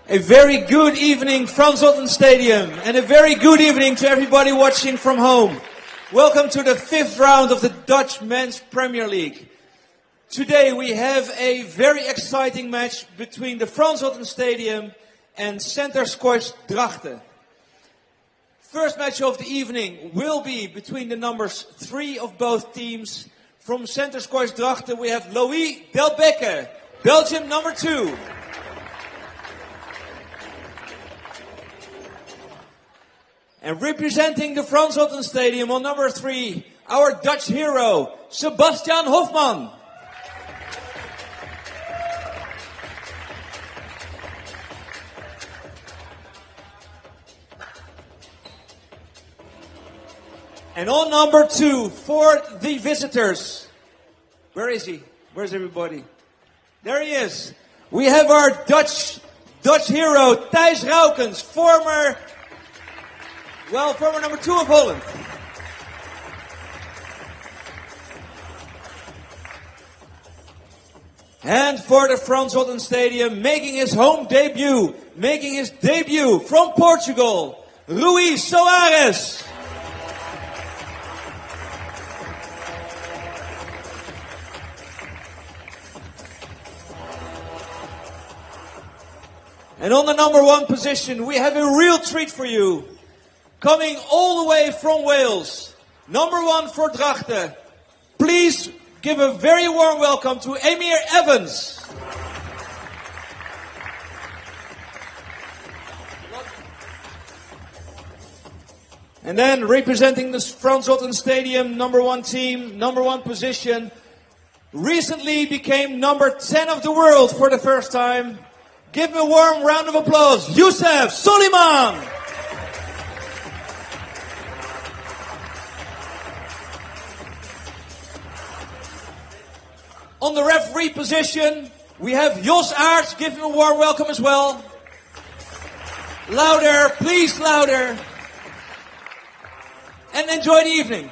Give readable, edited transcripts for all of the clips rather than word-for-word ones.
A very good evening, Frans Otten Stadium, and a very good evening to everybody watching from home. Welcome to the 5th round of the Dutch Men's Premier League. Today we have a very exciting match between the Frans Otten Stadium and Center Squash Drachten. First match of the evening will be between the numbers 3 of both teams. From Center Squash Drachten we have Louis Delbeke, Belgium number 2. And representing the Frans Otten Stadium on number 3, our Dutch hero, Soliman-Evans. And on number 2, for the visitors, where is he? Where's everybody? There he is. We have our Dutch hero, Thijs Raukens, former number 2 of Holland. And for the Frans Otten Stadium, making his debut from Portugal, Luis Suarez. And on the number 1 position, we have a real treat for you. Coming all the way from Wales, number 1 for Drachten. Please give a very warm welcome to Soliman-Evans. And then representing the Frans Otten Stadium, number 1 team, number 1 position, recently became number 10 of the world for the first time. Give him a warm round of applause, Youssef Soliman. On the referee position, we have Jos Aerts. Give him a warm welcome as well. Louder, please louder. And enjoy the evening.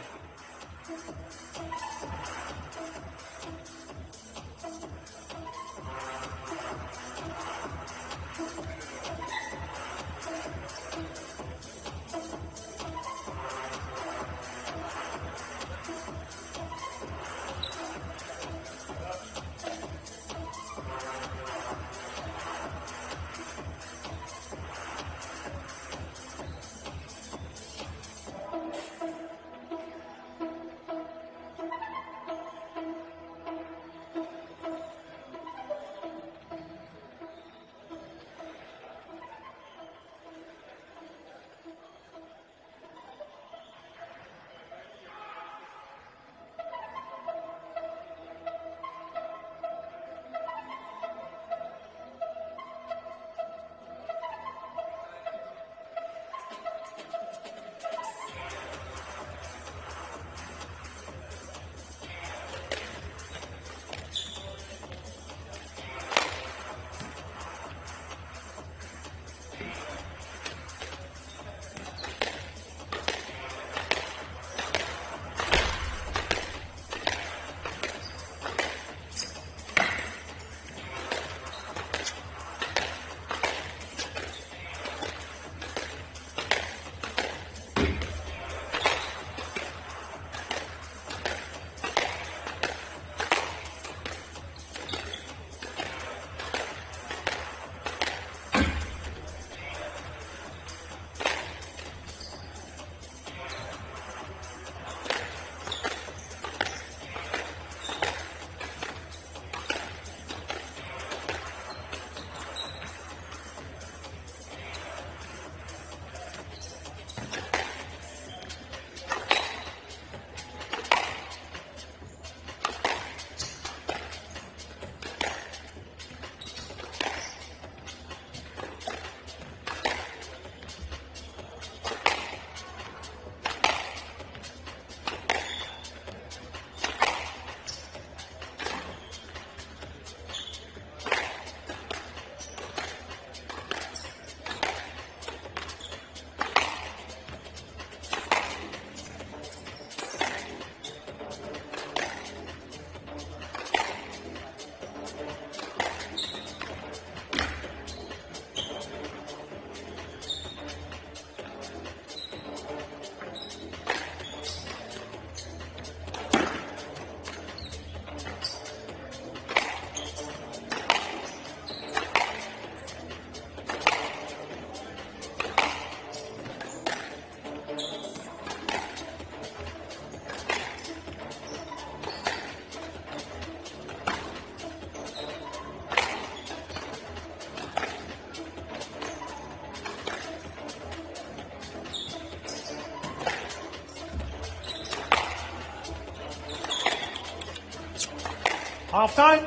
Half time.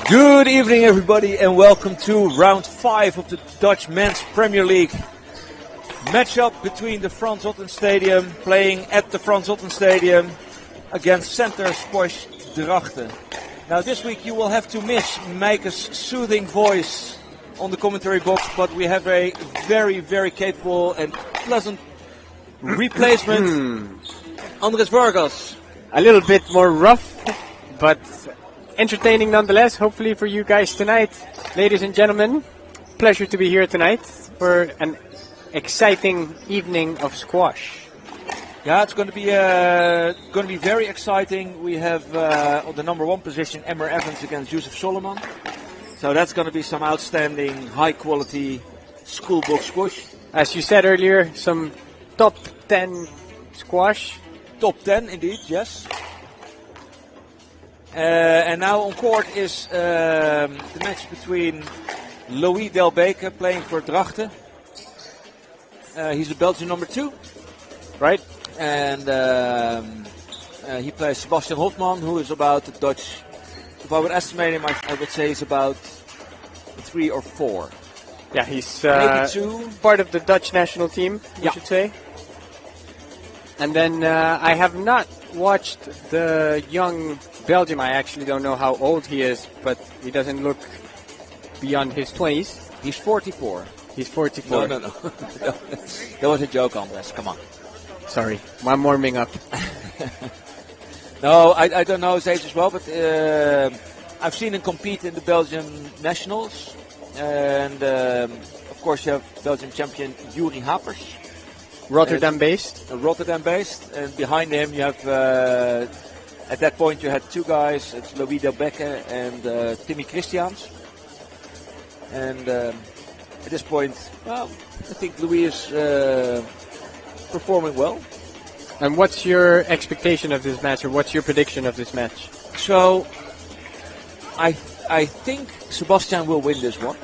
Good evening, everybody, and welcome to round 5 of the Dutch Men's Premier League. Matchup between the Frans Otten Stadium, playing at the Frans Otten Stadium, against Center Squash Drachten. Now this week you will have to miss Meike's soothing voice on the commentary box, but we have a very, very capable and pleasant replacement. Andres Vargas. A little bit more rough, but entertaining nonetheless, hopefully for you guys tonight. Ladies and gentlemen, pleasure to be here tonight for an exciting evening of squash. Yeah, it's going to be very exciting. We have on the number 1 position Emmer-Evans against Yusuf Soliman. So that's going to be some outstanding, high quality schoolbook squash. As you said earlier, some top 10 squash. Top 10 indeed, yes. And now on court is the match between Louis Delbeke playing for Drachten. He's a Belgian number 2. Right. And he plays Suarez-Runderkamp, who is about the Dutch. If I would estimate him, I would say he's about 3 or 4. Yeah, he's maybe 2. Part of the Dutch national team, you should say. And then I have not watched the young Belgium. I actually don't know how old he is, but he doesn't look beyond his 20s. He's 44. He's 44. No. That was a joke, Andres. Come on. Sorry, I'm warming up. No, I don't know his age as well, but I've seen him compete in the Belgian nationals. And of course you have Belgian champion Yuri Hapers. Rotterdam-based. Rotterdam-based. And behind him you have, at that point you had 2 guys. It's Louis Delbeke and Timmy Christians. And at this point, well, I think Louis is performing well. And what's your expectation of this match, or what's your prediction of this match? So, I think Sebastian will win this one.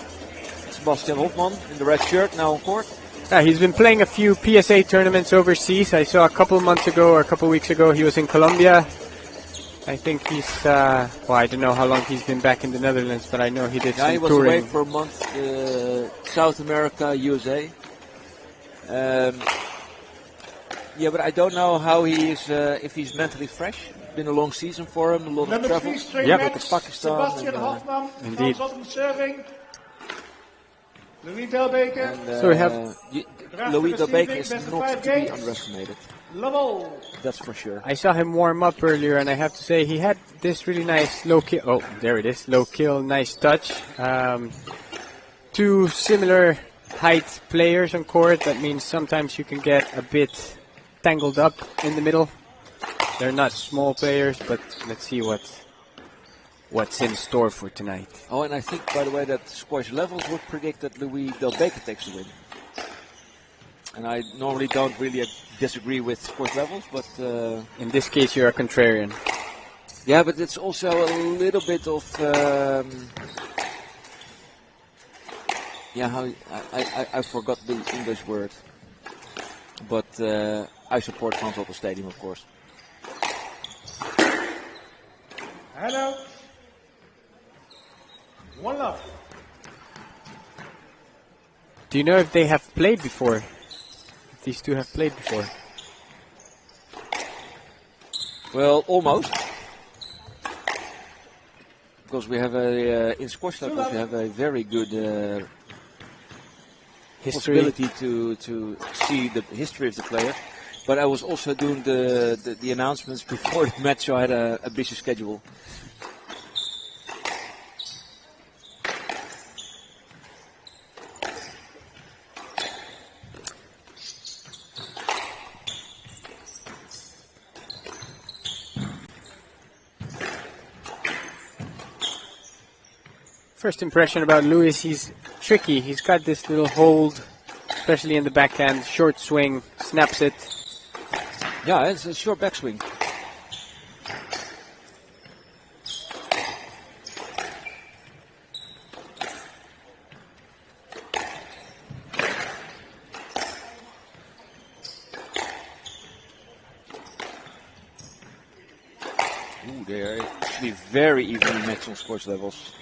Suarez-Runderkamp in the red shirt now on court. He's been playing a few PSA tournaments overseas. I saw a couple months ago or a couple weeks ago he was in Colombia. I think he's, well, I don't know how long he's been back in the Netherlands, but I know he did some touring. He was away for a month, South America, USA. Yeah, but I don't know how he is, if he's mentally fresh. It's been a long season for him, a lot of travel. Yeah, with Pakistan. Sebastian-Hofman, indeed. Frans Otten serving. Louis Delbeke. And, so we have Louis Delbeke is not to be underestimated. Level. That's for sure. I saw him warm up earlier, and I have to say he had this really nice low kill. Oh, there it is. Low kill, nice touch. 2 similar height players on court. That means sometimes you can get a bit tangled up in the middle. They're not small players, but let's see what's in store for tonight. Oh, and I think, by the way, that Squash Levels would predict that Louis Delbeke takes the win. And I normally don't really disagree with Squash Levels, but in this case you're a contrarian. Yeah, but it's also a little bit of how I forgot the English word, but I support Frans Otten Stadium, of course. Hello. 1 love. Do you know if they have played before? If these 2 have played before? Well, almost. Because we have in squash levels we have a very good possibility to see the history of the player. But I was also doing the announcements before the match, so I had a busy schedule. First impression about Lewis, he's tricky. He's got this little hold, especially in the backhand, short swing, snaps it. Yeah, it's a short backswing. Ooh, they are actually very evenly matched on scores levels.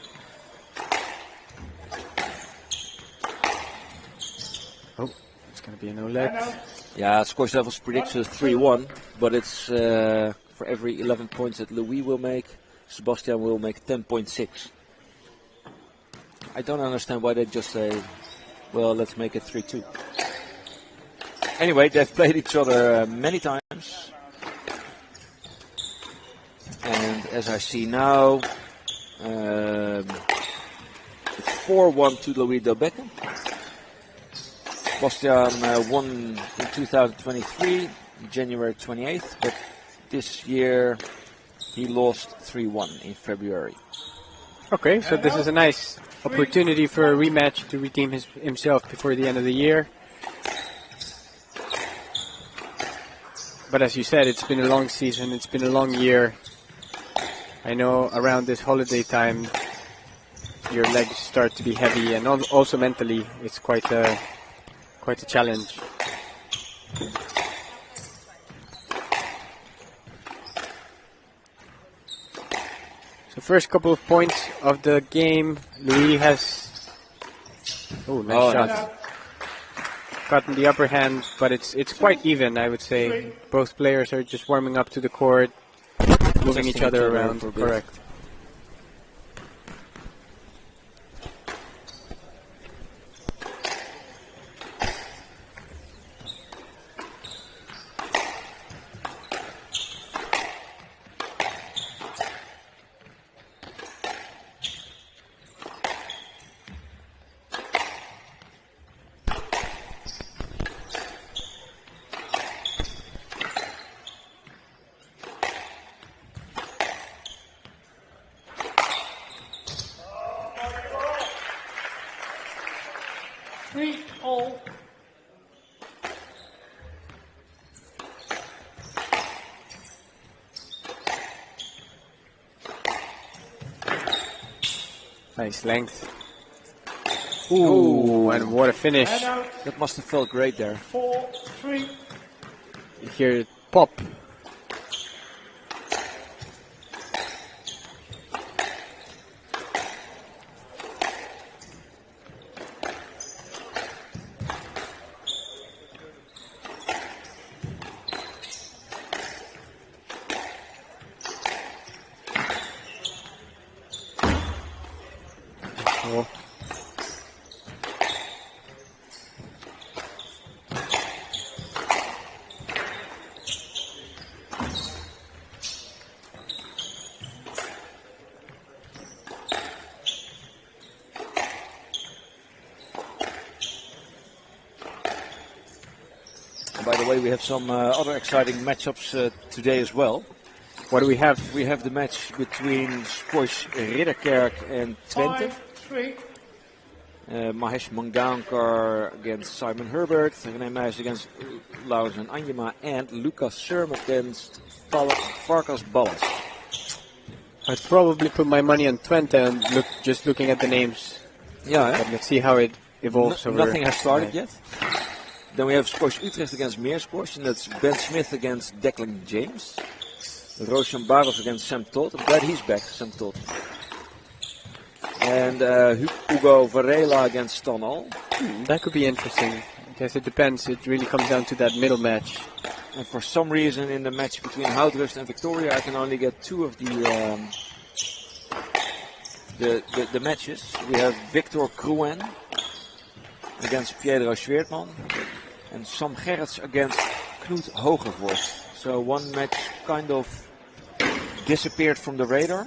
Oh, it's going to be a no let. Yeah, scores levels predicts a 3-1, but it's for every 11 points that Louis will make, Sebastian will make 10.6. I don't understand why they just say, well, let's make it 3-2. Anyway, they've played each other many times. And as I see now, it's 4-1 to Louis Delbeke. Sebastian won in 2023, January 28th, but this year he lost 3-1 in February. Okay, so this is a nice opportunity for a rematch to redeem himself before the end of the year. But as you said, it's been a long season, it's been a long year. I know around this holiday time your legs start to be heavy, and also mentally it's quite a challenge. So first couple of points of the game, Louis has nice shot. Gotten the upper hand, but it's quite even, I would say. Both players are just warming up to the court, moving each other around. Correct. Nice length. Ooh, and what a finish. That must have felt great there. 4-3. You hear it pop. By the way, we have some other exciting matchups today as well. What do we have? We have the match between Squash Ridderkerk and Twente. 5-3. Mahesh Mangaonkar against Simon Herbert, René Meijs against Laurens en Anjema, and Lucas Serm against Farkas Ballas. I'd probably put my money on Twente and just looking at the names. Yeah, but let's see how it evolves over. Nothing has started yet. Then we have Squash Utrecht against Meersquash, and that's Ben Smith against Declan James. Roshan Barros against Sam Todd. I'm glad he's back, Sam Todd. And Hugo Varela against Stan Al. That could be interesting. I guess it depends. It really comes down to that middle match. And for some reason in the match between Houtrust and Victoria, I can only get two of the matches. We have Victor Cruen against Pedro Schweertman and Sam Gerrits against Knut Hogevorst. So one match kind of disappeared from the radar.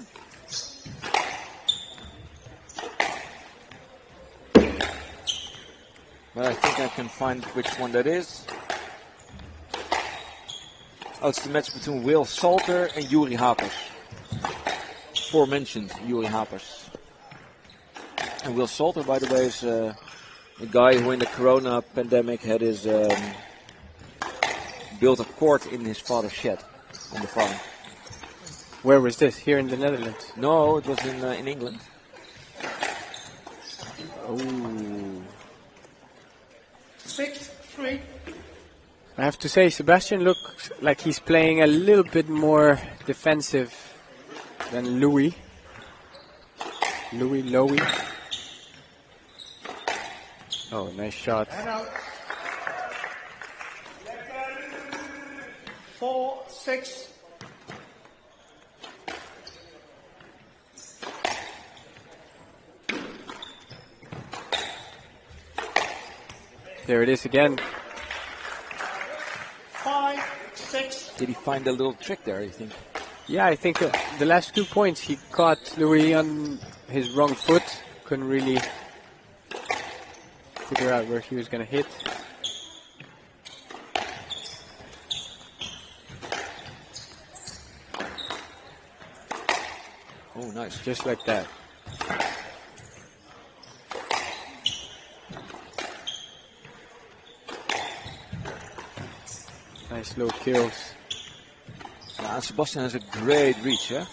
But I think I can find which one that is. Oh, it's the match between Will Salter and Yuri Hapers. Aforementioned Yuri Hapers. And Will Salter, by the way, is a guy who in the Corona pandemic had his built a court in his father's shed on the farm. Where was this? Here in the Netherlands? No, it was in England. Oh. 6-3. I have to say, Sebastian looks like he's playing a little bit more defensive than Louis. Louis. Oh, nice shot. And out. 4-6. There it is again. 5-6. Did he find a little trick there, you think? Yeah, I think the last 2 points he caught Louis on his wrong foot. Couldn't really figure out where he was going to hit. Oh, nice. Just like that. Nice low kills. Yeah, Sebastian has a great reach, yeah?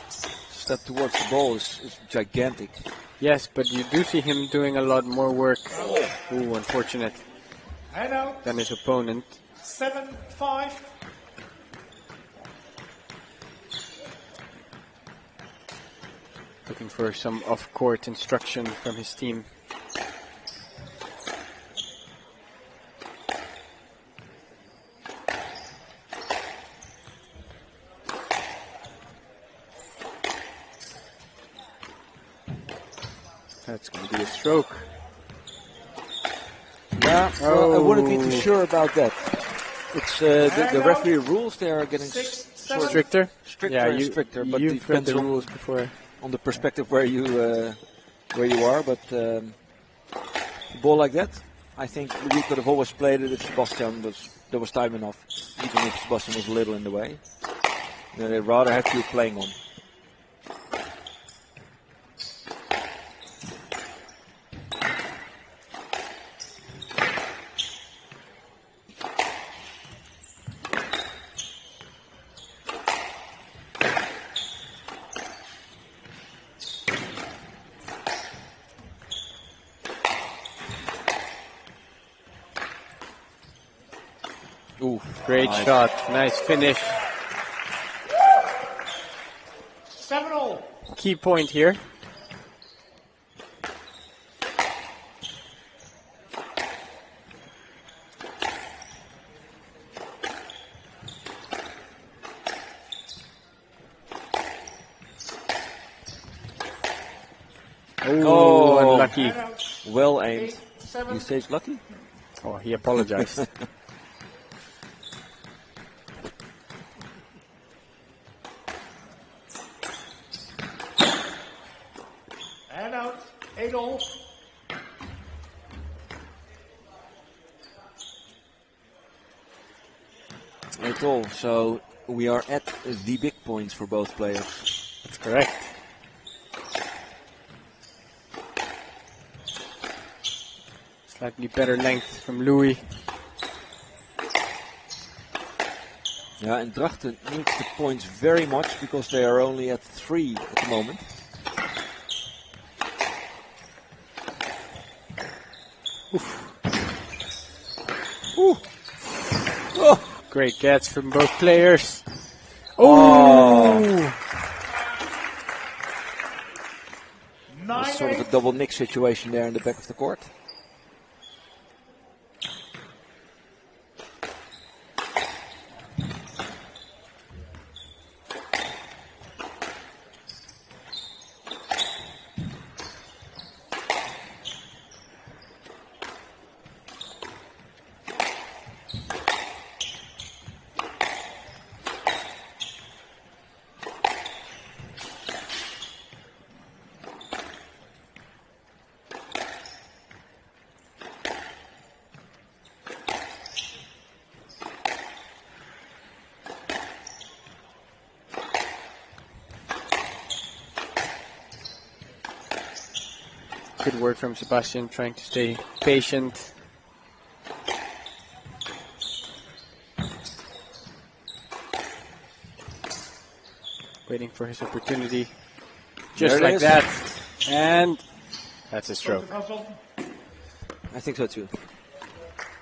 Step towards the ball is gigantic. Yes, but you do see him doing a lot more work. Ooh, unfortunate. And out. Than his opponent. 7-5. Looking for some off-court instruction from his team. That's going to be a stroke. Yeah, well, I wouldn't be too sure about that. It's the referee rules, they are getting sort of Stricter? stricter Yeah, and stricter, but you've read depends the on, rules before. on the perspective where you are. But a ball like that, I think we could have always played it if Sebastian there was time enough, even if Sebastian was a little in the way. They'd rather have you playing on. Ooh, great shot. Nice finish. 7-all. Key point here. Oh, unlucky. Well aimed. You say it's lucky? Oh, he apologized. And out. 8-all. At all. So we are at the big points for both players. That's correct. Slightly better length from Louis. Yeah, and Drachten needs the points very much because they are only at 3 at the moment. Ooh. Oh, great catch from both players. Oh! Sort of a double nick situation there in the back of the court. Good work from Sebastian, trying to stay patient. Waiting for his opportunity. Just like that. And that's a stroke. I think so too.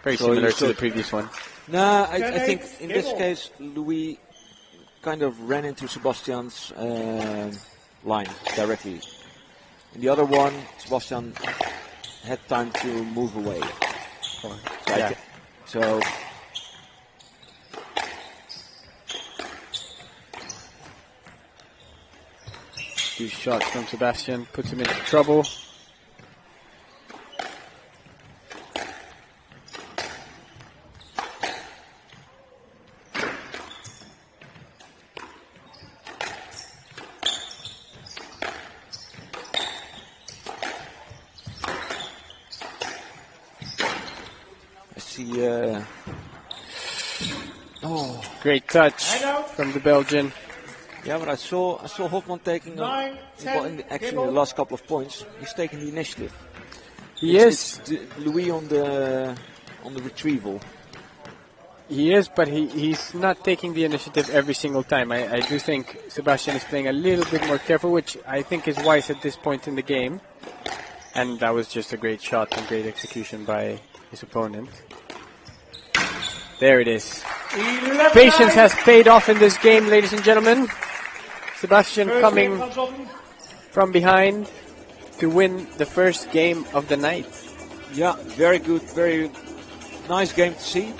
Very similar to the previous one. Nah, I think in this case, Louis kind of ran into Sebastian's line directly. In the other one, Sebastian had time to move away. So two shots from Sebastian puts him into trouble. Great touch from the Belgian. Yeah, but I saw Hofman taking actually the last couple of points. He's taking the initiative. Yes, Louis on the retrieval. He is, but he's not taking the initiative every single time. I do think Sebastian is playing a little bit more careful, which I think is wise at this point in the game. And that was just a great shot and great execution by his opponent. There it is. Patience has paid off in this game, ladies and gentlemen. Sebastian coming from behind to win the first game of the night. Yeah, very good, very nice game to see.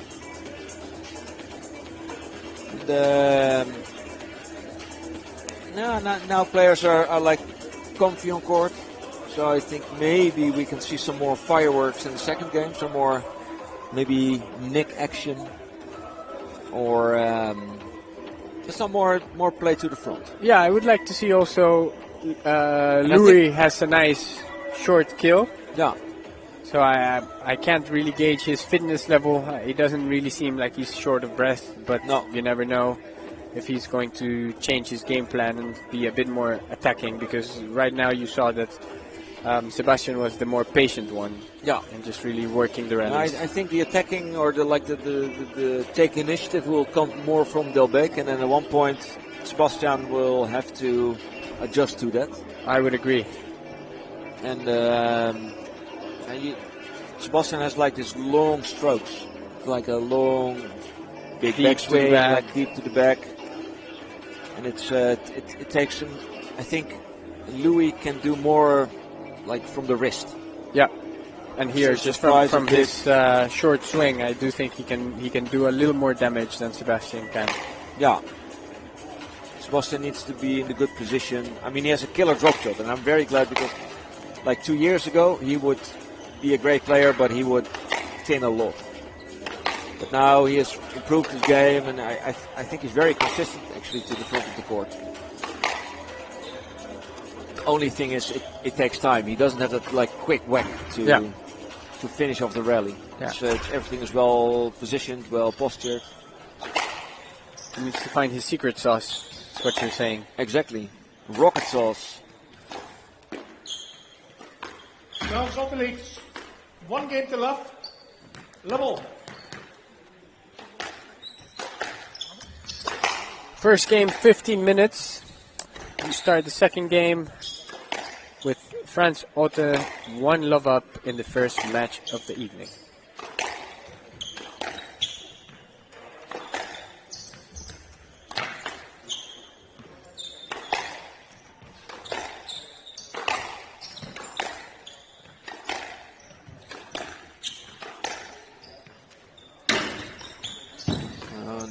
Now players are like comfy on court, so I think maybe we can see some more fireworks in the second game, some more maybe nick action, or just some more play to the front. Yeah, I would like to see also Louis has a nice short kill. Yeah. So I can't really gauge his fitness level. It doesn't really seem like he's short of breath, but no, you never know if he's going to change his game plan and be a bit more attacking, because right now you saw that Sebastian was the more patient one. Yeah. And just really working the rallies. I think the attacking or the take initiative will come more from Delbeke, and then at one point Sebastian will have to adjust to that. I would agree. And Sebastian has like these long strokes, like a long big backswing, like deep to the back, and it takes him. I think Louis can do more, like from the wrist. Yeah, and here just from his short swing, I do think he can do a little more damage than Sebastian can. Yeah. Sebastian needs to be in the good position. I mean, he has a killer drop shot, and I'm very glad, because like 2 years ago he would be a great player, but he would thin a lot. But now he has improved his game, and I think he's very consistent actually to the front of the court. The only thing is it takes time. He doesn't have that like quick whack to finish off the rally. Yeah. So everything is well positioned, well postured. He needs to find his secret sauce. That's what you're saying. Exactly. Rocket sauce. Frans Otten leads. 1 game to love. Level. First game, 15 minutes. We start the second game with Frans Otten 1 love up in the first match of the evening.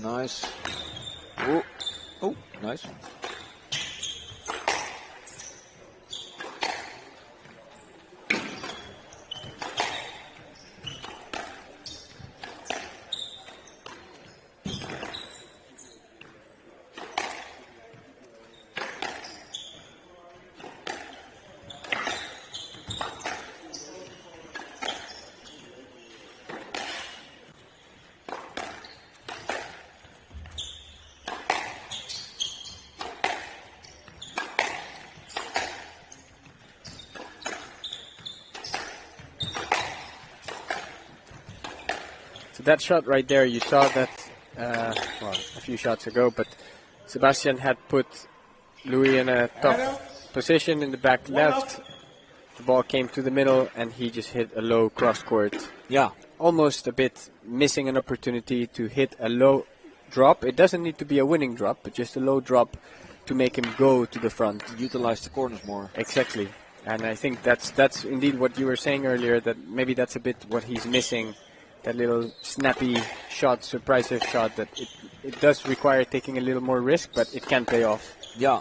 Nice. Oh, nice. So that shot right there, you saw that well, a few shots ago, but Sebastian had put Louis in a tough position in the back left. The ball came to the middle and he just hit a low cross court. Yeah. Almost a bit missing an opportunity to hit a low drop. It doesn't need to be a winning drop, but just a low drop to make him go to the front. Utilize the corners more. Exactly. And I think that's indeed what you were saying earlier, that maybe that's a bit what he's missing. That little snappy shot, surprising shot, that it does require taking a little more risk, but it can pay off. Yeah.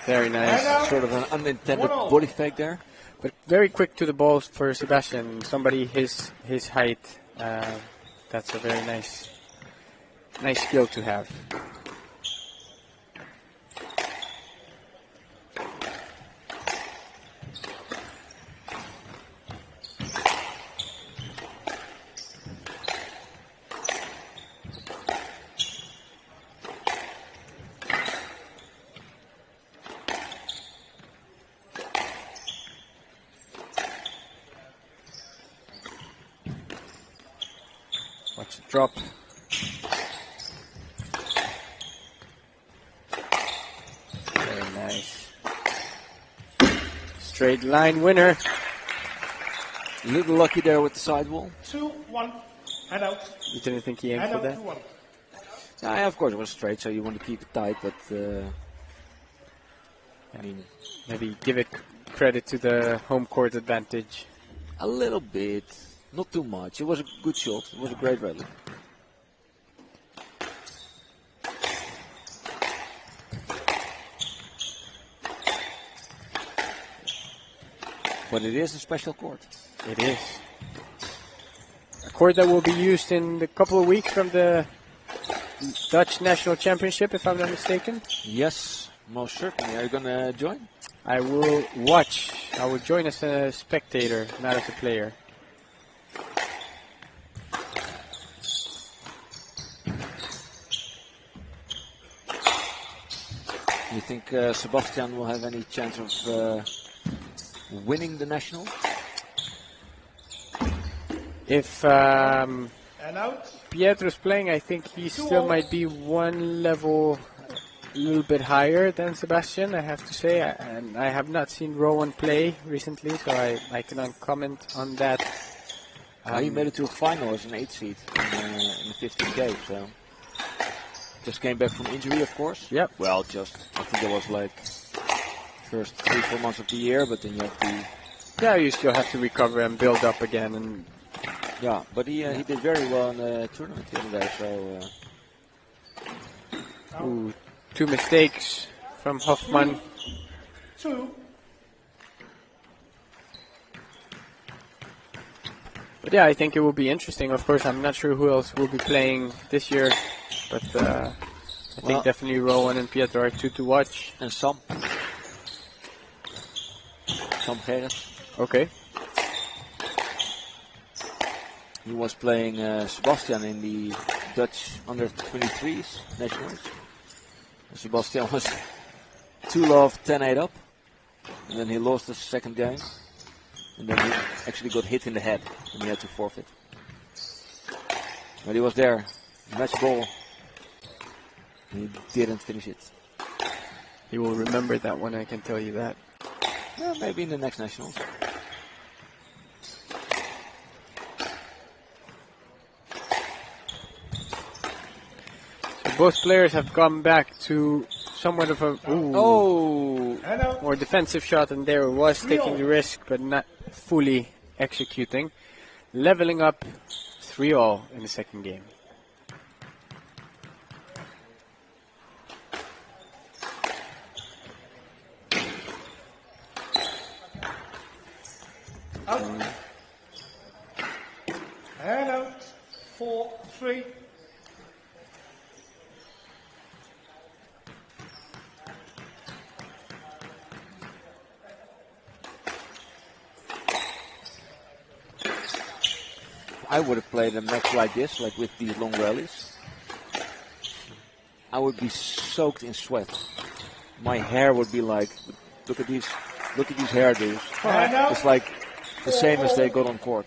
Very nice. Sort of an unintended body fake there. But very quick to the ball for Sebastian. Somebody his height. That's a very nice skill to have. Watch the drop. Very nice. Straight line winner. A little lucky there with the sidewall. 2-1. Head out. You didn't think he aimed Head for out that? 2-1. Yeah, of course it was straight, so you want to keep it tight, but I mean, maybe give it credit to the home court advantage. a little bit, not too much. It was a good shot. It was a great rally. But it is a special court. It is. A court that will be used in a couple of weeks from the Dutch National Championship, if I'm not mistaken. Yes, most certainly. Are you going to join? I will watch. I will join as a spectator, not as a player. You think Sebastian will have any chance of winning the national? If And out. Pietro's playing, I think he still might be one level a little bit higher than Sebastian, I have to say. And I have not seen Rowan play recently, so I cannot comment on that. He made it to a final as an 8th seed in the 15K, so just came back from injury, of course. Yep. Well, I think it was like first 3-4 months of the year, but then you have to. Yeah, you still have to recover and build up again. And yeah, but he did very well in the tournament the other day. So ooh, 2 mistakes from Hofman. 2. But yeah, I think it will be interesting. Of course, I'm not sure who else will be playing this year, but I think definitely Rowan and Pietro are 2 to watch. And Sam Gerrit. Okay. He was playing Sebastian in the Dutch under-23s nationals. Sebastian was 2-love, 10-8 up, and then he lost the second game, and then he actually got hit in the head, and he had to forfeit. But he was there, match ball. He didn't finish it. He will remember that one, I can tell you that. Yeah, maybe in the next nationals. Both players have gone back to somewhat of a more defensive shot, and there was taking the risk but not fully executing. Leveling up 3-all in the second game. Out. And out. 4-3. I would have played a match like this, like with these long rallies. I would be soaked in sweat. My hair would be like, look at these hairdos. It's like the same as they got on court.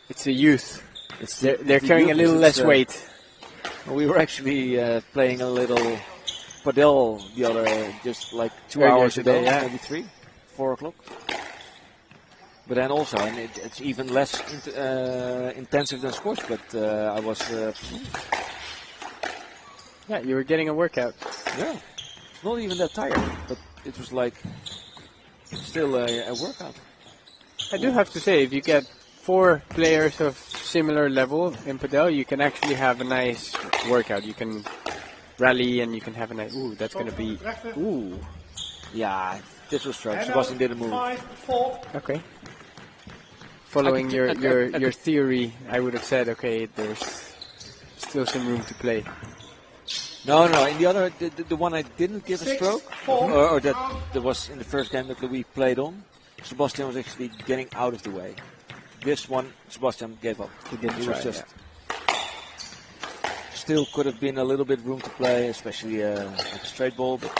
It's the youth. They're the carrying a youth, little less weight. We were actually playing a little padel the other, just like 2 Earlier hours today, ago, yeah. maybe 3, 4 o'clock. But then also, and it's even less intensive than squash, but I was... Yeah, you were getting a workout. yeah, not even that tired, but it was like still a workout. I do have to say, if you get 4 players of similar level in padel, you can actually have a nice workout. You can rally and you can have a nice... Ooh, that's going to be... Ooh. Yeah, this was strong. And Sebastian didn't move. 5-4. Okay. Following I could- your theory, I would have said, okay, there's still some room to play. No. In the other, the one I didn't give a 6, stroke, 4. or that was in the first game that we played on, Sebastian was actually getting out of the way. This one, Sebastian gave up. He didn't was try, just still could have been a little bit room to play, especially like a straight ball. But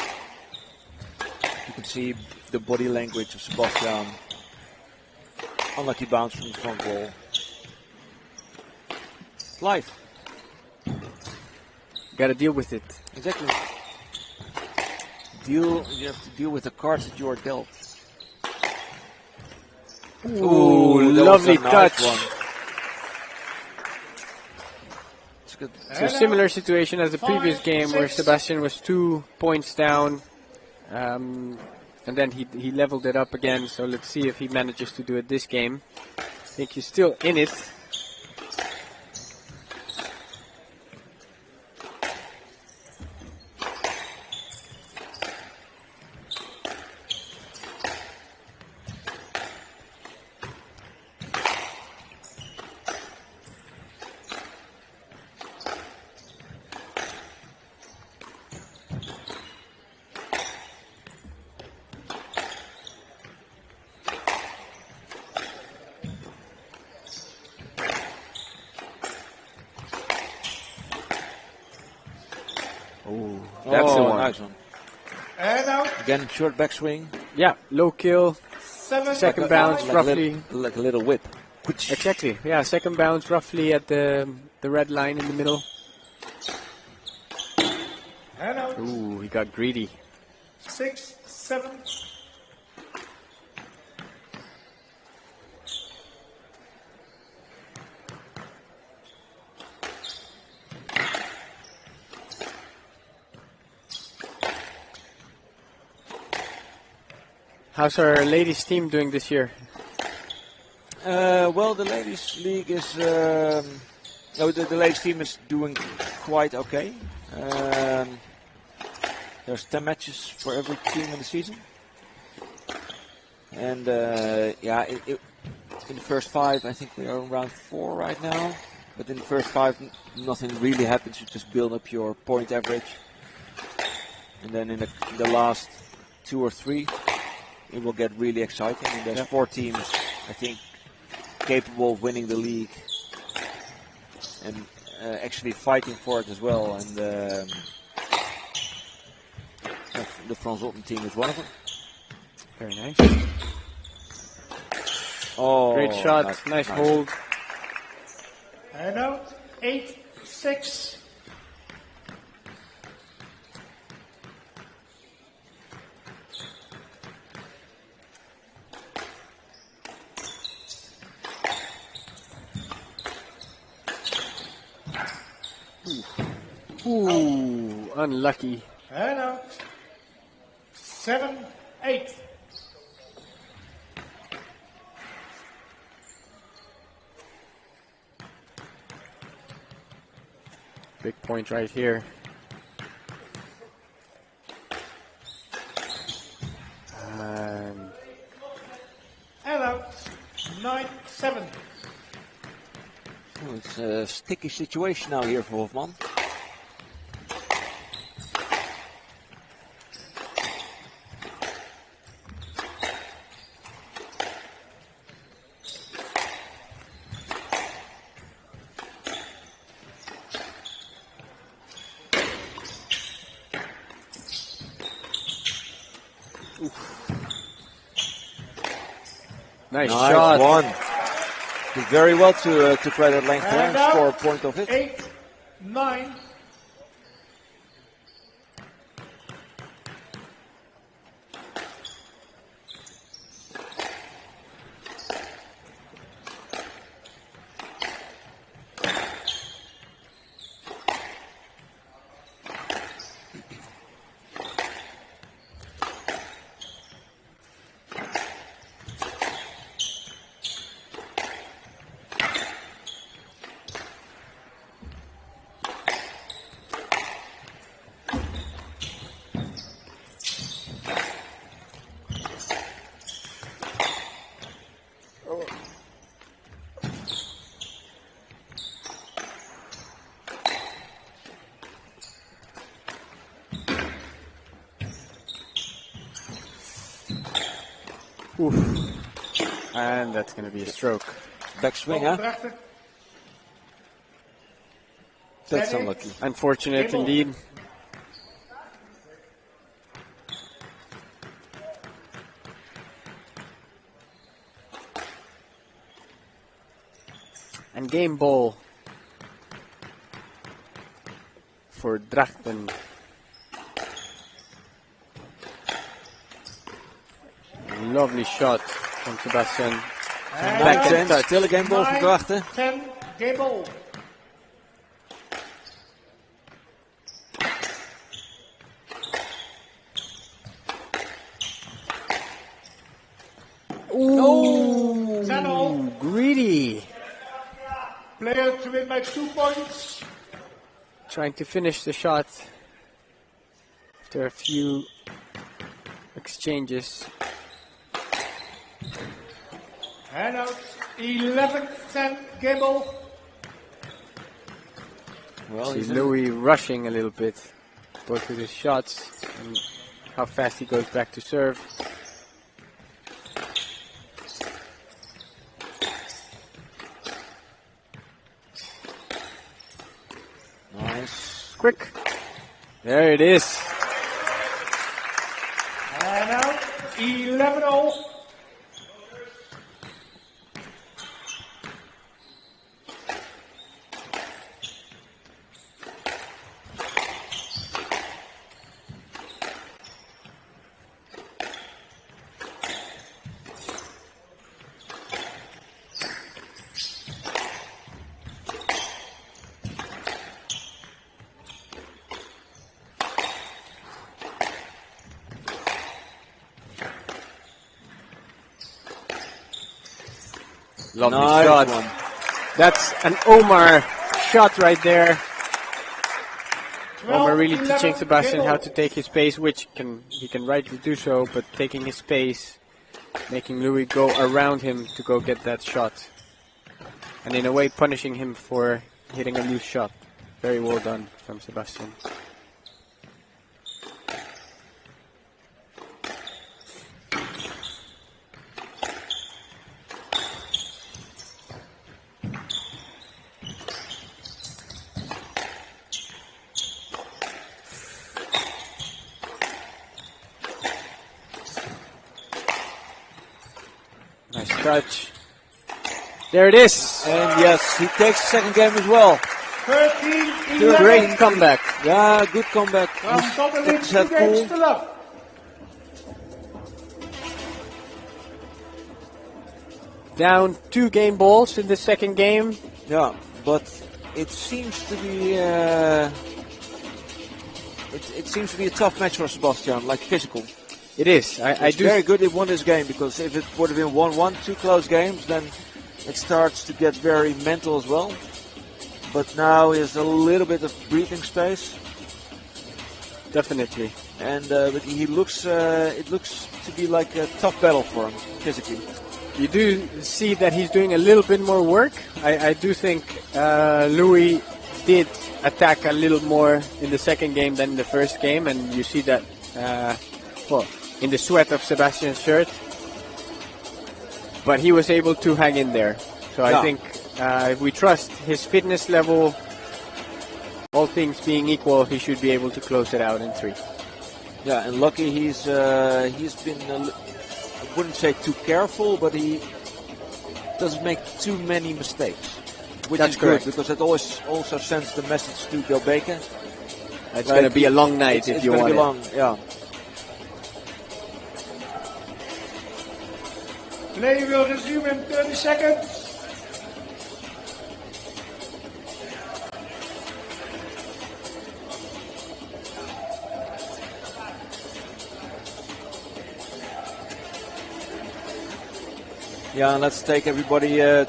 you can see the body language of Sebastian. Unlucky bounce from the front wall. Life. Got to deal with it. Exactly. You have to deal with the cards that you are dealt. Ooh, that lovely was a nice touch. one. It's good. So similar situation as the previous game where Sebastian was 2 points down. And then he leveled it up again. So let's see if he manages to do it this game. I think he's still in it. That's the one. Nice one. And out. Again, short backswing. Yeah, low kill. 7. Second bounce, roughly. Like a little whip. Exactly. Yeah, second bounce roughly at the red line in the middle. And out. Ooh, he got greedy. 6, 7. How's our ladies team doing this year? Well, the ladies league is the ladies team is doing quite okay. There's 10 matches for every team in the season, and yeah, in the first 5, I think we are around 4 right now. But in the first 5, nothing really happens. You just build up your point average, and then in the last 2 or 3. It will get really exciting. And there's 4 teams, I think, capable of winning the league and actually fighting for it as well. And the Frans Otten team is one of them. Very nice. Oh, Great shot, nice hold. And out. 8, 6. Ooh, unlucky. And out. 7, 8. Big point right here. And out. 9, 7. Oh, it's a sticky situation now here for Hofman. Nice shot. One. Did very well to play that length there And and score a out. point of it. 8-9. Oof. And that's going to be a stroke. Backswing, huh? Drachten. That's 10-8. unlucky. Unfortunate Game indeed. And game ball for Drachten. Lovely shot from Sebastian. And Back out. and touch. Still a game ball for Drachten. 10, game ball. Ooh, 10-0. greedy. Player to win by 2 points. Trying to finish the shot after a few exchanges. And out. 11-10, game ball. Well, See he's Louis rushing a little bit, both with his shots and how fast he goes back to serve. nice. Quick. There it is. And out. 11-0. Lovely Nice shot. one. That's an Omar shot right there. Omar really 12-11, teaching Sebastian game how ball. to take his space, which he can rightly do so, but taking his space, making Louis go around him to go get that shot. And in a way punishing him for hitting a loose shot. Very well done from Sebastian. Nice touch. There it is. And yes, he takes the second game as well. 13-11. Great comeback. Yeah, good comeback. From He's Otten kept leads his head 2 games cool. to love. Down 2 game balls in the second game. Yeah, but it seems to be it seems to be a tough match for Sebastian, like physical. It is. I It's do. very good he won this game, because if it would have been 1-1, 2 close games, then it starts to get very mental as well. But now he has a little bit of breathing space, Definitely. and but he looks it looks to be like a tough battle for him physically. You do see that he's doing a little bit more work. I do think Louis did attack a little more in the second game than in the first game, and you see that in the sweat of Sebastian's shirt. But he was able to hang in there. So Yeah. I think if we trust his fitness level, all things being equal, he should be able to close it out in 3. Yeah, and lucky he's been a wouldn't say too careful, but he doesn't make too many mistakes. Which That's is correct. good, because it always also sends the message to Delbeke. It's going to be a long night if you want it. Long, yeah. Play will resume in 30 seconds. Yeah, and let's take everybody to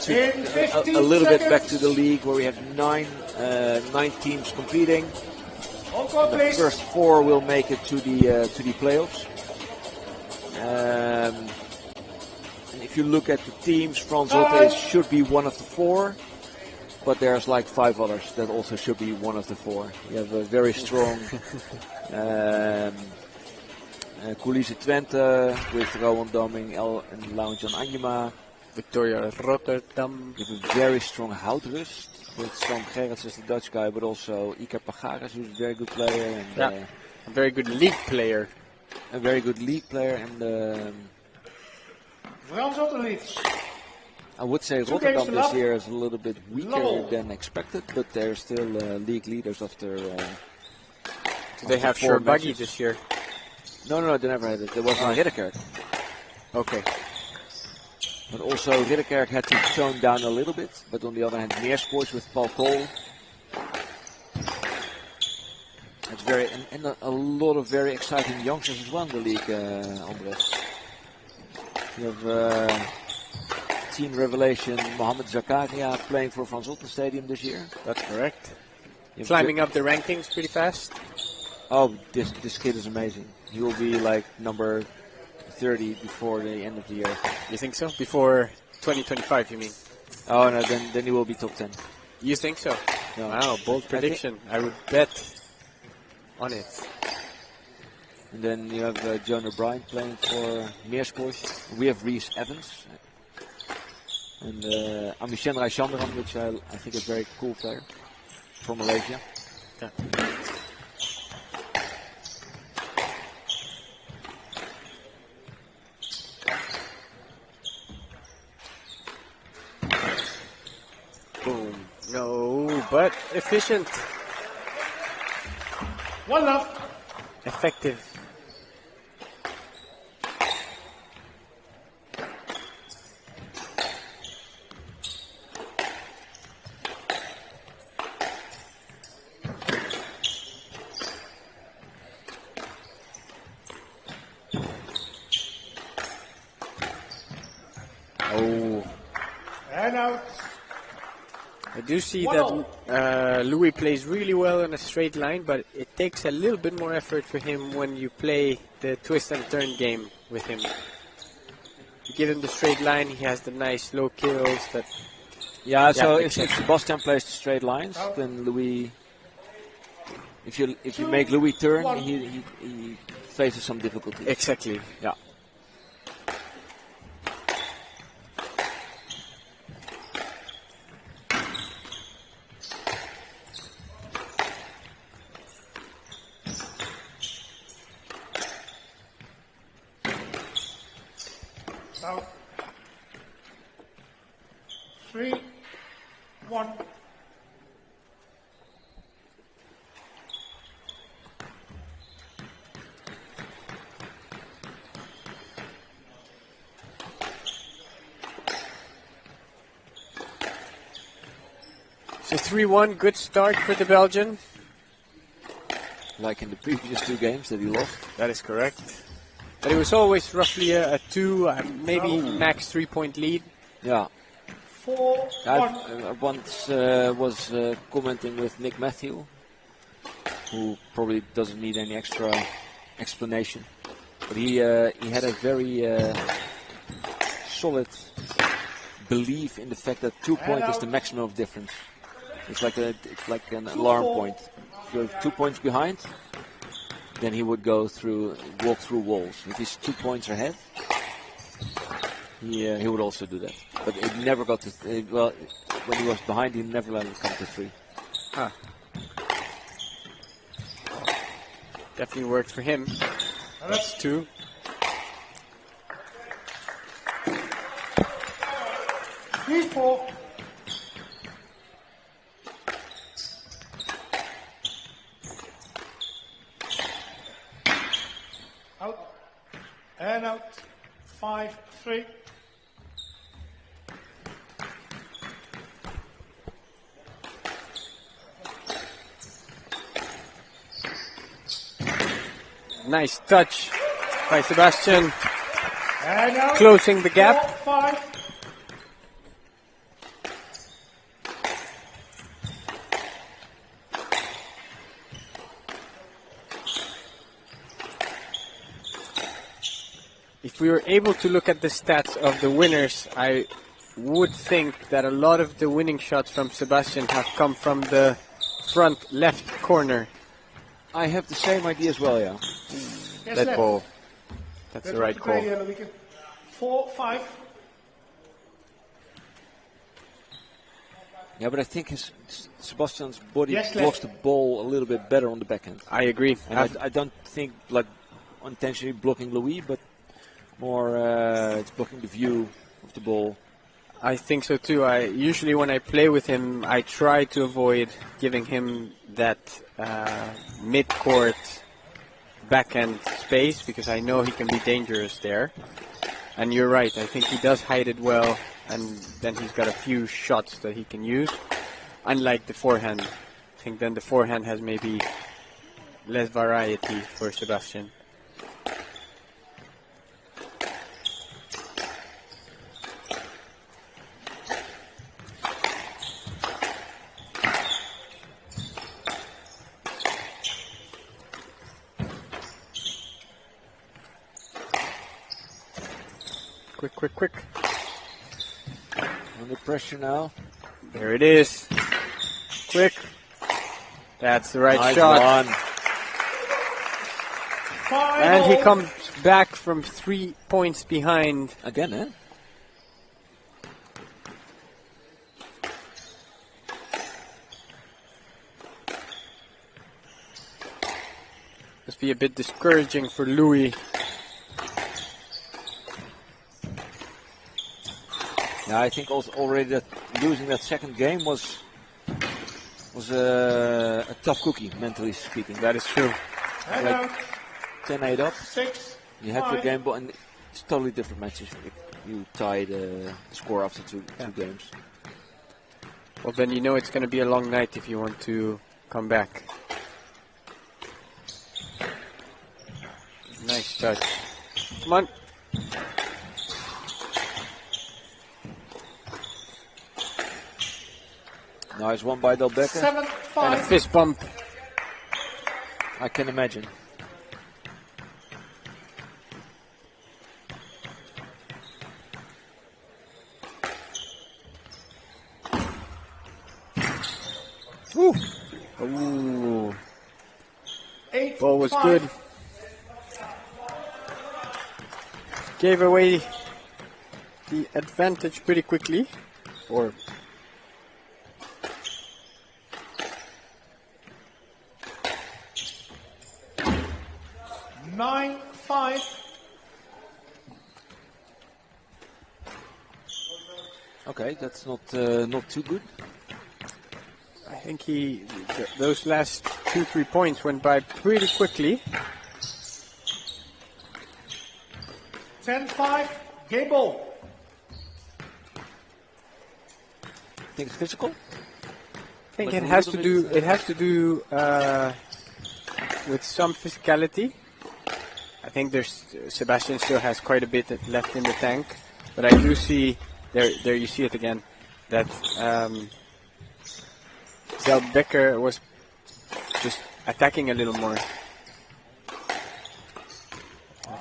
a little bit back to the league, where we have nine teams competing. The first 4 will make it to the playoffs. And if you look at the teams, Frans Otten should be one of the 4, but there's like 5 others that also should be one of the 4. We have a very strong Coulisse Twente with Rowan Doming and Laurent-Jan Anjema. Victoria Rotterdam. We have a very strong Houtrust with Sam Gerrits as the Dutch guy, but also Iker Pagares, who's a very good player. And, a very good league player. A very good league player. And Frans Otten leads. I would say Rotterdam this year is a little bit weaker than expected, but they're still league leaders after. Do they have Shurbagi this year? No, they never had it. There was no Ridderkerk. Okay. But also Ridderkerk had to tone down a little bit. But on the other hand, Meersports with Paul Kool. It's very and a lot of very exciting youngsters as well in the league, Andres. You have teen revelation Mohamed Zakaria playing for Frans Otten Stadium this year. That's correct. Climbing up the rankings pretty fast. Oh, this kid is amazing. He will be like number 30 before the end of the year. You think so? Before 2025, you mean? Oh no, then he will be top 10. You think so? No. Wow, bold prediction. I would bet on it. And then you have John O'Brien playing for Meersports. We have Reese Evans. And Amishen Raichandran, which I think is a very cool player from Malaysia. Yeah. Boom. No, but efficient. 1-0. Effective. Oh. And out. I do see that Louis plays really well in a straight line, but it takes a little bit more effort for him when you play the twist and turn game with him. You give him the straight line, he has the nice low kills. So if Sebastian plays the straight lines, then Louis, if you make Louis turn, he faces some difficulty. Exactly. Yeah. Out. 3-1. So 3-1, good start for the Belgian. Like in the previous 2 games that he lost. That is correct. But it was always roughly a 2, maybe max 3-point lead. Yeah. 4-1. I once was commenting with Nick Matthew, who probably doesn't need any extra explanation. But he had a very solid belief in the fact that 2 points is the maximum of difference. It's like an alarm point. If you're 2 points behind, then he would walk through walls. If he's 2 points ahead, he would also do that. But it never got to, when he was behind, he never let it come to 3. Huh. Definitely worked for him. That's 2. 3-4. Out. And out. 5-3. Nice touch by Sebastian, And out. closing the gap. 4-5. If we were able to look at the stats of the winners, I would think that a lot of the winning shots from Sebastian have come from the front left corner. I have the same idea as well, yeah. Yes, That left. ball. That's the right call. 4-5. Yeah, but I think Sebastian's body Yes, blocks left. the ball a little bit better on the backhand. I agree. And I don't think like intentionally blocking Louis, but more it's blocking the view of the ball. I think so too. I usually when I play with him, I try to avoid giving him that mid-court backhand space because I know he can be dangerous there. And you're right. I think he does hide it well, and then he's got a few shots that he can use. Unlike the forehand, I think then the forehand has maybe less variety for Sebastian. Quick. Under pressure now. There it is. Quick. That's the right Nice shot. one. And he comes back from 3 points behind. Again, eh? Must be a bit discouraging for Louis. Yeah, I think also already that losing that second game was a tough cookie, mentally speaking. That is true. And Like out. 10-8 up. 6. You have your 5. game ball, and it's totally different matches if you tie the score after two games. Well, then you know it's going to be a long night if you want to come back. Nice touch. Come on. Nice one by Delbeke. 7-5. And a fist bump. I can imagine. Ooh. Ooh. 8. Ball was 5. good. Gave away the advantage pretty quickly. Or 9-5. Okay, that's not too good. I think those last 2-3 points went by pretty quickly. 10-5. Game ball. Think it's physical? I think Like it a has little to bit, do. It has to do with some physicality. I think Sebastian still has quite a bit left in the tank, but I do see there you see it again that Delbeke was just attacking a little more.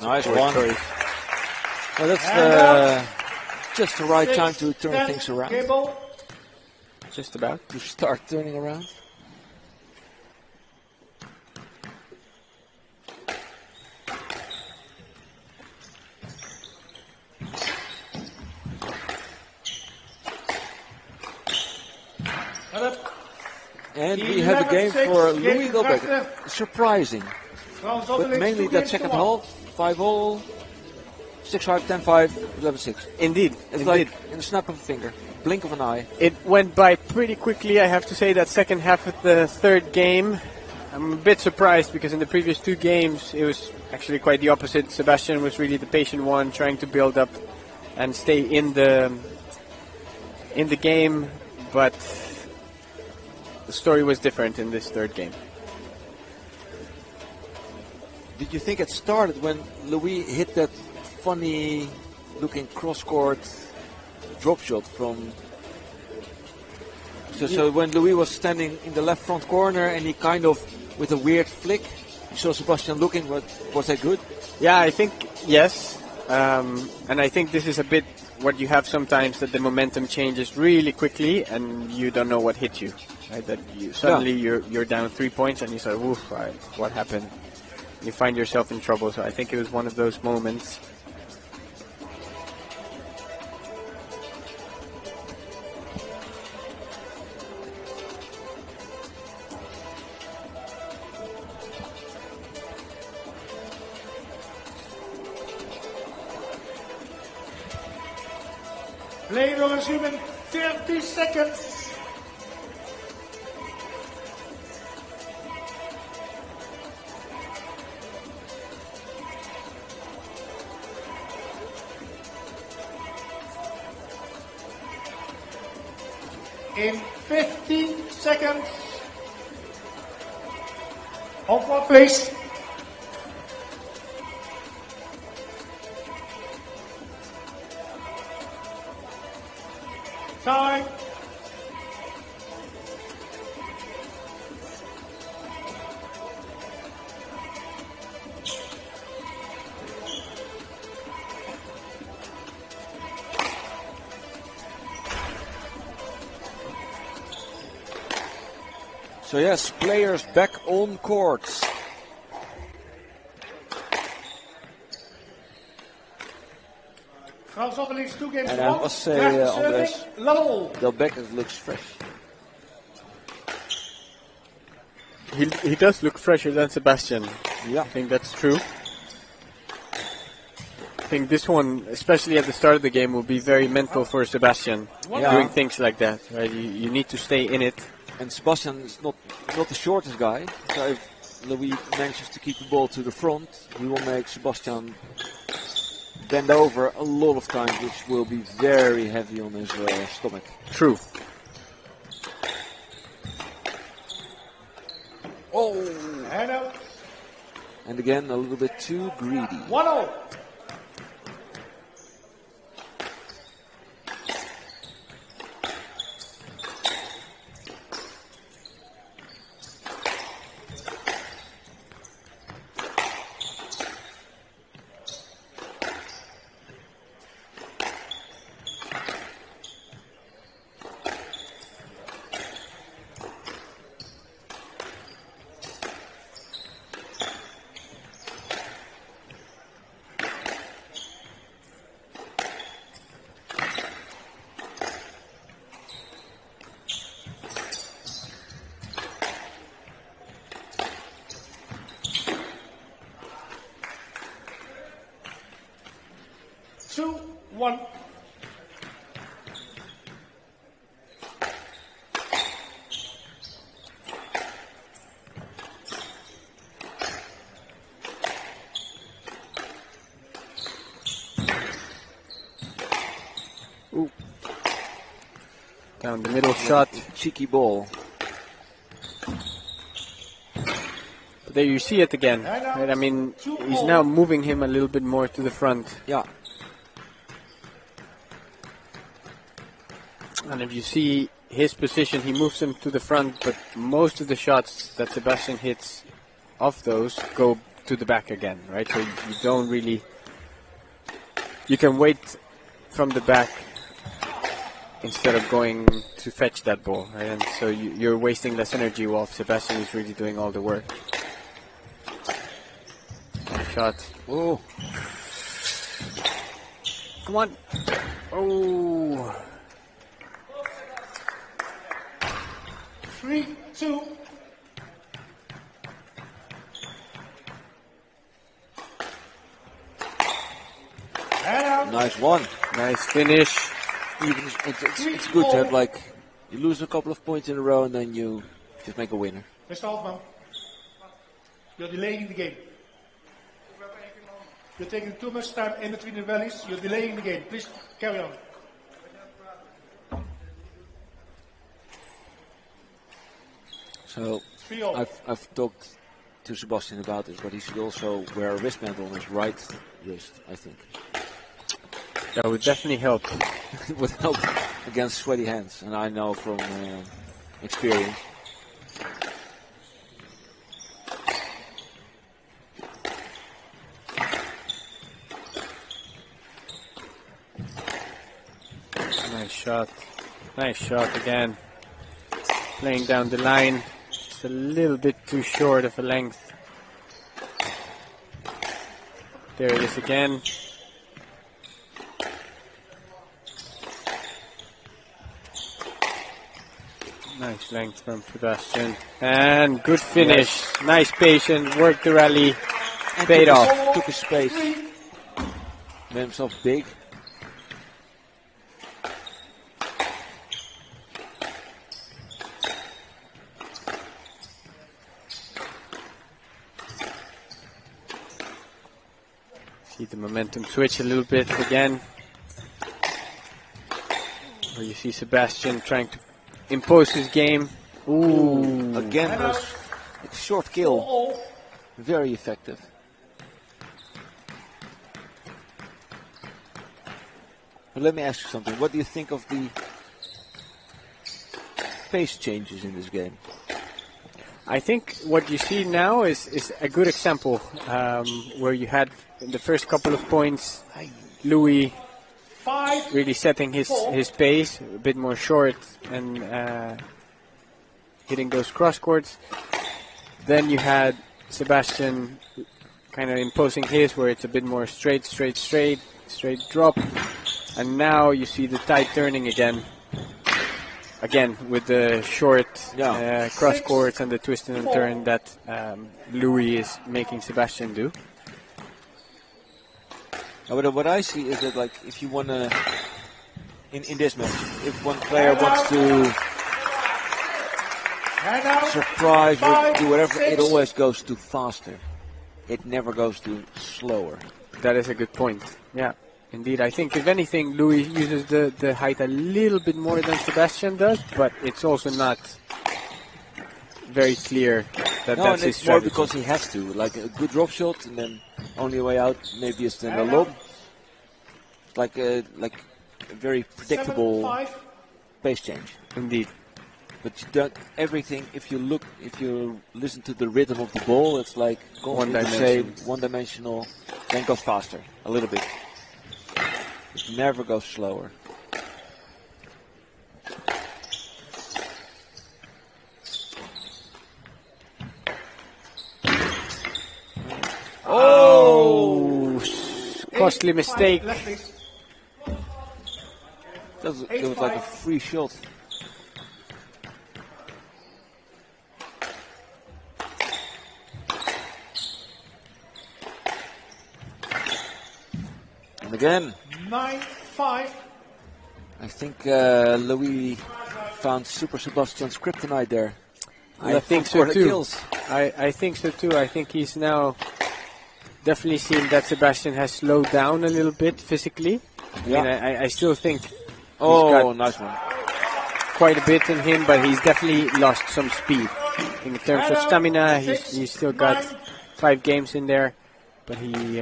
Nice Poor one. choice. Well, that's just the right time to turn 10, things around. Game ball. Just about. To start turning around. And we have a game for Louis Delbeke. Surprising. Frans But Otten mainly that second half, 5-all. 6-5, 10-5, 11-6. Indeed. It's Indeed. like in the snap of a finger, blink of an eye. It went by pretty quickly, I have to say, that second half of the third game. I'm a bit surprised because in the previous 2 games it was actually quite the opposite. Sebastian was really the patient one, trying to build up and stay in the game, but the story was different in this third game. Did you think it started when Louis hit that funny looking cross-court drop shot from... So when Louis was standing in the left front corner and he kind of, with a weird flick, you saw Sebastian looking, but was that good? Yeah, I think yes. And I think this is a bit what you have sometimes, that the momentum changes really quickly and you don't know what hit you. Right? That you suddenly you're down 3 points and you say, "Woof! What happened?" You find yourself in trouble. So I think it was one of those moments. Play will resume in 30 seconds. In 15 seconds. On court, please. Time. So yes, players back on court. Frans Otten leads 2 games And to I 1. must say, Graag Andres, serving, level. Delbeke looks fresh. He does look fresher than Sebastian. Yeah. I think that's true. I think this one, especially at the start of the game, will be very mental for Sebastian. Yeah. Doing things like that, right? You need to stay in it. And Sebastian is not the shortest guy. So if Louis manages to keep the ball to the front, he will make Sebastian bend over a lot of times, which will be very heavy on his stomach. True. Oh! And out. And again, a little bit too greedy. 1-0. Ooh. Down the middle shot. Cheeky ball. But there you see it again. Right? I mean, he's now moving him a little bit more to the front. Yeah. And if you see his position, he moves him to the front, but most of the shots that Sebastian hits off those go to the back again, right? So you don't really... You can wait from the back instead of going to fetch that ball, right? And so you're wasting less energy while Sebastian is really doing all the work. Shot. Oh. Come on. Oh. 3-2. And out. Nice one. Nice finish. Even it's good to have like you lose a couple of points in a row and then you just make a winner. Mr. Hofman, you're delaying the game. You're taking too much time in between the rallies. You're delaying the game. Please carry on. So 3-all. I've talked to Sebastian about this, but he should also wear a wristband on his right wrist, I think. That would definitely help. It would help against sweaty hands, and I know from experience. Nice shot. Nice shot again. Playing down the line. Just a little bit too short of a length. There it is again. Nice length from Sebastian. And good finish. Yes. Nice patience. Worked the rally. And paid off. Took his space. Made himself big. See the momentum switch a little bit again. Where you see Sebastian trying to impose his game. Ooh. Again, a short kill. Very effective. But let me ask you something. What do you think of the pace changes in this game? I think what you see now is a good example where you had in the first couple of points Louis really setting his pace a bit more short and hitting those cross courts. Then you had Sebastian kind of imposing his where it's a bit more straight drop. And now you see the tide turning again with the short cross courts and the twist and turn that Louis is making Sebastian do. But what I see is that, like, if you want to, in this match, if one player wants to surprise or do whatever, it always goes to faster. It never goes to slower. That is a good point. Yeah, indeed. I think if anything, Louis uses the height a little bit more than Sebastian does, but it's also not very clear that that's his strategy. More because he has to, like a good drop shot, and then only way out maybe is then a lob. Like a very predictable pace change. Indeed. But you don't everything. If you listen to the rhythm of the ball, it's like one-dimensional. Then goes faster a little bit. It never goes slower. Oh, costly mistake. It was like a free shot. And again. 9-5. I think Louis found Super Sebastian's kryptonite there. I think so too. I think so too. I think he's now definitely seen that Sebastian has slowed down a little bit physically. Yeah. I still think nice one. Quite a bit in him, but he's definitely lost some speed. In terms of stamina, he's still got 5 games in there, but he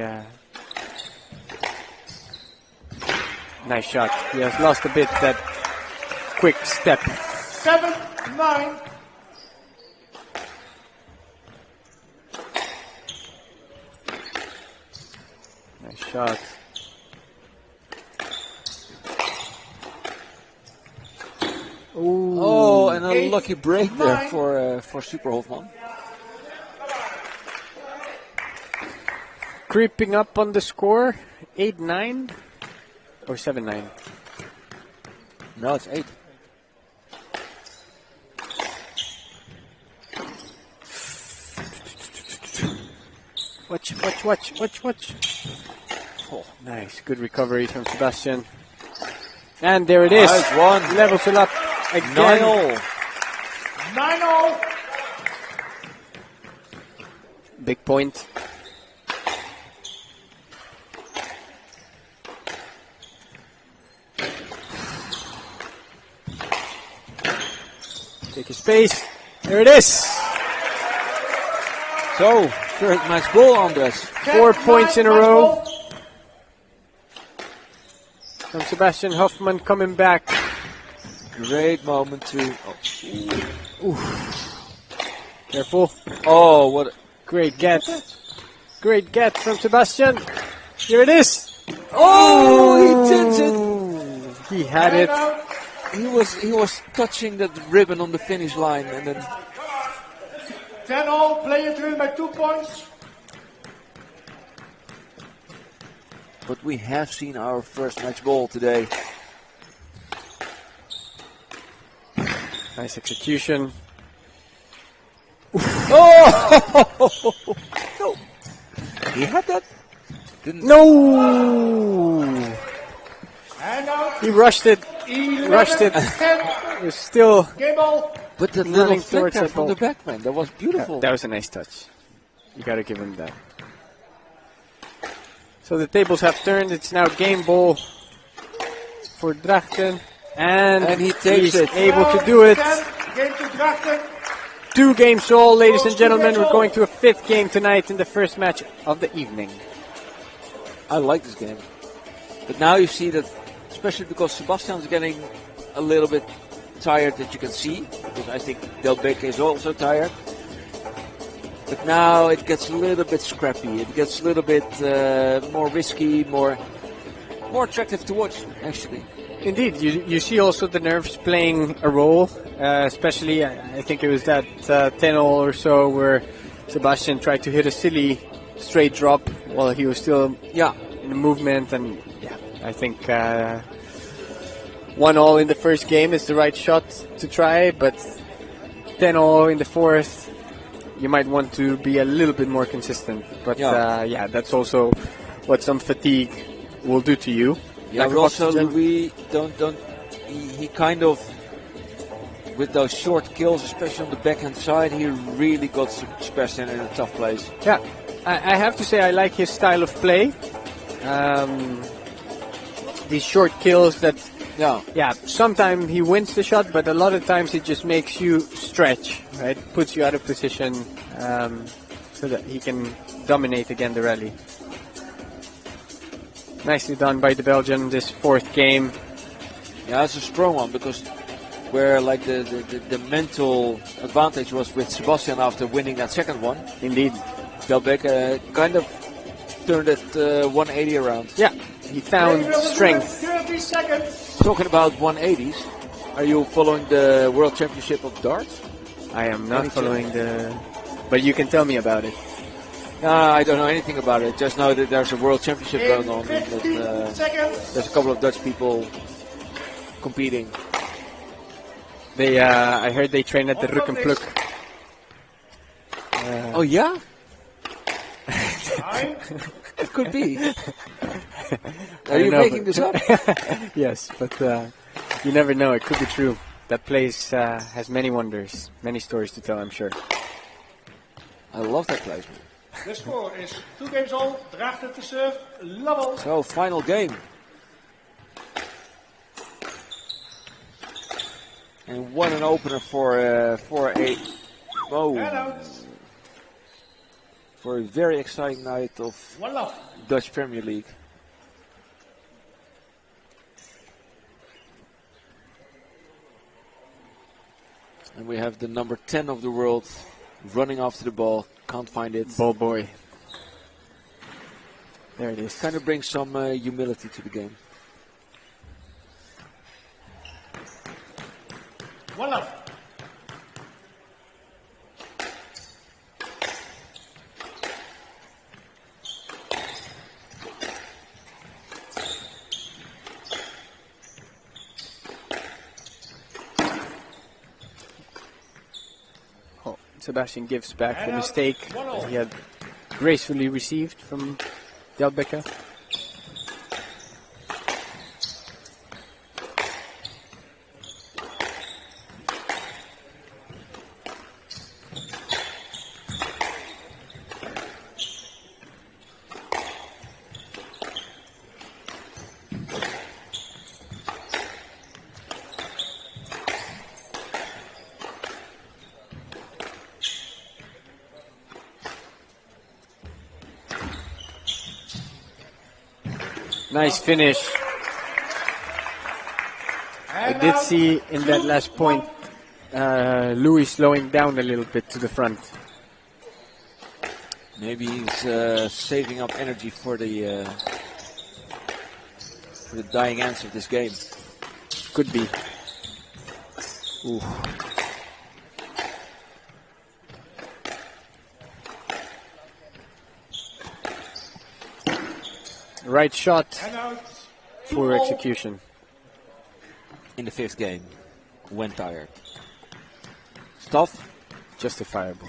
nice shot. He has lost a bit that quick step. 7-9. Nice shot. Ooh. Oh, and a lucky break there for Super Hofman. Creeping up on the score, 8-9 or 7-9. No, it's 8. Watch. Oh, nice. Good recovery from Sebastian. And there it is. Nice one. Levels it up again. 9-0. 9-0. Big point. Take your space. There it is. So, third match ball, Andres. 4 points in a row. From Sebastian Hofman coming back. Great moment to... Careful. Oh, what... Great get. Great get from Sebastian. Here it is. Oh, he did it. He had it. He was touching that ribbon on the finish line, and then 10-0, player driven by 2 points. but we have seen our first match ball today. Nice execution. Oh! No. He had that? No! And now He rushed it. 11, Rushed it. 10, It was still... game ball. But the Running little flick towards there that from ball. the back, man, that was beautiful. That was a nice touch. You gotta give him that. So the tables have turned. It's now game ball for Drachten. And he takes he's it. able to do it. 10, game to Drachten. 2 games all, ladies and gentlemen. We're going to a 5th game tonight in the first match of the evening. I like this game. But now you see that, especially because Sebastian's getting a little bit tired, that you can see, because I think Delbeke is also tired. But now it gets a little bit scrappy. It gets a little bit more risky, more attractive to watch, actually. Indeed, you see also the nerves playing a role, especially I think it was that 10-0 or so where Sebastian tried to hit a silly straight drop while he was still in the movement, and I think 1-0 in the first game is the right shot to try, but 10-0 in the fourth, you might want to be a little bit more consistent. But that's also what some fatigue will do to you. Yeah, Like but also oxygen. Louis he kind of, with those short kills, especially on the backhand side, he really got Sebastian in a tough place. Yeah, I have to say I like his style of play. These short kills that, sometimes he wins the shot, but a lot of times it just makes you stretch, right? Puts you out of position so that he can dominate again the rally. Nicely done by the Belgian this 4th game. Yeah, it's a strong one, because where like the mental advantage was with Sebastian after winning that second one. Indeed. Delbeke kind of turned it 180 around. Yeah, he found strength. 30 seconds. Talking about 180s, are you following the World Championship of darts? I am not Any following but you can tell me about it. No, I don't know anything about it. Just know that there's a World Championship going on. And 15 that, seconds. there's a couple of Dutch people competing. They, I heard they train at the Ruk and Pluk. Oh yeah? Nine. It could be. I Are you don't know, making this up? Yes, but you never know. It could be true. That place has many wonders, many stories to tell, I'm sure. I love that place. The score is 2 games all. Drachten to serve. Level. So, final game. And what an opener for a very exciting night of 1-0. Dutch Premier League. And we have the number 10 of the world running after the ball. Can't find it. Ball boy. There it is. Kind of brings some humility to the game. 1-0. Sebastian gives back the mistake that he had gracefully received from Delbeke. Nice finish. I did see in that last point Louis slowing down a little bit to the front. Maybe he's saving up energy for the dying ends of this game. Could be. Ooh. Right shot. Poor execution. In the 5th game, when tired. Stuff. Justifiable.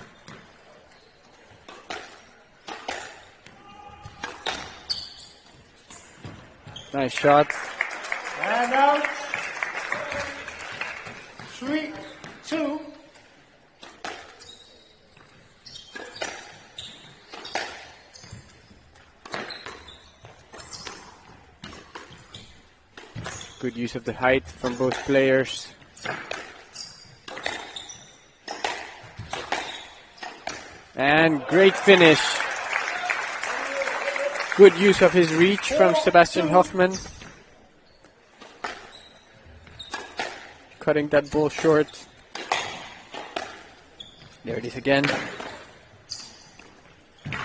Nice shot. And out. 3-2. Good use of the height from both players. And great finish. Good use of his reach from Sebastian-Hofman. Cutting that ball short. There it is again.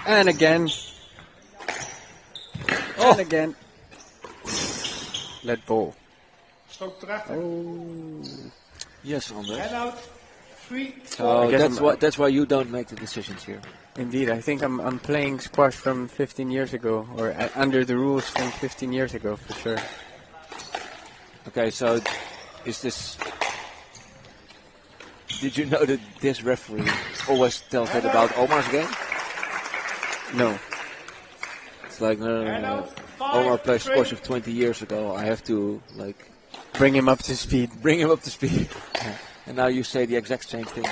And again. And again. Let ball. Oh. Yes, Anders. And out. 3. Oh, that's why you don't make the decisions here. Indeed, I think I'm playing squash from 15 years ago, or under the rules from 15 years ago for sure. Okay, so is this? Did you know that this referee always tells that about Omar's game? No. It's like no. Omar played squash of 20 years ago. I have to bring him up to speed. Bring him up to speed. Yeah. And now you say the exact same thing.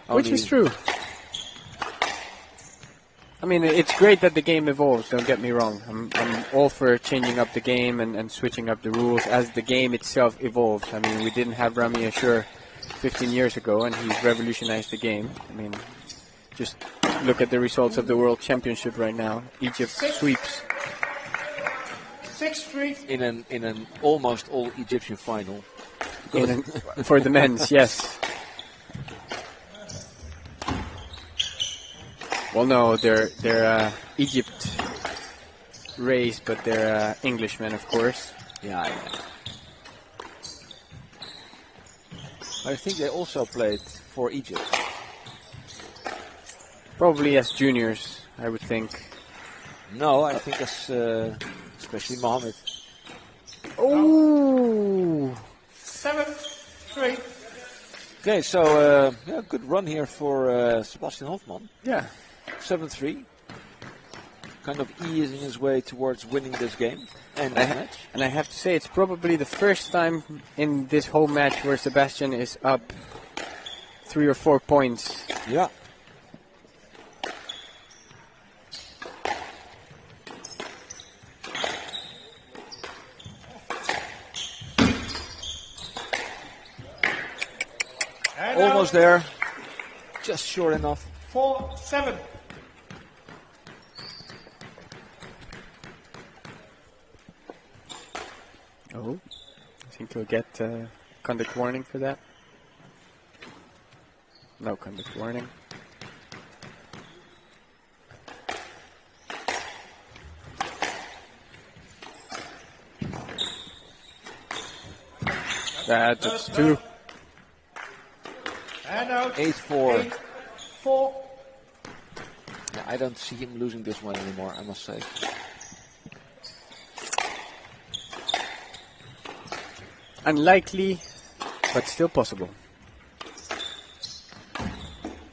Which is true. I mean, it's great that the game evolves, don't get me wrong. I'm all for changing up the game and switching up the rules as the game itself evolves. I mean, we didn't have Rami Ashur 15 years ago, and he's revolutionized the game. I mean, just look at the results of the World Championship right now. Egypt sweeps. 6-3. In an almost all Egyptian final. For the men's, yes. Well, no, they're Egypt raised, but they're Englishmen, of course. Yeah. I think they also played for Egypt. Probably as juniors, I would think. No, I think as especially Mohammed. Oh. 7-3. Okay, so good run here for Sebastian-Hofman. Yeah. 7-3. Kind of easing his way towards winning this game and match. And I have to say, it's probably the first time in this whole match where Sebastian is up 3 or 4 points. Yeah. Almost there. Just short enough. 4-7. Oh, I think we'll get conduct warning for that. No conduct warning. That's 2. And out. 8-4. 8-4. Yeah, I don't see him losing this one anymore, I must say. Unlikely, but still possible.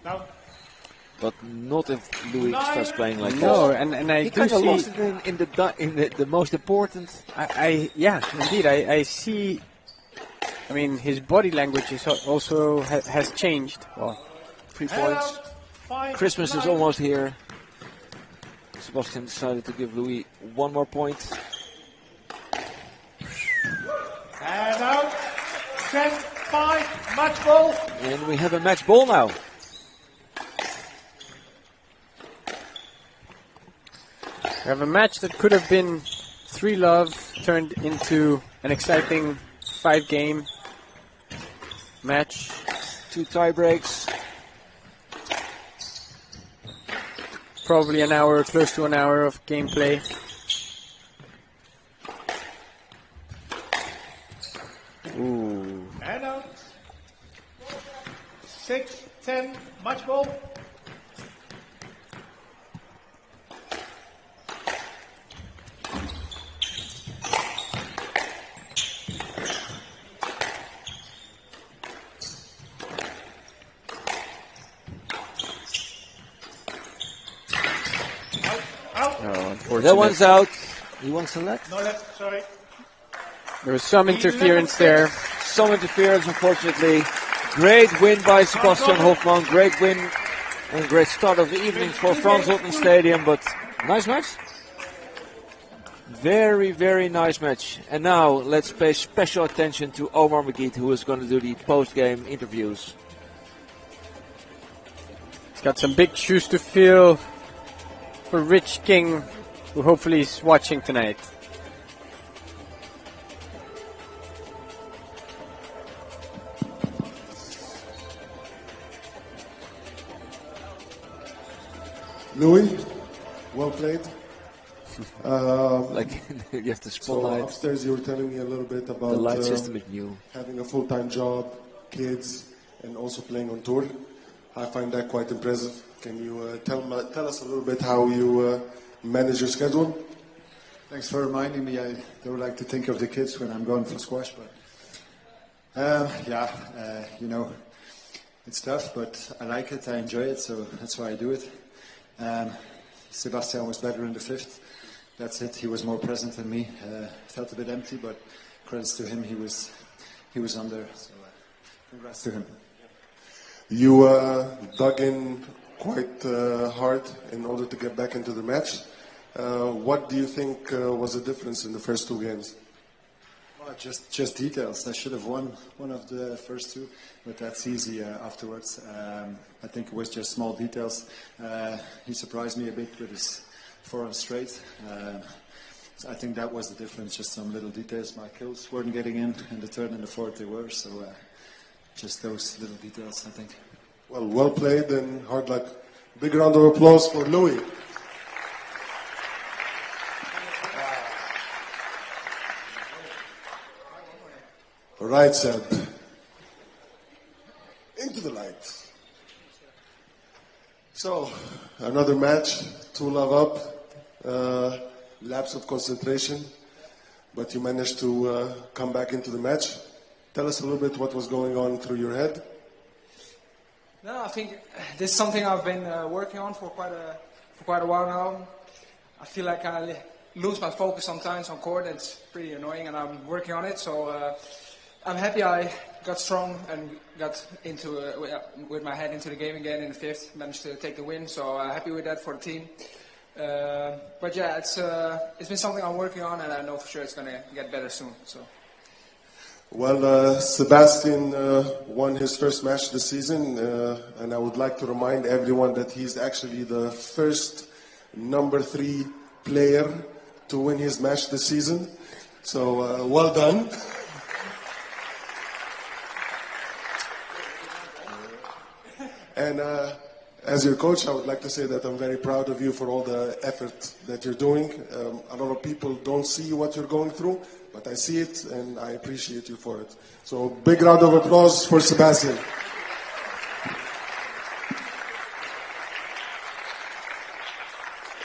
Now. But not if Louis starts playing like this. No, and I he do kind of see lost it in the most important. Yeah, indeed, I see. I mean, his body language is also has changed. Well, 3 points. Christmas is almost here. Sebastian decided to give Louis 1 more point. And out. 10-5. Match ball. And we have a match ball now. We have a match that could have been 3-love turned into an exciting 5-game match. 2 tie breaks. Probably an hour, close to an hour of gameplay. Ooh. And out. 6-10, match ball. That one's out. He wants to let? No left, sorry. There was some interference there. Some interference, unfortunately. Great win by Soliman-Evans. Great win and great start of the evening for Frans Otten Stadion. But nice match. Very, very nice match. And now let's pay special attention to Omar McGee, who is going to do the post-game interviews. He's got some big shoes to fill for Rich King, who hopefully is watching tonight. Louis, well played. Like you have the So spotlight. upstairs you were telling me a little bit about The light system is new. having a full-time job, kids, and also playing on tour. I find that quite impressive. Can you tell us a little bit how you manage your schedule? Thanks for reminding me. I don't like to think of the kids when I'm going for squash, but you know, it's tough, but I like it. I enjoy it, so that's why I do it. Sebastian was better in the 5th. That's it. He was more present than me. Felt a bit empty, but credits to him. He was on there. So congrats to him. You dug in quite hard in order to get back into the match. What do you think was the difference in the first 2 games? Well, just details. I should have won one of the first 2, but that's easy afterwards. I think it was just small details. He surprised me a bit with his forehand straight. So I think that was the difference, just some little details. My kills weren't getting in the 3rd and the 4th they were, so just those little details, I think. Well played and hard luck. Big round of applause for Louis. All right, Seb. Into the light. So, another match, 2-love up, lapse of concentration, but you managed to come back into the match. Tell us a little bit what was going on through your head. No, I think this is something I've been working on for quite a while now. I feel like I lose my focus sometimes on court. It's pretty annoying, and I'm working on it. So I'm happy I got strong and got into with my head into the game again in the 5th. Managed to take the win, so happy with that for the team. But yeah, it's been something I'm working on, and I know for sure it's gonna get better soon. So. Well, Sebastian won his first match this season, and I would like to remind everyone that he's actually the first number 3 player to win his match this season. So, well done. And as your coach, I would like to say that I'm very proud of you for all the effort that you're doing. A lot of people don't see what you're going through, but I see it and I appreciate you for it. So big round of applause for Sebastian.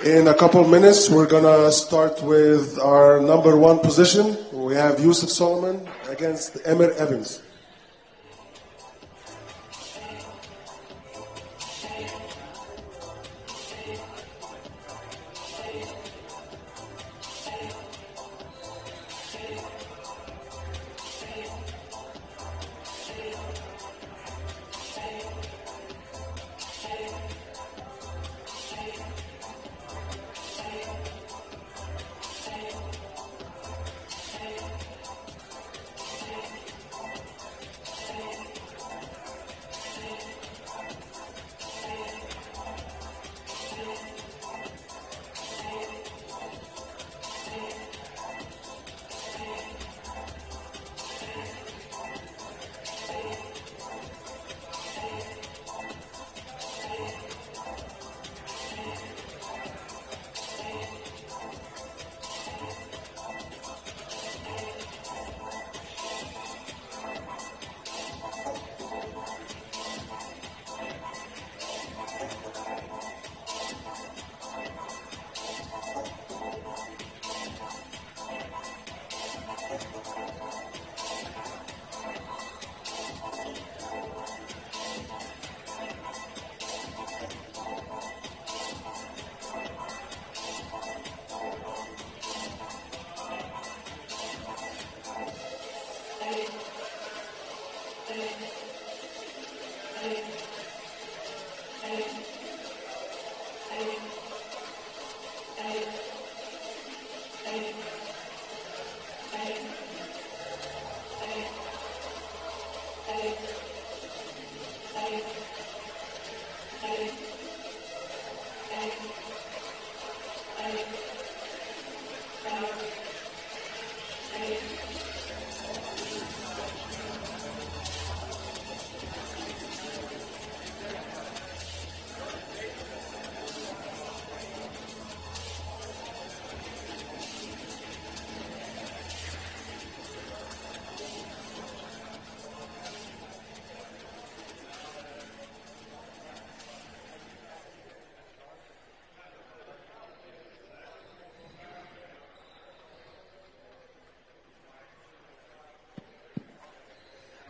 In a couple of minutes, we're going to start with our number 1 position. We have Yusuf Solomon against Emir Evans.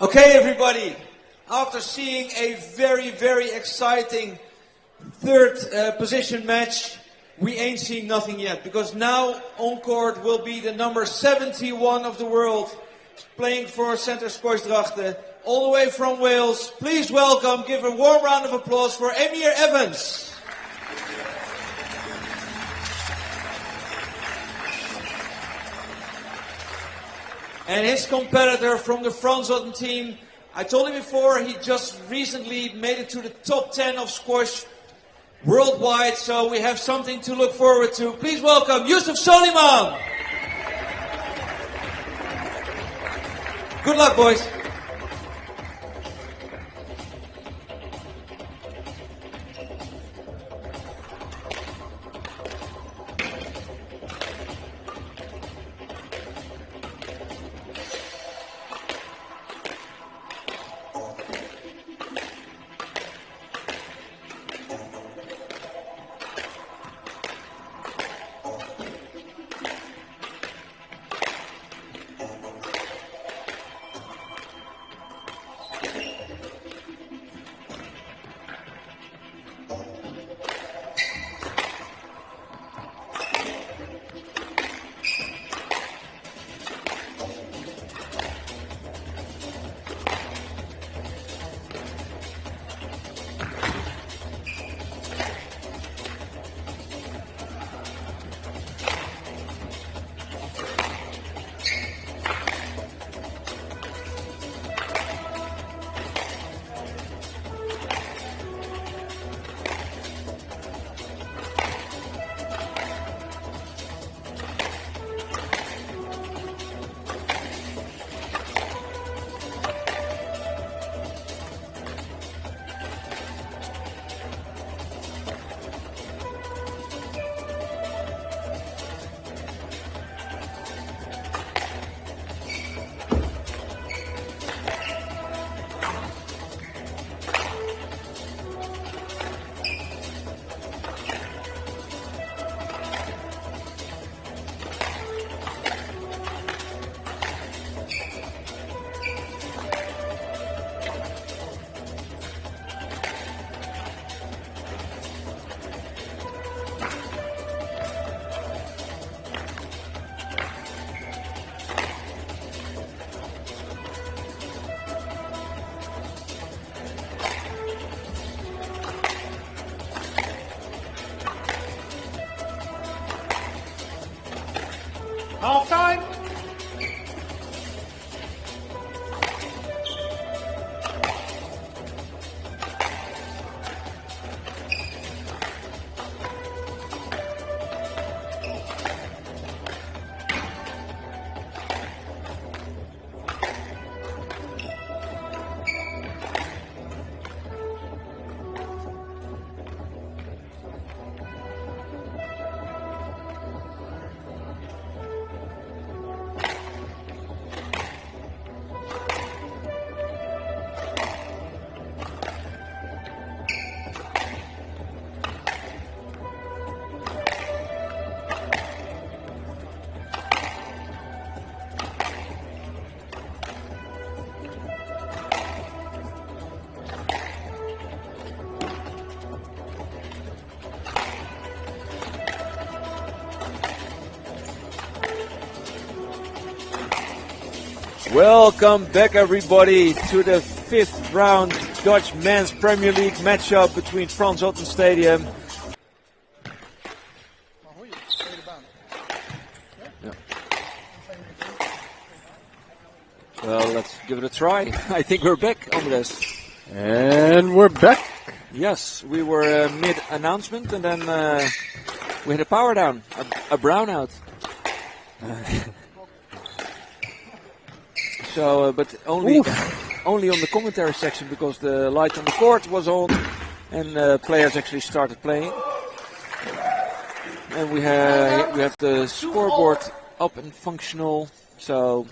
Okay, everybody, after seeing a very, very exciting third position match, we ain't seen nothing yet, because now on court will be the number 71 of the world, playing for Centre SQUASHTV, all the way from Wales. Please welcome, give a warm round of applause for Soliman-Evans. And his competitor from the Frans Otten team, I told you before, he just recently made it to the top 10 of squash worldwide, so we have something to look forward to. Please welcome Yusuf Soliman. Good luck, boys. Half time. Welcome back, everybody, to the fifth round Dutch Men's Premier League matchup between Frans Otten Stadium. Yeah. Well, let's give it a try. I think we're back, Andres. And we're back. Yes, we were mid-announcement and then we had a power down, a brownout. So, but only on the commentary section because the light on the court was on and players actually started playing. And we have the scoreboard up and functional. So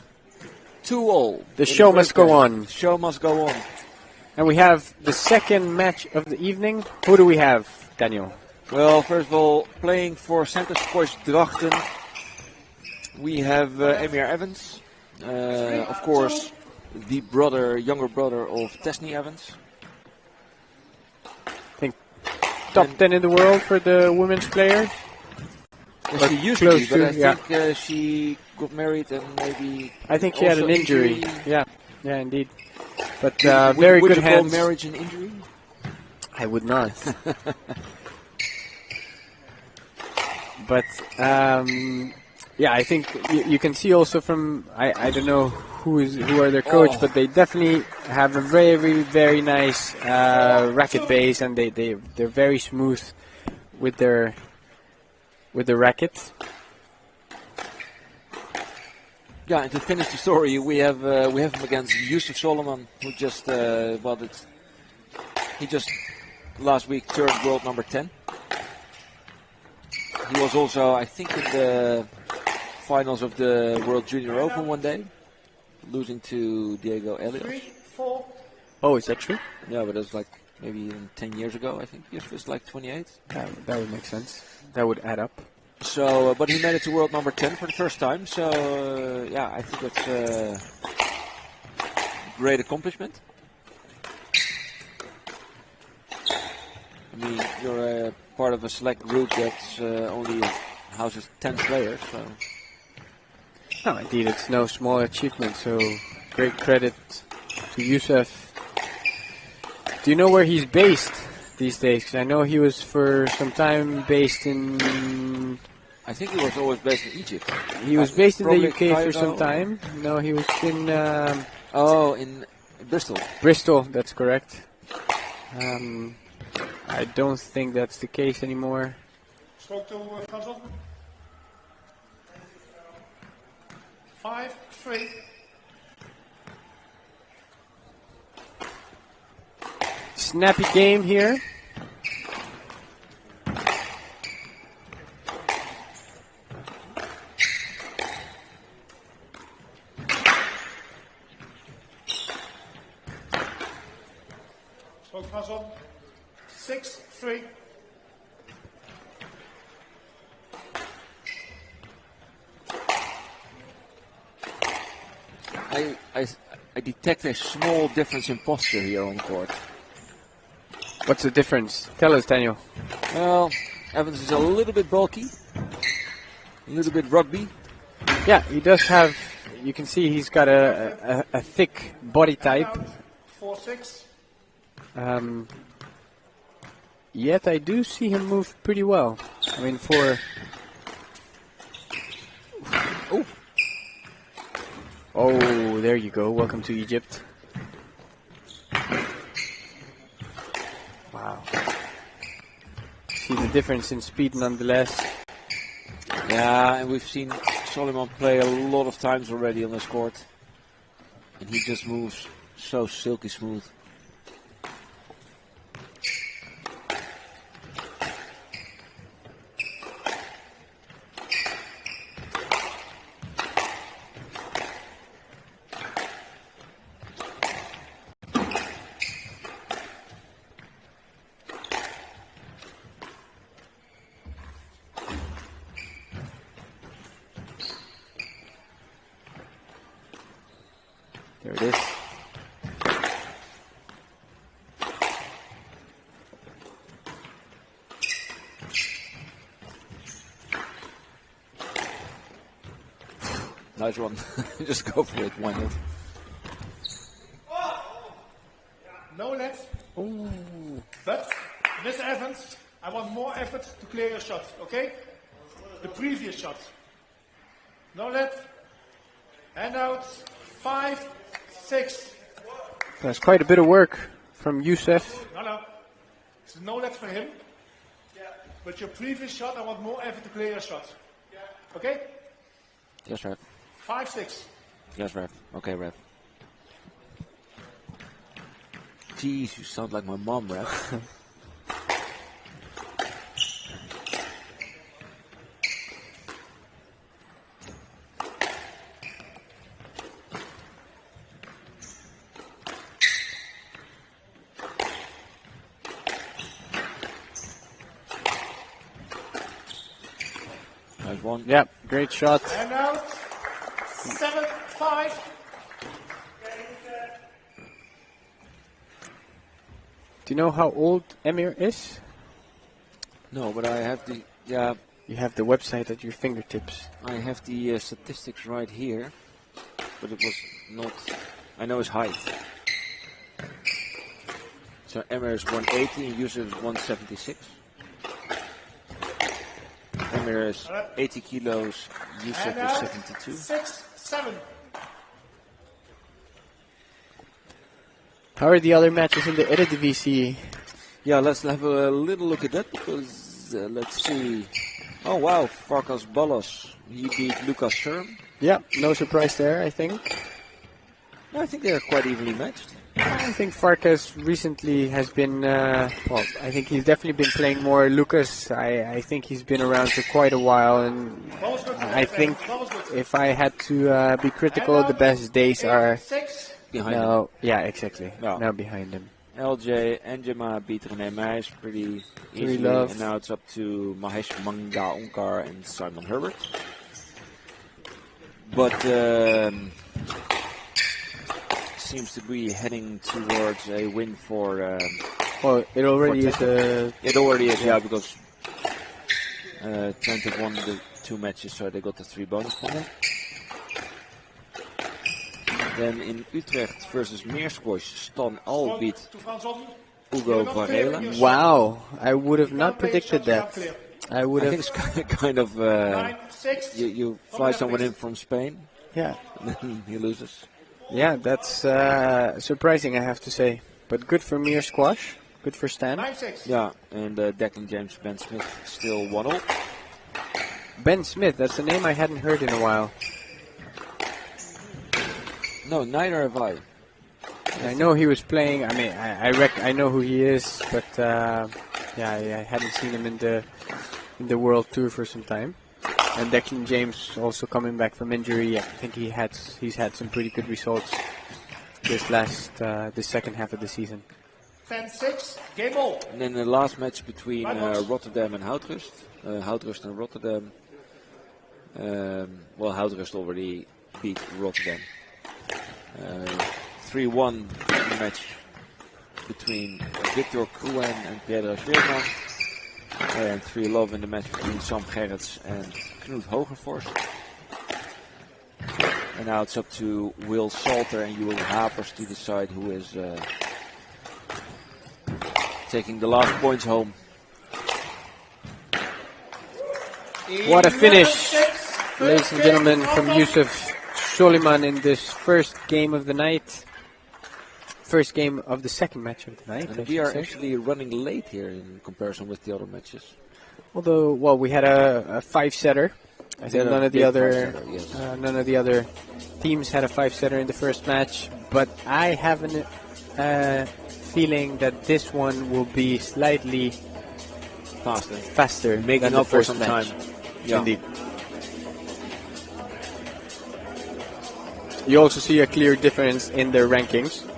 2-all. The show must go on. Show must go on. And we have the second match of the evening. Who do we have, Daniel? Well, first of all, playing for Center Squash Drachten, we have Emir Evans. Of course, the younger brother of Tesni Evans. I think top 10 in the world for the women's players. Well, she used to be, but I think she got married and maybe. I think she had an injury. Yeah, indeed. But would very you good call hands. Marriage an injury? I would not. But I think you can see also from I don't know who are their coach, but they definitely have a very, very nice racket base, and they're very smooth with their racket. Yeah, and to finish the story, we have him against Yusuf Soliman, who just he just last week turned world number 10. He was also, I think, in the finals of the World Junior Open one day, losing to Diego Elias. 3-4. Oh, is that true? Yeah, but it was like maybe 10 years ago, I think. Yusuf was like 28. That would make sense. That would add up. So, but he made it to world number 10 for the first time. So, I think that's a great accomplishment. I mean, you're part of a select group that's only houses 10 players. So. No, indeed, it's no small achievement. So, great credit to Yusuf. Do you know where he's based these days? 'Cause I know he was for some time based in. I think he was always based in Egypt. He was based in the UK Cairo. for some time. No, he was in. In Bristol. Bristol, that's correct. I don't think that's the case anymore. Stroke to Frans Otten. 5-3. Snappy game here. Stroke Frans Otten. 6-3. I detect a small difference in posture here on court. What's the difference? Tell us, Daniel. Well, Evans is a little bit bulky, a little bit rugby. Yeah, he does have. You can see he's got a thick body type. 4-6. Yet I do see him move pretty well. I mean, for. Oh, there you go. Welcome to Egypt. Wow. See the difference in speed nonetheless. Yeah, and we've seen Soliman play a lot of times already on this court. And he just moves so silky smooth. There it is. Nice one. Just go for it. Why not? No left. But, Mr. Evans, I want more effort to clear your shot, okay? The previous shot. No left. Hand out. 5, 6. That's quite a bit of work from Youssef. No. It's no left for him. But your previous shot, I want more effort to clear your shot. Okay? Yes, ref. 5, 6. Yes, ref. Okay, ref. Jeez, you sound like my mom, ref. Nice one. Yep, great shot. And now 7, 5. Do you know how old Emir is? No, but I have the You have the website at your fingertips. I have the statistics right here, but it was not. I know his height. So Emir is 180 and Yusuf is 176. Emir is 80 kilos, Yusuf is 72. 6, 7. How are the other matches in the Eredivisie? Yeah, let's have a little look at that because let's see. Oh wow, Farkas Ballas, he beat Lucas Sturm. Yeah, no surprise there, I think. I think they're quite evenly matched. I think Farkas recently has been, well, I think he's definitely been playing more. Lucas, I think he's been around for quite a while, and I think if I had to be critical, the best days are behind now. him. Yeah, exactly. Yeah. Now behind him. LJ and Jema beat René Meijs pretty easily, love. and now it's up to Mahesh Mangaonkar and Simon Herbert. But seems to be heading towards a win for. Well, it already is. It already is, yeah, because Twente won the 2 matches, so they got the 3 bonus points. Then in Utrecht versus Meersquash, Stan Al beat Hugo Varela. Wow, I would have not predicted that. I would I have. think it's kind of you fly someone in from Spain, Yeah, and then he loses. yeah, that's surprising, I have to say. But good for Mir Squash. Good for Stan. 9, 6. Yeah, and Declan James, Ben Smith still 1-0. Ben Smith, that's a name I hadn't heard in a while. No, neither have I. I know he was playing. I mean, I know who he is, but yeah, I hadn't seen him in the World Tour for some time. And Declan James also coming back from injury. I think he's had some pretty good results this second half of the season. 10, 6. Game ball. And then the last match between Rotterdam and Houtrust. Houtrust and Rotterdam. Well, Houtrust already beat Rotterdam. 3-1 match between Victor Kruen and Pierre Schweerman. And 3-love in the match between Sam Gerrits and Knut Hogervorst. And now it's up to Will Salter and Joel Hapers to decide who is taking the last points home. What a finish, ladies and gentlemen, from Yusuf Soliman in this first game of the night. First game of the second match of the night. And we are actually running late here in comparison with the other matches. Although, well, we had a 5-setter. I think none of the other teams had a 5-setter in the first match. But I have a feeling that this one will be slightly faster, making than up the for first some match. time. Yeah. Indeed. You also see a clear difference in their rankings.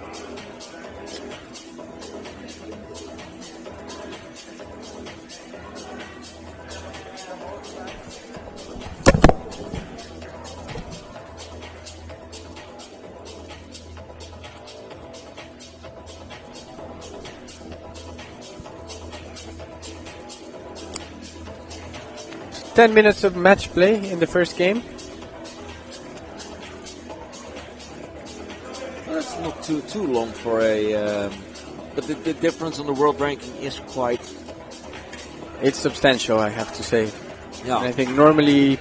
So 10 minutes of match play in the first game. That's not too long for a. But the difference on the world ranking is quite. It's substantial, I have to say. Yeah. And I think normally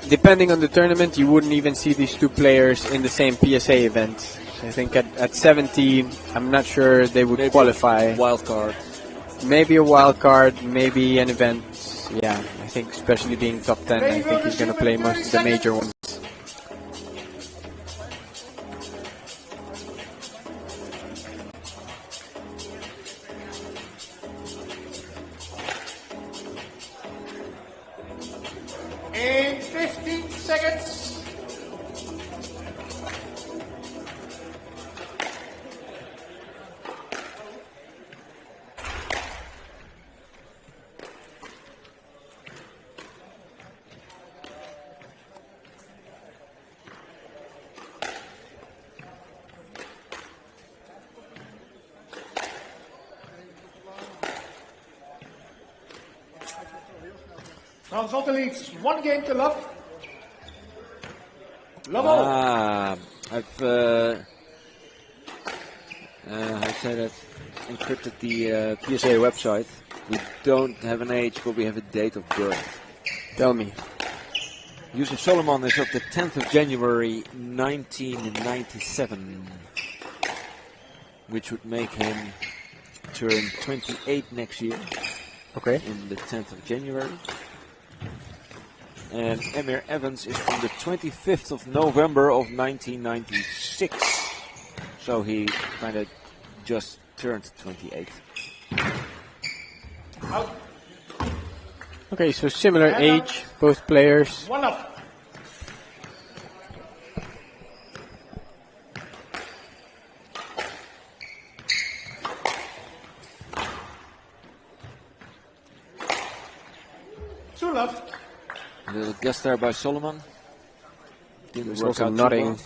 depending on the tournament, you wouldn't even see these two players in the same PSA event. I think at 70, I'm not sure they would maybe qualify. Wild card. Maybe a wild card, maybe an event. Yeah, I think especially being top 10, I think he's going to play most of the major ones. In 15 seconds. Frans Otten leads 1 game to love. Love all. I've how say that, encrypted the PSA website. We don't have an age, but we have a date of birth. Tell me. Yusuf Soliman is of the 10th of January 1997, which would make him turn 28 next year. Okay. In the 10th of January. And Emir Evans is from the 25th of November of 1996. So he kind of just turned 28. Out. Okay, so similar age, both players. 1 up. Two love. A little guess there by Solomon. Didn't He's work also out too nodding. well.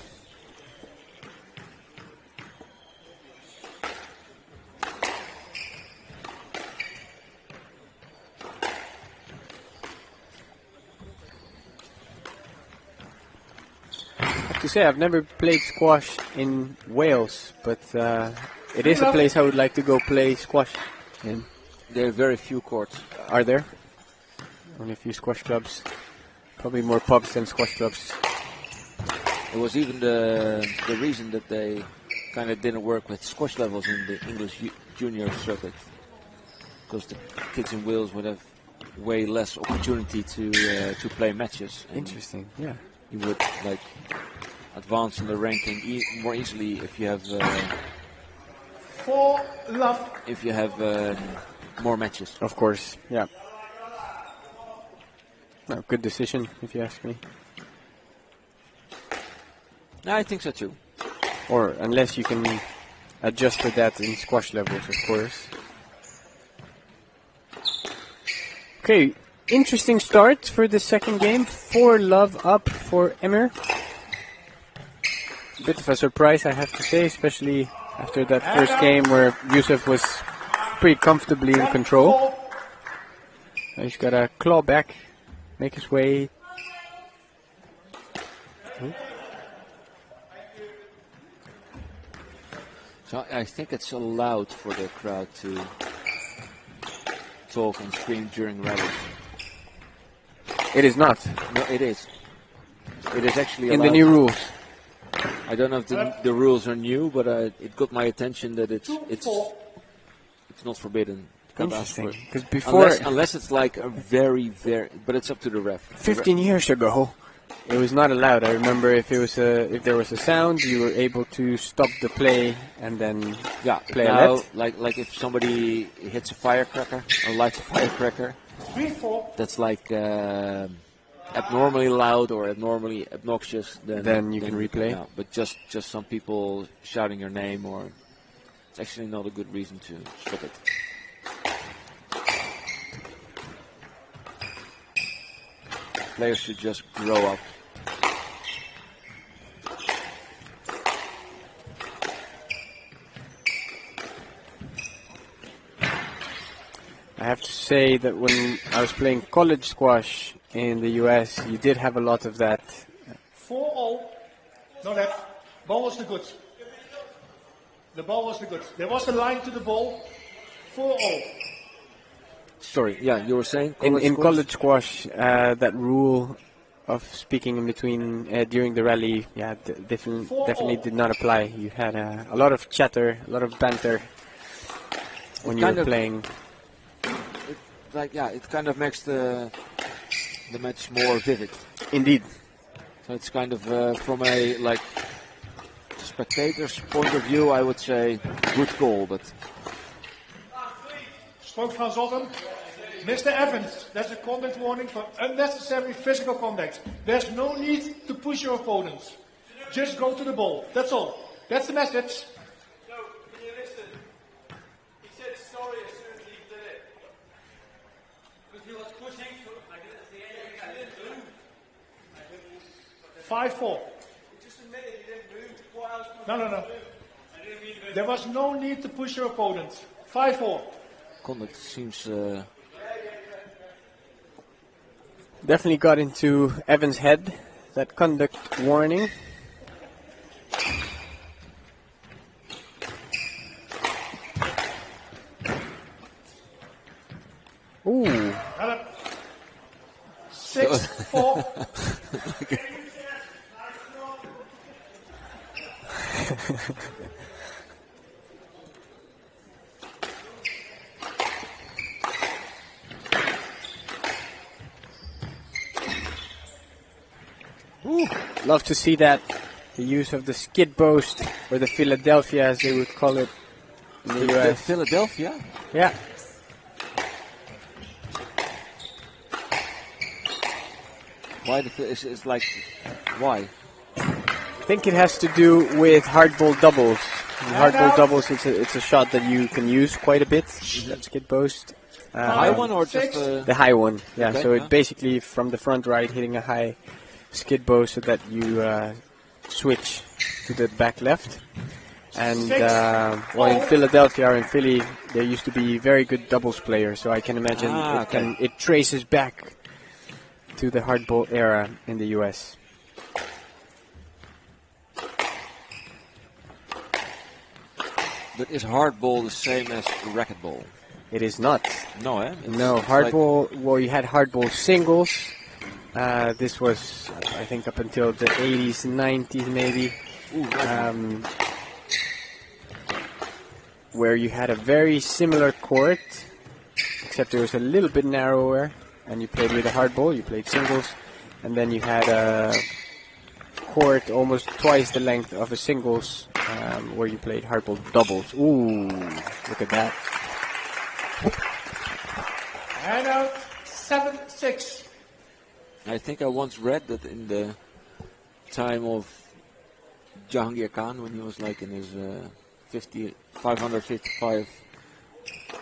I have to say, I've never played squash in Wales, but it is a place I would like to go play squash in. There are very few courts. Are there? Only a few squash clubs. Probably more pubs than squash clubs. It was even the reason that they kind of didn't work with squash levels in the English junior circuit, because the kids in Wales would have way less opportunity to play matches. Interesting. Yeah. You would like advance in the ranking more easily if you have 4 love. if you have more matches. Of course. Yeah. No, good decision, if you ask me. No, I think so too. Or unless you can adjust for that in squash levels, of course. Okay, interesting start for the second game. 4 love up for Emir. Bit of a surprise, I have to say, especially after that first game where Yusuf was pretty comfortably in control. Now he's got to claw back, make his way. So I think it's allowed for the crowd to talk and scream during rallies. It is not. No, it is. It is actually in allowed. the new rules. I don't know if the rules are new, but it got my attention that it's not forbidden. Interesting. Because before, unless it's like a very, but it's up to the ref. 15 years ago, it was not allowed. I remember if there was a sound, you were able to stop the play and then play now, a let. like if somebody hits a firecracker or lights a firecracker, 3-4. that's like abnormally loud or abnormally obnoxious. Then you can replay. Yeah, but just some people shouting your name, or it's actually not a good reason to stop it. Players should just grow up. I have to say that when I was playing college squash in the US, you did have a lot of that. 4-all. No net. Ball was the good. The ball was the good. There was a line to the ball. 4-all. Sorry, yeah, you were saying in college squash, that rule of speaking in between during the rally, yeah, definitely did not apply. You had a lot of chatter, a lot of banter when you were playing. It kind of makes the match more vivid. Indeed. So it's kind of from a spectator's point of view, I would say good goal, but. Stroke Frans Otten. Mr. Evans, that's a contact warning for unnecessary physical contact. There's no need to push your opponent. Just go to the ball. That's all. That's the message. So, can you listen? He said sorry as soon as he did it. Because he was pushing through. I didn't move. 5-4. Just a minute, he didn't move. What else could No. There was no need to push your opponent. 5-4. Conduct seems. Definitely got into Evans' head, that conduct warning. Ooh. 6-4. Ooh, love to see that. The use of the skid post, or the Philadelphia as they would call it in the US. Philadelphia? Yeah. Why why? I think it has to do with hardball doubles. In hardball doubles, it's a shot that you can use quite a bit. That skid post. High one or just the high one? Yeah. Okay, So it basically from the front right hitting a high skid bow so that you switch to the back left. And in Philadelphia or in Philly, there used to be very good doubles players. So I can imagine it traces back to the hardball era in the US. But is hardball the same as racquetball? It is not. No, eh? No, hardball. Well, you had hardball singles. This was, I think, up until the 80s, 90s, maybe. Where you had a very similar court, except it was a little bit narrower, and you played with a hardball. You played singles, and then you had a court almost twice the length of a singles, where you played hardball doubles. Ooh, look at that. And out 7-6. I think I once read that in the time of Jahangir Khan, when he was like in his 555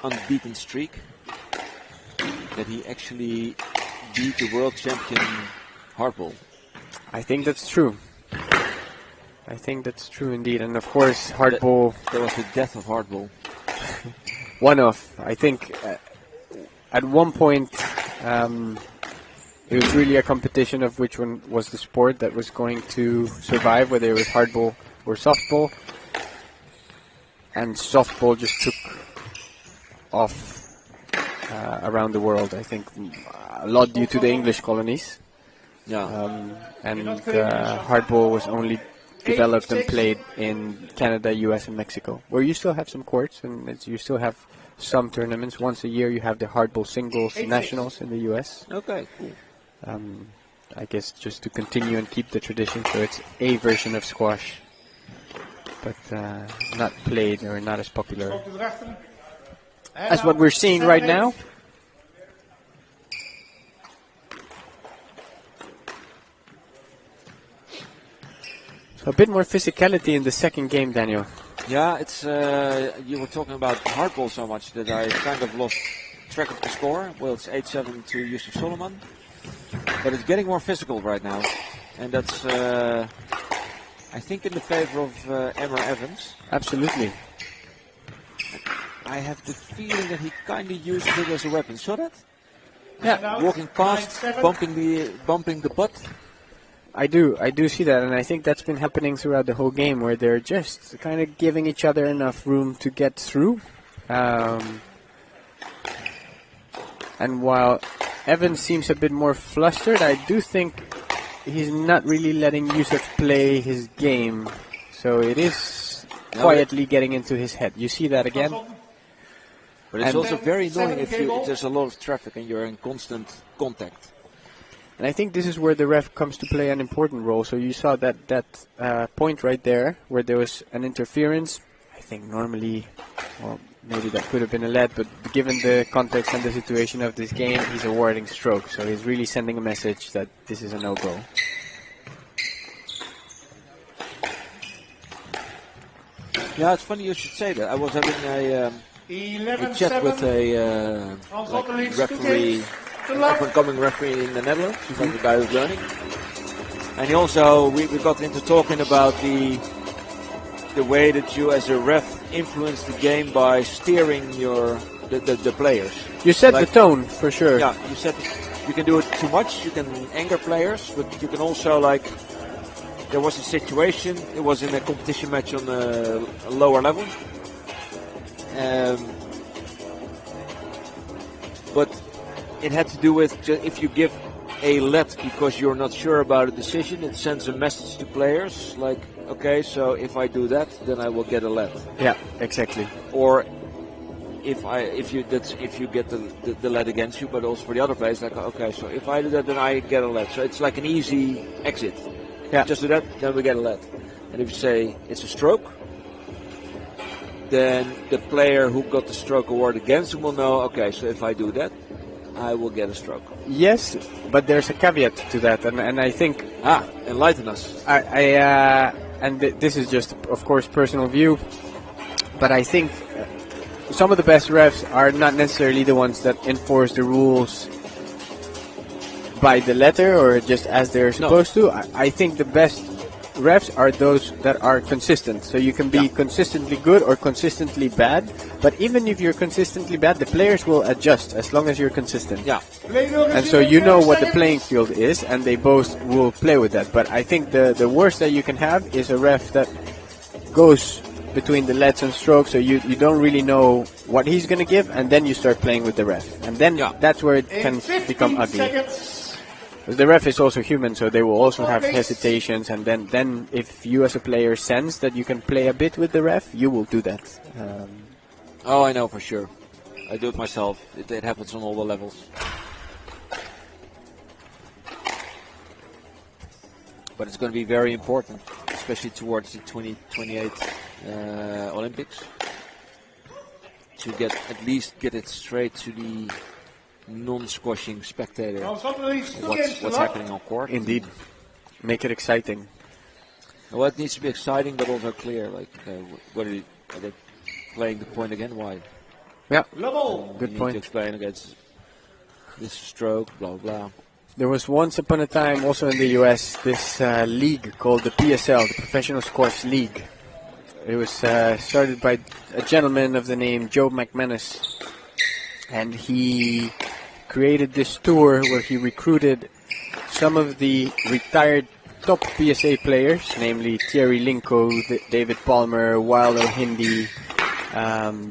unbeaten streak, that he actually beat the world champion hardball. I think that's true. I think that's true indeed. And of course, hardball. That was the death of hardball. One of. I think at one point it was really a competition of which one was the sport that was going to survive, whether it was hardball or softball. And softball just took off around the world, I think, a lot due to the English colonies. Yeah. And hardball was only developed and played in Canada, US, and Mexico, where you still have some courts and you still have some tournaments. Once a year you have the hardball singles nationals in the US. Okay, cool. I guess just to continue and keep the tradition, so it's a version of squash, but not played or not as popular as what we're seeing right now. So a bit more physicality in the second game, Daniel. Yeah, it's you were talking about hardball so much that I kind of lost track of the score. Well, it's 8-7 to Yusuf Soliman, but it's getting more physical right now, and that's I think in the favor of Emmer Evans. Absolutely. I have the feeling that he kind of used it as a weapon. Saw that? Yeah. Walking past, bumping the butt. I do see that, and I think that's been happening throughout the whole game, where they're just kind of giving each other enough room to get through. And while Evans seems a bit more flustered, I do think he's not really letting Yusuf play his game. So it is quietly getting into his head. You see that again? But it's also very annoying if there's a lot of traffic and you're in constant contact. And I think this is where the ref comes to play an important role. So you saw that point right there where there was an interference. I think normally, well, maybe that could have been a lead, but given the context and the situation of this game, he's awarding stroke. So he's really sending a message that this is a no-go. Yeah, it's funny you should say that. I was having a chat with a referee, an up-and-coming referee in the Netherlands. He's like the guy who's learning. And he also, we got into talking about the way that you as a ref influence the game by steering the players. You set the tone, for sure. Yeah, you said you can do it too much, you can anger players, but you can also, like, there was a situation, it was in a competition match on a lower level. But it had to do with if you give a let because you're not sure about a decision, it sends a message to players like, okay, so if I do that, then I will get a let. Yeah, exactly. Or if you get the let against you, but also for the other players, like, okay, so if I do that, then I get a let. So it's like an easy exit. Yeah. Just do that, then we get a let. And if you say it's a stroke, then the player who got the stroke award against him will know, okay, so if I do that, I will get a stroke. Yes, but there's a caveat to that, and I think... enlighten us. This is just, of course, personal view, but I think some of the best refs are not necessarily the ones that enforce the rules by the letter or just as they're supposed to. I think the best refs are those that are consistent. So you can be consistently good or consistently bad, but even if you're consistently bad, the players will adjust as long as you're consistent. Yeah. And so you know what the playing field is, and they both will play with that. But I think the worst that you can have is a ref that goes between the lets and strokes, so you don't really know what he's going to give, and then you start playing with the ref. And then that's where it can become ugly. The ref is also human, so they will also have hesitations, and then if you as a player sense that you can play a bit with the ref, you will do that. Oh, I know for sure. I do it myself. It happens on all the levels. But it's going to be very important, especially towards the 2028 Olympics, to at least get it straight to the non-squashing spectator what's happening on court. Indeed. Make it exciting. Well, it needs to be exciting but also clear. Like, are they playing the point again? Why? Yeah. Good point. Need to explain against this stroke, blah, blah. There was once upon a time also in the US this league called the PSL, the Professional Squash League. It was started by a gentleman of the name Joe McManus. And he created this tour where he recruited some of the retired top PSA players, namely Thierry Linko, David Palmer, Wilder Hindi,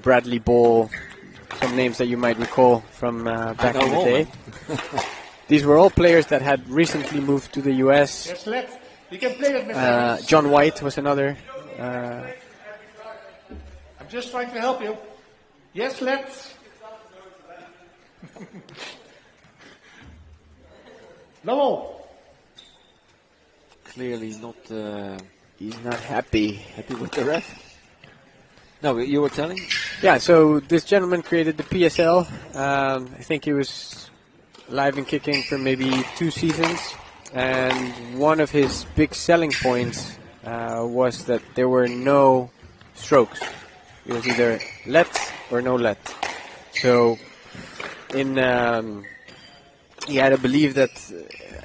Bradley Ball, some names that you might recall from back in the day. These were all players that had recently moved to the US. You can play it, Mr. John White was another. I'm just trying to help you. Yes, let's. No. Clearly not. He's not happy with the ref. No, you were telling? Yeah. So this gentleman created the PSL. I think he was live and kicking for maybe 2 seasons, and one of his big selling points was that there were no strokes. It was either let or no let. So he had a belief that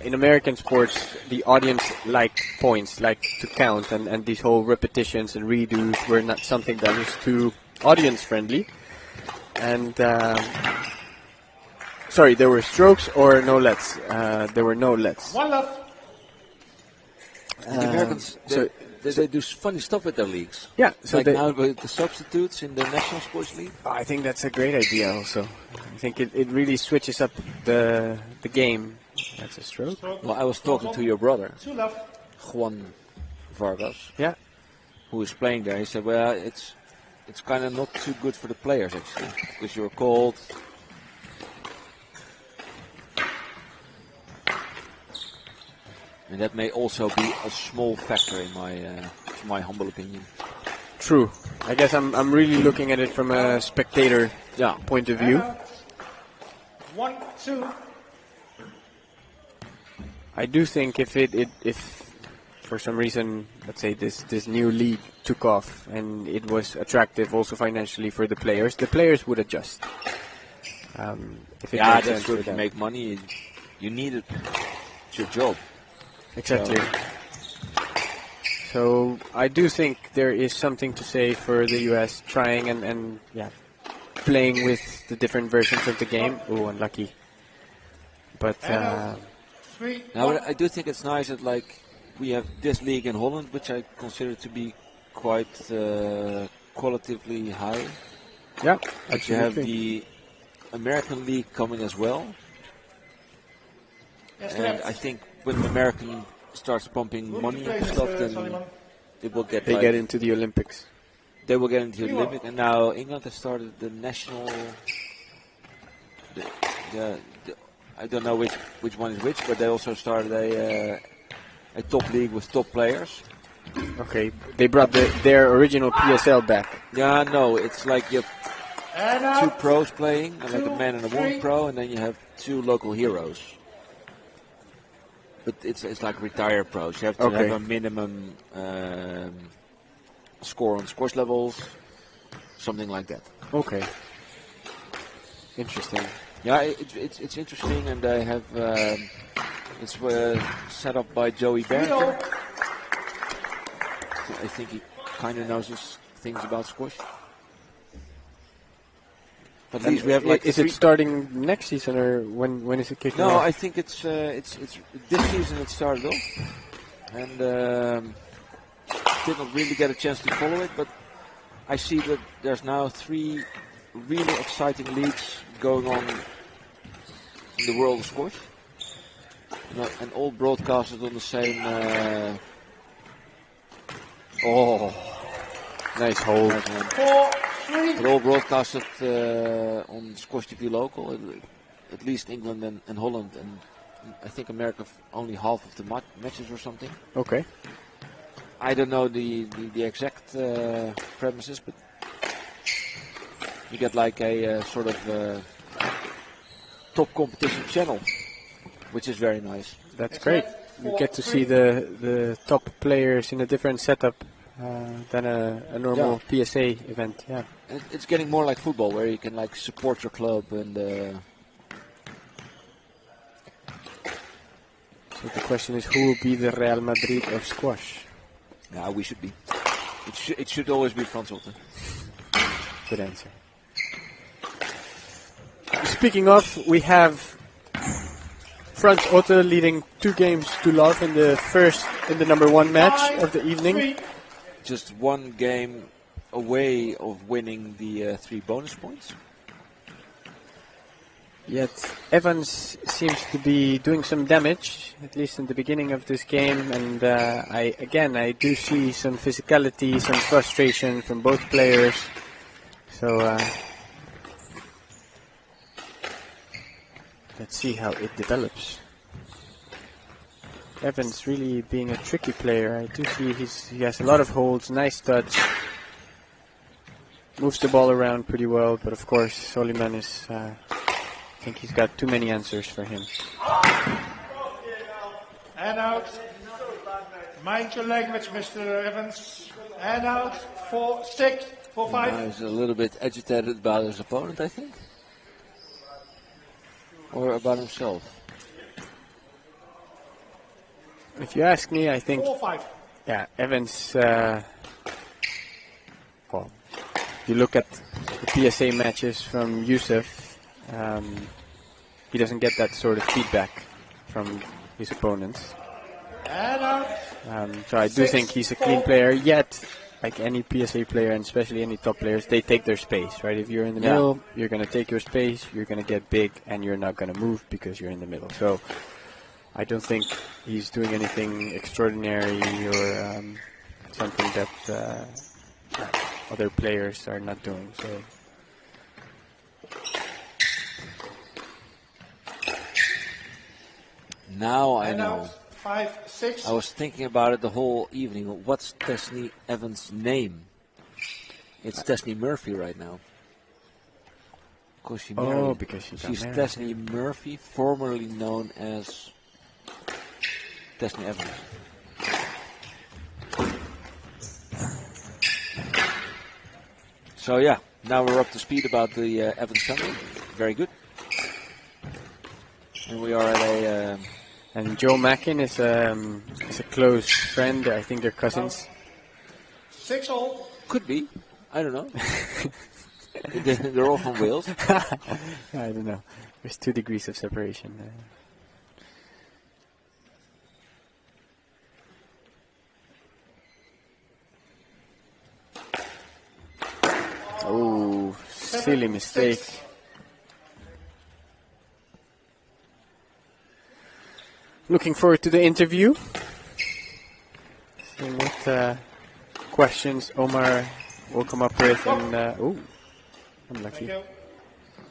in American sports the audience liked points, liked to count, and these whole repetitions and redos were not something that was too audience friendly. And sorry, there were strokes or no lets. There were no lets. One love. The Americans, they do funny stuff with their leagues. Yeah, so like now with the substitutes in the National Sports League. I think that's a great idea also. I think it really switches up the game. That's a stroke. Well, I was talking to your brother, 2 love. Juan Vargas, Yeah. who is playing there. He said, well, it's kind of not too good for the players, actually, because you're cold. And that may also be a small factor in my humble opinion. True. I guess I'm really looking at it from a spectator point of view. 1, 2. I do think if for some reason, let's say this new league took off and it was attractive also financially for the players would adjust. If it makes sense that's for true. If you them. make money, you need it. It's your job. Exactly. So I do think there is something to say for the US trying and playing with the different versions of the game. Oh, unlucky. But 3, Now, 1. I do think it's nice that we have this league in Holland, which I consider to be quite qualitatively high. yeah, But you have absolutely. the American league coming as well. Yes, And left. I think when the American starts pumping Good money play, into stuff, Mr. then Soliman. it will get They get into the Olympics. they will get into the 3-1. Olympic. And now England has started the national. The I don't know which one is which, but they also started a top league with top players. Okay, they brought their original PSL back. Yeah, no, it's like you have And 2 out. pros playing, and like a 2, man and a 3. woman pro, and then you have 2 local heroes. But it's like retired pros. You have to Okay. have a minimum score on squash levels, something like that. Okay. Interesting. Yeah, it's interesting, and they have it's set up by Joey Barrett. 3-0. I think he kind of knows his things about squash. At least we have like is it starting next season or when is it kicking No, off? I think it's this season it started off, and didn't really get a chance to follow it. But I see that there's now 3 really exciting leagues going on in the world of squash, and all broadcasted on the same. Nice hold. Nice one. 4, 3. They're all broadcasted on SQUASHTV.local, at least England and Holland, and I think America only half of the matches or something. Okay. I don't know the exact premises, but you get like a sort of top competition channel, which is very nice. That's great. You get to see the top players in a different setup than a normal PSA event. Yeah. And it's getting more like football, where you can like support your club and. So the question is, who will be the Real Madrid of squash? Yeah, we should be. It should always be Frans Otten. Good answer. Speaking of, we have Frans Otten leading 2 games to love in the number 1 match of the evening. Just 1 game away of winning the 3 bonus points. Yet Evans seems to be doing some damage, at least in the beginning of this game, and I do see some physicality, some frustration from both players. So let's see how it develops. Evans really being a tricky player. I do see he has a lot of holds, nice touch, moves the ball around pretty well, but of course Soliman is. I think he's got too many answers for him. And out. Mind your language, Mr. Evans. And out. 4-6, 4-5. He's a little bit agitated about his opponent, I think. Or about himself. If you ask me, I think 4-5. yeah, Evans. Well, if you look at the PSA matches from Youssef, he doesn't get that sort of feedback from his opponents. And out. So I do think he's a clean player, yet, like any PSA player, and especially any top players, they take their space, right? If you're in the middle, you're going to take your space, you're going to get big, and you're not going to move because you're in the middle. So I don't think he's doing anything extraordinary or something that other players are not doing. So. Now I know. 5-6. I was thinking about it the whole evening. What's Destiny Evans' name? It's Destiny Murphy right now. Because she married. Because she's Destiny Murphy, formerly known as Destiny Evans. So yeah, now we're up to speed about the Evans family. Very good. And we are at a... and Joe Mackin is a close friend. I think they're cousins. 6-all. Could be. I don't know. They're all from Wales. I don't know. There's 2 degrees of separation. Oh, silly mistake. Looking forward to the interview. Seeing what questions Omar will come up with. And I'm lucky.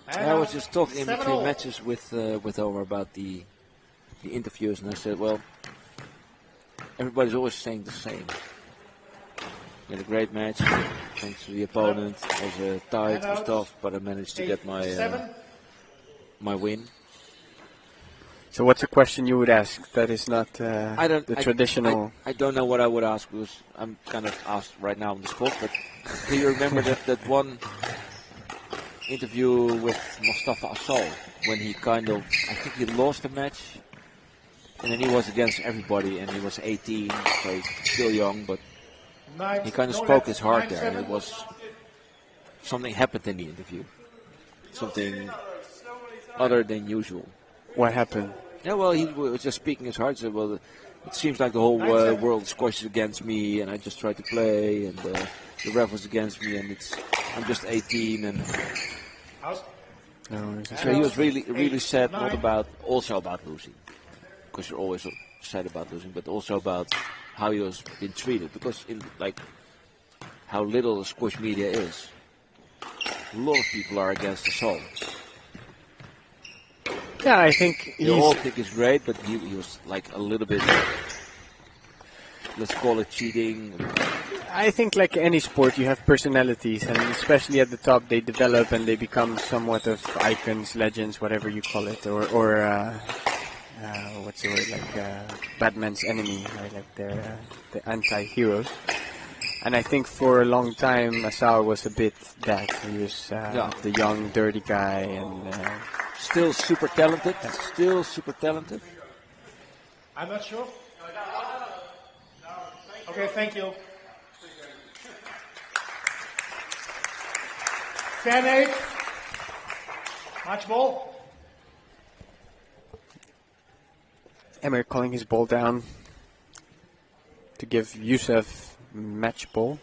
I was just talking in between matches with Omar about the interviews, and I said, well, everybody's always saying the same. We had a great match, thanks to the opponent. It was tight, it was tough, but I managed to get my win. So what's a question you would ask that is not the traditional? I don't know what I would ask, because I'm kind of asked right now on the spot, but do you remember that one interview with Mustafa Assal when he I think he lost the match, and then he was against everybody, and he was 18, so he's still young, but he kind of spoke his heart there, and it was something happened in the interview, something other than usual. What happened? Yeah, well, he was just speaking his heart. Said, well, it seems like the whole world squashes against me, and I just tried to play, and the ref was against me, and I'm just 18, and so he was really sad, not also about losing, because you're always sad about losing, but also about how he was being treated, because in how little the squash media is, a lot of people are against us all. Yeah, I think you all think he's great, but he was like a little bit, let's call it cheating. I think like any sport, you have personalities, and especially at the top, they develop and they become somewhat of icons, legends, whatever you call it, or what's the word, like Batman's enemy, right? Like they're the anti-heroes. And I think for a long time, Asao was a bit that. He was the young, dirty guy, and still super talented. Still super talented. I'm not sure. Okay, thank you. 10-8. Match ball. Emir calling his ball down to give Youssef match ball.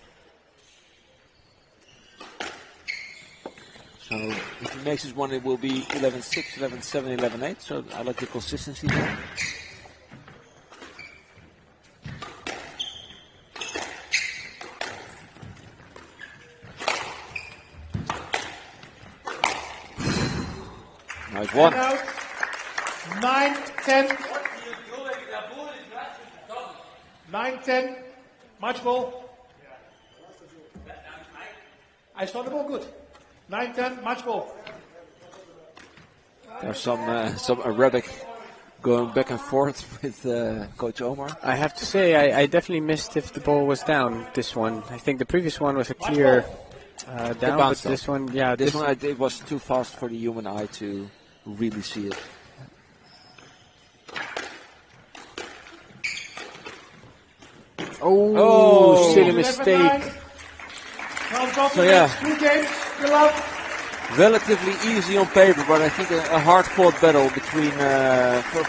So if he makes this one, it will be 11-6, 11-7, 11-8. So I like the consistency there. Nice one. 9-10. 9-10. Match ball. I saw the ball good. 9-10. Match ball. There's some aerobic going back and forth with Coach Omar. I have to say, I definitely missed if the ball was down. This one, I think the previous one was a clear down, but this one, yeah, this one it was too fast for the human eye to really see it. Oh, silly mistake. So yeah, relatively easy on paper, but I think a hard-fought battle between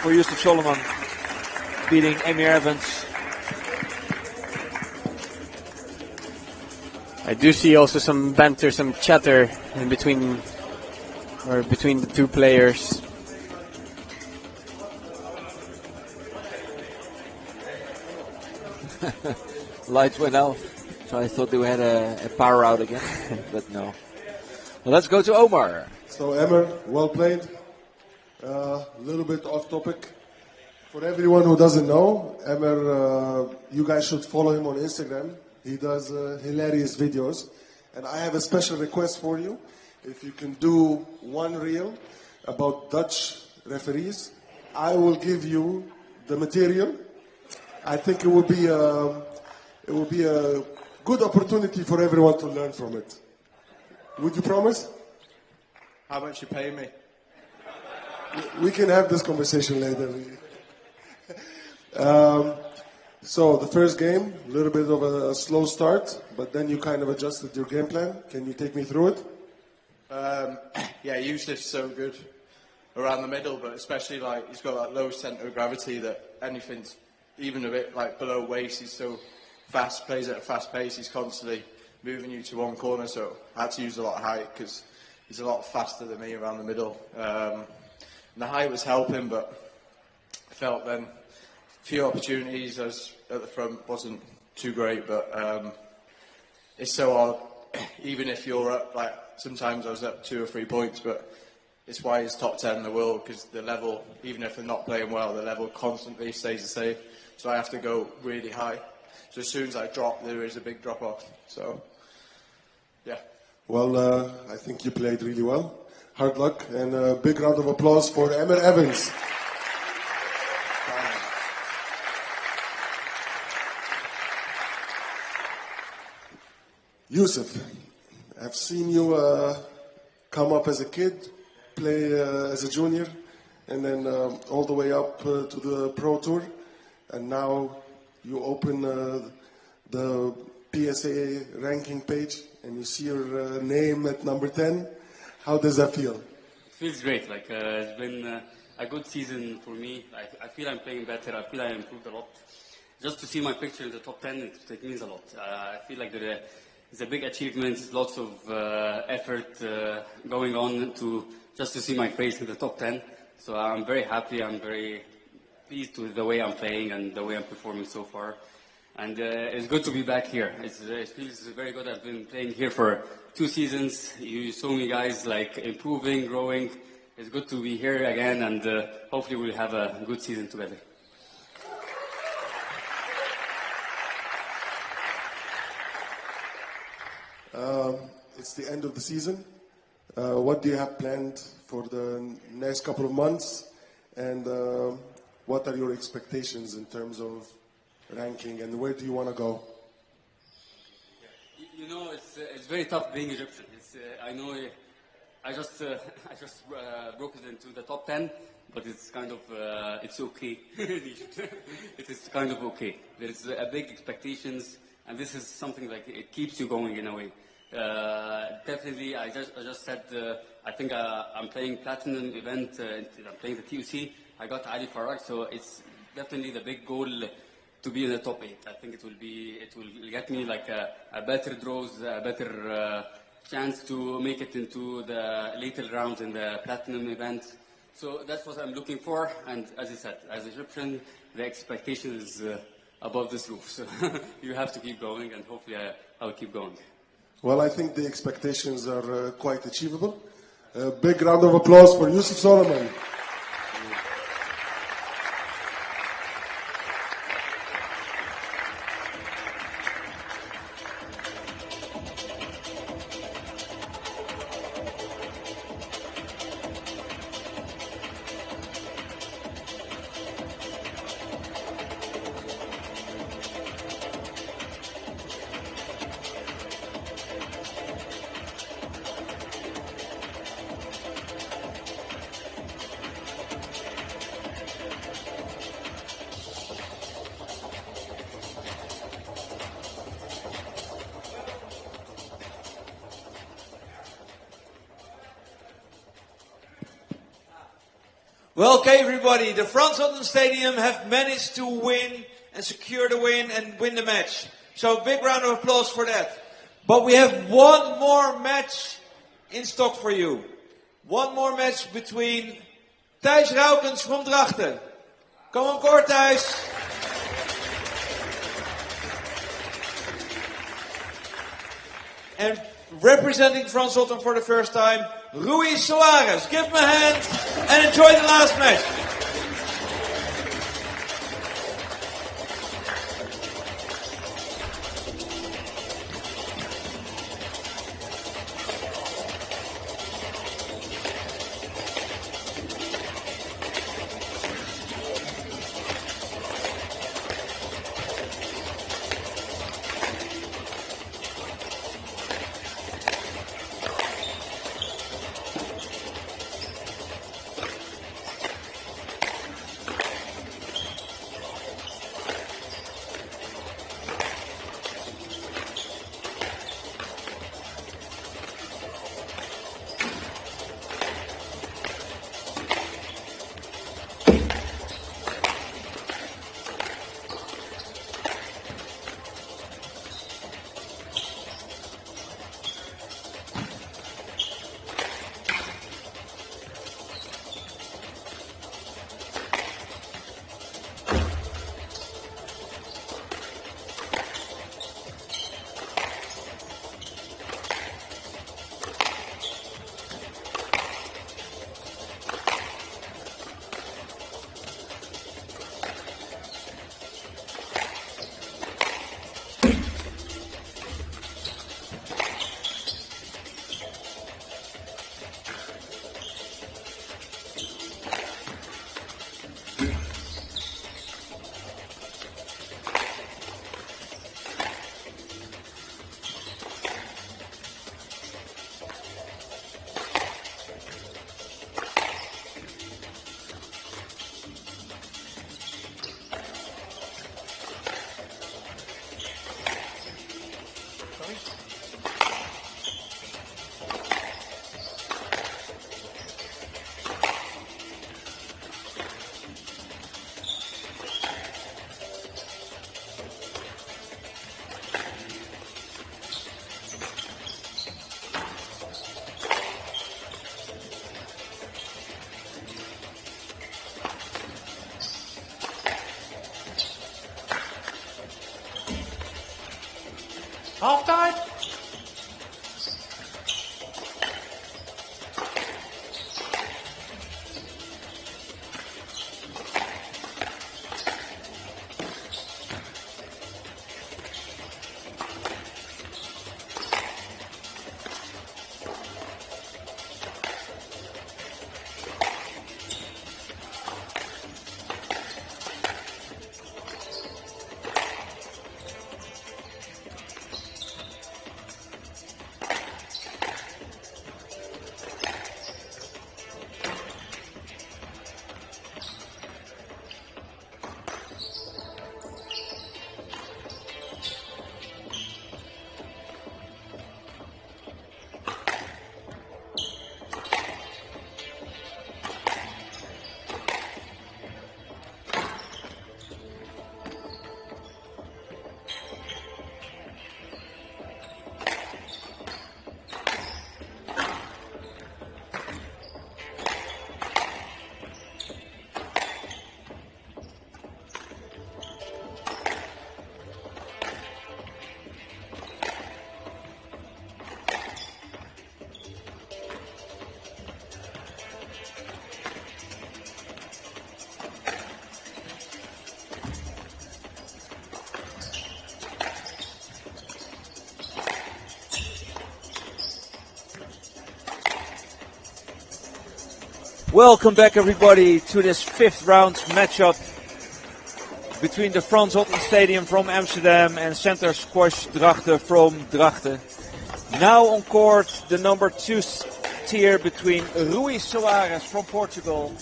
for Yusuf Soliman beating Emir Evans. I do see also some banter, some chatter in between the two players. Lights went out, so I thought they had a power out again, but no. Well, let's go to Omar. So, Emmer, well played. A little bit off topic. For everyone who doesn't know, Emmer, you guys should follow him on Instagram. He does hilarious videos. And I have a special request for you. If you can do one reel about Dutch referees, I will give you the material. I think it will be a good opportunity for everyone to learn from it. Would you promise? How much you pay me? We can have this conversation later. So the first game, a little bit of a slow start, but then you kind of adjusted your game plan. Can you take me through it? Yeah, Yusuf's so good around the middle, but especially like he's got that low centre of gravity that anything's even a bit like below waist. He's so fast, plays at a fast pace. He's constantly moving you to one corner, so I had to use a lot of height because he's a lot faster than me around the middle. And the height was helping, but I felt then a few opportunities as at the front wasn't too great, but it's so hard. Even if you're up, like sometimes I was up 2 or 3 points, but it's why he's top 10 in the world, because the level, even if they're not playing well, the level constantly stays the same. So I have to go really high. So as soon as I drop, there is a big drop off. So, yeah. Well, I think you played really well. Hard luck, and a big round of applause for Emmer Evans. Yusuf, I've seen you come up as a kid, play as a junior, and then all the way up to the Pro Tour, and now you open the PSA ranking page and you see your name at number 10. How does that feel? It feels great. Like it's been a good season for me. I feel I'm playing better. I feel I improved a lot. Just to see my picture in the top 10, it means a lot. I feel like it's a big achievement. Lots of effort going on just to see my face in the top 10. So I'm very happy. I'm very pleased with the way I'm playing and the way I'm performing so far. And it's good to be back here. It feels very good. I've been playing here for 2 seasons. You saw me guys like improving, growing. It's good to be here again, and hopefully we'll have a good season together. It's the end of the season. What do you have planned for the next couple of months? And what are your expectations in terms of ranking, and where do you want to go? You know, it's very tough being Egyptian. I know I just broke it into the top 10, but it's kind of it's okay. It is kind of okay. There's a big expectations, and this is something like it keeps you going in a way. Definitely, I just said I think I'm playing platinum event. I'm playing the TUC. I got Ali Farag, so it's definitely the big goal to be in the top 8. I think it will get me like a better draws, a better chance to make it into the later rounds in the platinum event. So that's what I'm looking for. And as I said, as Egyptian, the expectation is above this roof. So you have to keep going, and hopefully I'll keep going. Well, I think the expectations are quite achievable. A big round of applause for Yusuf Soliman. Well, okay, everybody, the Frans Otten Stadium have managed to win and secure the win and win the match. So a big round of applause for that. But we have one more match in stock for you. One more match between Thijs Raukens from Drachten. Come on board, Thijs. And representing Frans Otten for the first time, Rui Suarez. Give him a hand and enjoy the last match. Half time. Welcome back everybody to this fifth round matchup between the Frans Otten Stadium from Amsterdam and Center Squash Drachten from Drachten. Now on court the number 2 tier between Rui Suarez from Portugal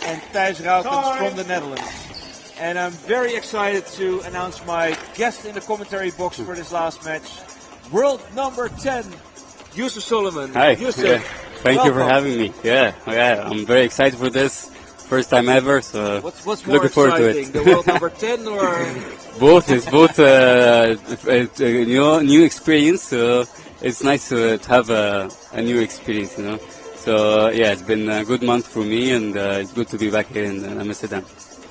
and Thijs Raukens from the Netherlands. And I'm very excited to announce my guest in the commentary box for this last match, world number 10, Yusuf Soliman. Hi. Yusuf, Yeah. Thank you for welcome. having me. Yeah, I'm very excited for this. First time ever, so What's more looking forward to exciting, it. the world number 10 or? Both is both a new experience. So it's nice to have a new experience, you know. So yeah, it's been a good month for me, and it's good to be back here in Amsterdam.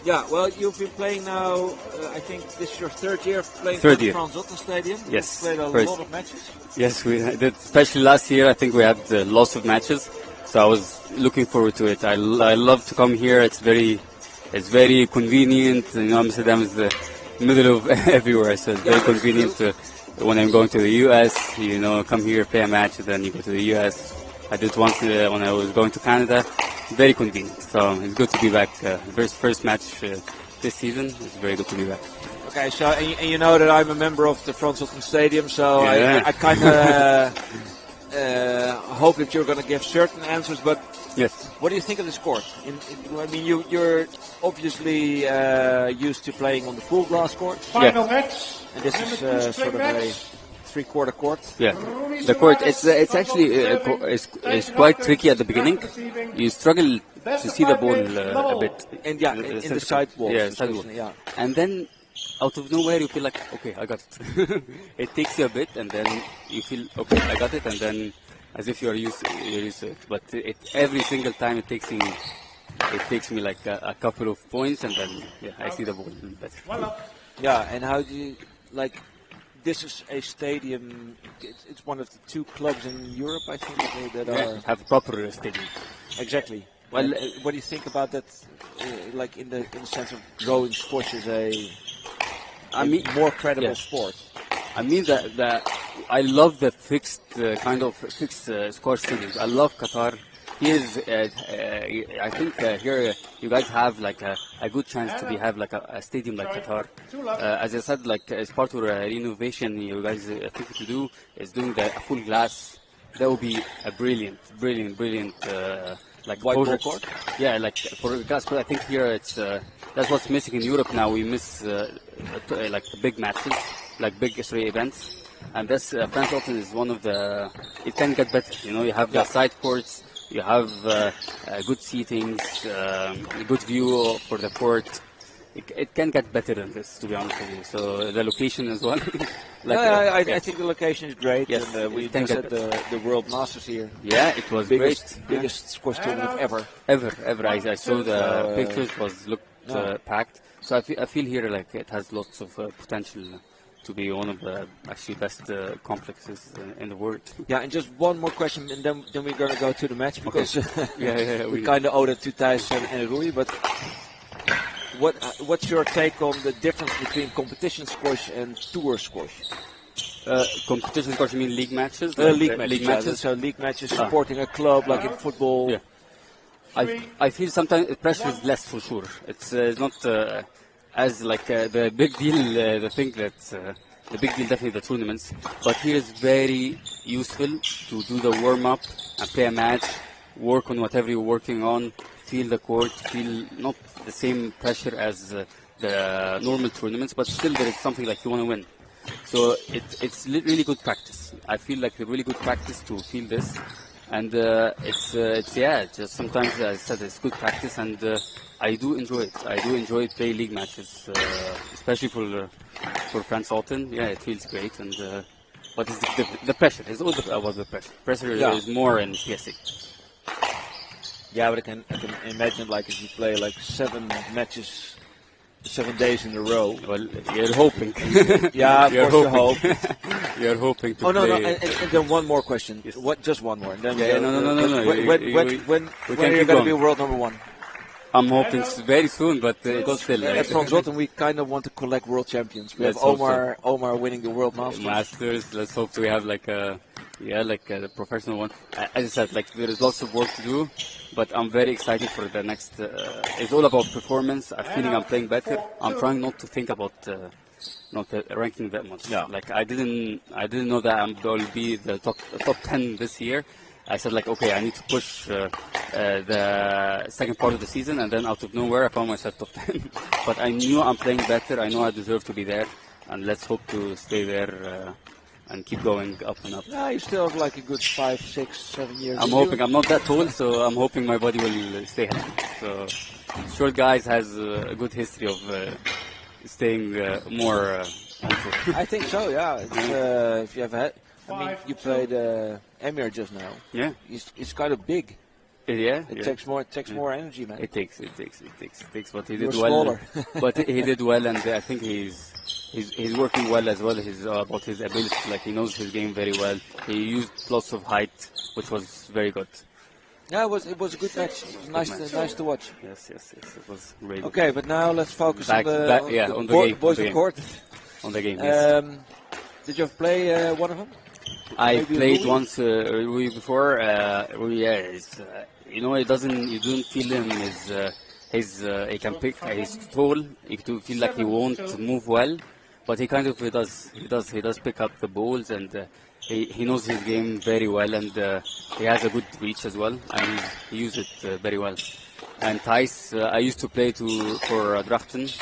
Yeah, well, you've been playing now, I think this is your third year playing Third for year. Frans Otten Stadion. Yes, You've played a first. lot of matches. Yes, we did. Especially last year, I think we had lots of matches, so I was looking forward to it. I love to come here. It's very convenient. You know, Amsterdam is the middle of everywhere, so it's very convenient when I'm going to the US. You know, come here, play a match, and then you go to the US. I did once when I was going to Canada. Very convenient. So it's good to be back. First match this season. It's very good to be back. Okay, so and you know that I'm a member of the Frans Otten Stadium, so Yeah. I kind of hope that you're going to give certain answers. But Yes. what do you think of this court? I mean, you're obviously used to playing on the full glass court, Final match. and this is number 2 sort straight of a match. 3/4 court. Yeah, the court it's actually it's quite tricky at the beginning. You struggle to see the ball a bit, And yeah, in the side walls. yeah, side wall. Yeah. And then out of nowhere you feel like, okay, I got it. It takes you a bit, and then you feel, okay, I got it, and then as if you're used to it. But every single time it takes me like a couple of points, and then I see the ball better. Yeah, and how do you like? This is a stadium. It's one of the 2 clubs in Europe, I think, that are Have a proper stadium. exactly. Well, what do you think about that? Like in the sense of growing squash as a more credible sport. I mean that I love the fixed squash stadiums. I love Qatar. Here's I think here you guys have like a good chance to have like a stadium like Qatar. As I said, like as part of a renovation, you guys think to do is doing the full glass. That would be a brilliant like Whiteboard court. Yeah, like for glass. But I think here it's that's what's missing in Europe now. We miss like big matches, like big events. And this Frans Otten is one of the. It can get better. You know, you have the side courts. You have good seatings, good view for the court. It can get better than this, to be honest with you. So the location as well. I think the location is great. Yes, and we just had the World Masters here. Yeah, it was biggest squash tournament ever. Ever. I saw the pictures. It looked packed. So I feel here like it has lots of potential to be one of the actually best complexes in the world. Yeah, and just one more question, and then we're going to go to the match, because we we kind of owe it to Thijs and Rui. But what's your take on the difference between competition squash and tour squash? Competition squash, you mean league matches? League matches. League matches. So league matches supporting a club like in football. Yeah. I feel sometimes the pressure is less for sure. It's not as like the big deal. The thing that the big deal definitely the tournaments. But here is very useful to do the warm up and play a match, work on whatever you're working on, feel the court, feel not the same pressure as the normal tournaments, but still there is something like you want to win. So it's really good practice. I feel like a really good practice to feel this. And it's just sometimes, as I said, it's good practice, and I do enjoy it. I do enjoy playing league matches, especially for Frans Otten. Yeah, it feels great, and but it's the pressure. It's all about the pressure. Pressure is more in PSA. Yeah, but I can imagine like if you play like 7 matches, 7 days in a row. Well, you're hoping. Yeah, of course you hope. You're hoping to play. No, and then one more question. Yes. Just one more. And then no. When are you going to be world number 1? I'm hoping very soon, but still. At Frans Otten, we kind of want to collect world champions. We have Omar winning the World Masters. Let's hope we have like a the professional one. As I said, like there is lots of work to do, but I'm very excited for the next. It's all about performance. I'm feeling I'm playing better. I'm trying not to think about not ranking that much. Yeah. Like I didn't know that I'll be the top 10 this year. I said like, okay, I need to push the second part of the season, and then out of nowhere I found myself top 10. But I knew I'm playing better. I know I deserve to be there, and let's hope to stay there and keep going up and up. Yeah, you still have like a good 5, 6, 7 years. I'm hoping. I'm not that tall, so I'm hoping my body will stay healthy. So short guys has a good history of staying more. I think so. Yeah, if you have had. I mean, you played Emir just now. Yeah. He's kind of big. Yeah, It takes more energy, man. It takes. But he You're did well. smaller. But he did well, and I think he's working well as well. He's about his ability. Like he knows his game very well. He used lots of height, which was very good. Yeah, it was a good match. It was nice to watch. Yes. It was really good. Okay, but now let's focus on the game. boys on court. On the game. Yes. Did you ever play one of them? I played once Rui before. Rui, you know, you don't feel him. He can pick. He's tall. You do feel like he won't move well, but he kind of does. He does pick up the balls, and he knows his game very well, and he has a good reach as well, and he uses it very well. And Thijs, I used to play for Drachten.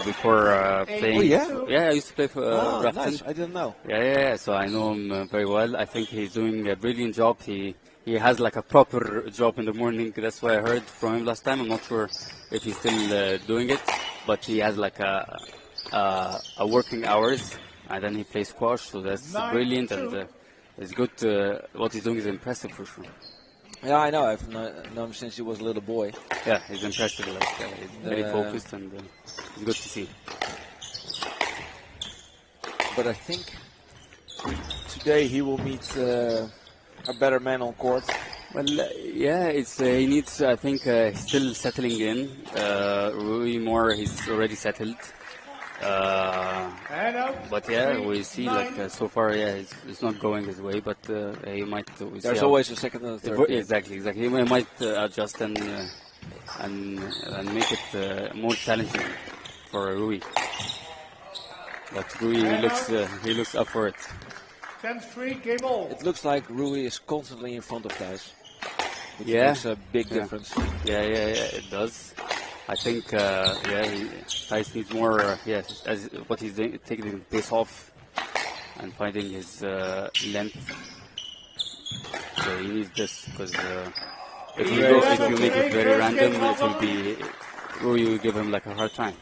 Before playing. Oh, yeah? I used to play for Drachten. Nice. I didn't know. Yeah, so I know him very well. I think he's doing a brilliant job. He has like a proper job in the morning. That's what I heard from him last time. I'm not sure if he's still doing it, but he has like a working hours, and then he plays squash, so that's brilliant, and it's good. What he's doing is impressive for sure. Yeah, I know. I've known him since he was a little boy. Yeah, he's impressive. He's very focused, and it's good to see. But I think today he will meet a better man on court. Well, he needs. I think he's still settling in. Rui Moore, he's already settled. But we see so far, it's not going his way. But he might. There's always a second and a third. Exactly. He might adjust and make it more challenging for Rui. But Rui he looks up for it. 10-3, game all. It looks like Rui is constantly in front of Thijs. Which Yeah. makes a big difference. Yeah, it does. I think, Thijs needs more, as what he's doing, taking the pace off and finding his length. So he needs this, because if you make it very random, it will be, Rui will give him like a hard time.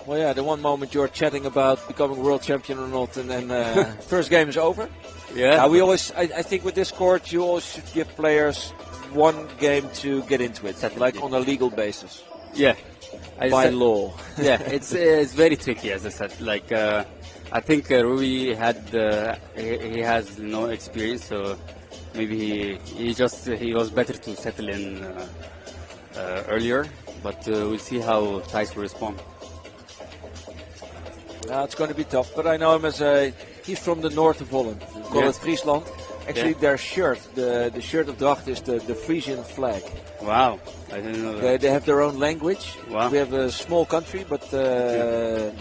Well, yeah, the one moment you're chatting about becoming world champion or not, and then first game is over. Yeah. We always, I think with this court, you always should give players one game to get into it, like on a legal basis. Yeah. By law. Yeah, it's very tricky, as I said. Like, I think Rui he has no experience, so maybe he was better to settle in earlier. But we'll see how Thijs will respond. It's going to be tough, but I know him as he's from the north of Holland. We call it Friesland. Actually, their shirt, the shirt of Dracht is the Frisian flag. Wow, I didn't know that. They have their own language. Wow. We have a small country, but they're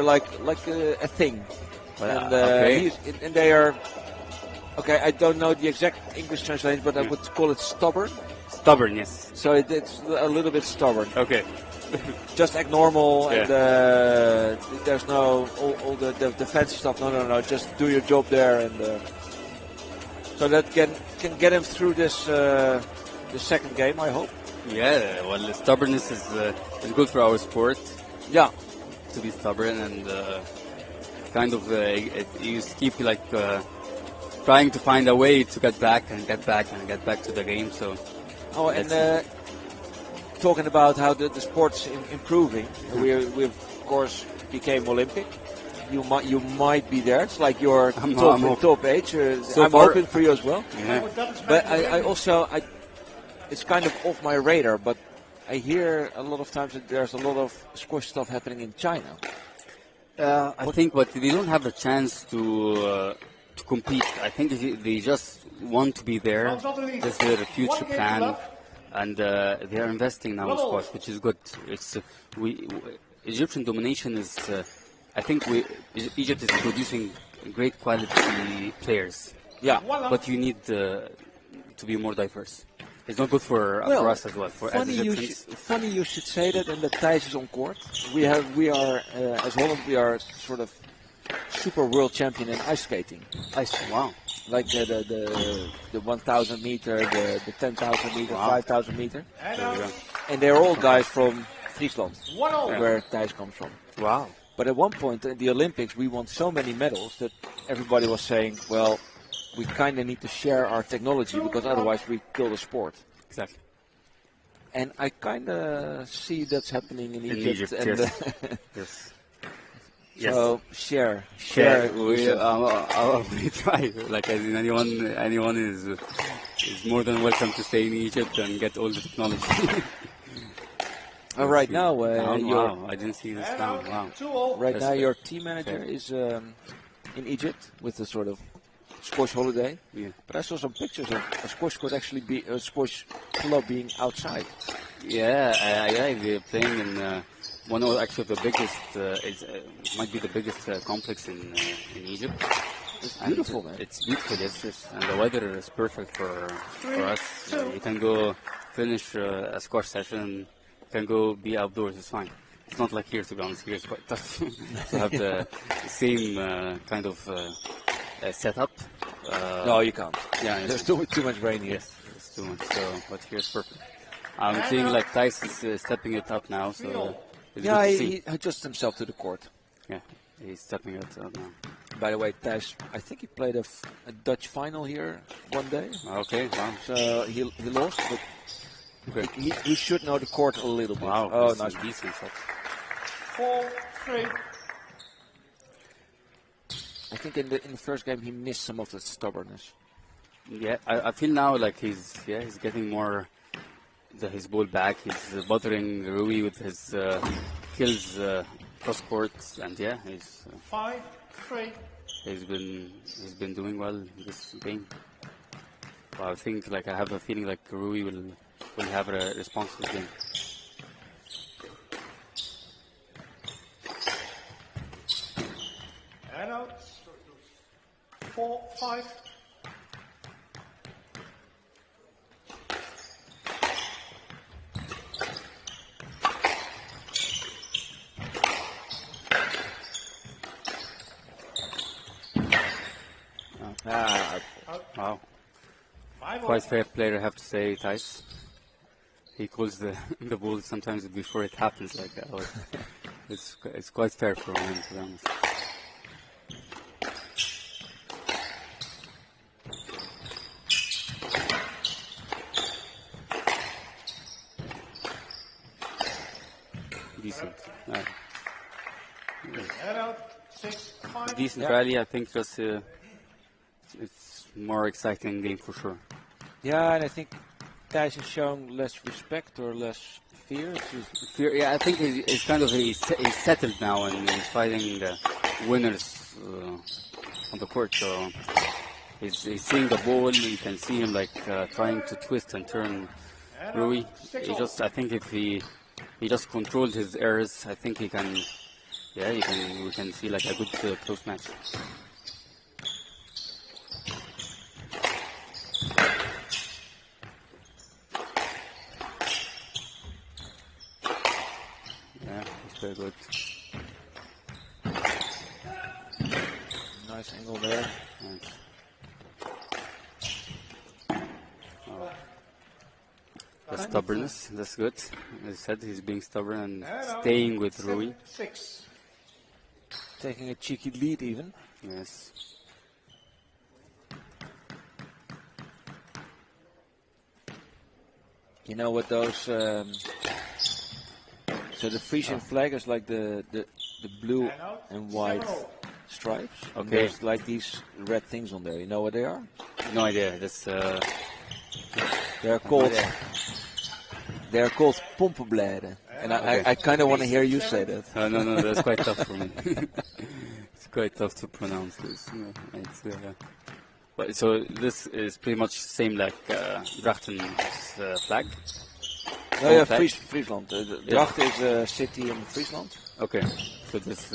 like a thing. Well, and they are. Okay, I don't know the exact English translation, but I would call it stubborn. Stubborn, yes. So it's a little bit stubborn. Okay. Just act normal, and there's no all the fancy stuff. No. Just do your job there, and so that can get him through this the second game, I hope. Yeah, well, stubbornness is good for our sport. Yeah, to be stubborn and kind of you keep trying to find a way to get back to the game. So. Oh, and talking about how the sport's improving, we of course became Olympic. You might be there. It's like your top age. I'm hoping for you as well. Yeah. But I also it's kind of off my radar. But I hear a lot of times that there's a lot of squash stuff happening in China. I think, but they don't have a chance to compete. I think they just want to be there. This is their future plan. And they are investing now in squash, which is good. It's Egyptian domination is. I think Egypt is producing great quality players. Yeah, but you need to be more diverse. It's not good for us as well. For as Egyptians. Funny you should say that, and that Thijs is on court. We are as Holland, we are sort of super world champion in ice skating. Wow. Like the 1,000 meter, the 10,000 meter, 5,000 meter. And they're all guys from Friesland, where Thijs comes from. Wow. But at one point in the Olympics, we won so many medals that everybody was saying, well, we kind of need to share our technology because otherwise we kill the sport. Exactly. And I kind of see that's happening in Egypt. And yes. So share. We try. Like as in anyone is more than welcome to stay in Egypt and get all the technology. Right now, wow, I didn't see this down. Wow. Right now, your team manager is in Egypt with a sort of squash holiday. Yeah. But I saw some pictures of a squash court actually be a squash club being outside. Yeah, they're playing in one of actually the biggest. Might be the biggest complex in Egypt. It's beautiful, man. It's beautiful, yes, and the weather is perfect for us. You can go finish a squash session. You can go be outdoors. It's fine. It's not like here, to be honest. Here it's quite tough to have the same kind of setup. No, you can't. Yeah, there's too much rain here. Yes, it's too much. So, but here's perfect. I'm seeing like Thijs is stepping it up now. So yeah, he adjusts himself to the court. Yeah, he's stepping it up now. By the way, Thijs, I think he played a Dutch final here one day. Okay, wow. So he lost, but he should know the court a little bit. Wow, oh, nice. Decent shot. 4-3. I think in the first game he missed some of the stubbornness. Yeah, I feel now like he's getting more his ball back. He's bothering Rui with his kills cross courts, and yeah, he's 5-3. He's been doing well in this game. Well, I think like I have a feeling like Rui will have a response to this game. And out. 4-5. Wow. Quite fair player, I have to say, Thijs. He calls the ball sometimes before it happens like that. It's quite fair for him, to be honest. Decent. Decent rally, I think just it's more exciting game for sure. Yeah, and I think Thijs is showing less respect or less fear. Yeah, I think he's kind of he's settled now and he's fighting the winners on the court. So he's seeing the ball. You can see him like trying to twist and turn Rui. I think if he just controlled his errors, I think he can. Yeah, we can see like a good close match. Yeah, it's very good. Nice angle there. Nice. The stubbornness, that's good. As I said, he's being stubborn and staying with Rui. 6. Taking a cheeky lead even. Yes. You know what those... so the Frisian flag is like the blue and white stripes. Okay. And there's like these red things on there. You know what they are? No idea. That's they're called... They're called pompenbladen. And I kind of want to hear you say that. No, that's quite tough for me. It's quite tough to pronounce this. But so this is pretty much same like Drachten's flag? No, yeah, Friesland. Drachten is a city in Friesland. Okay, so this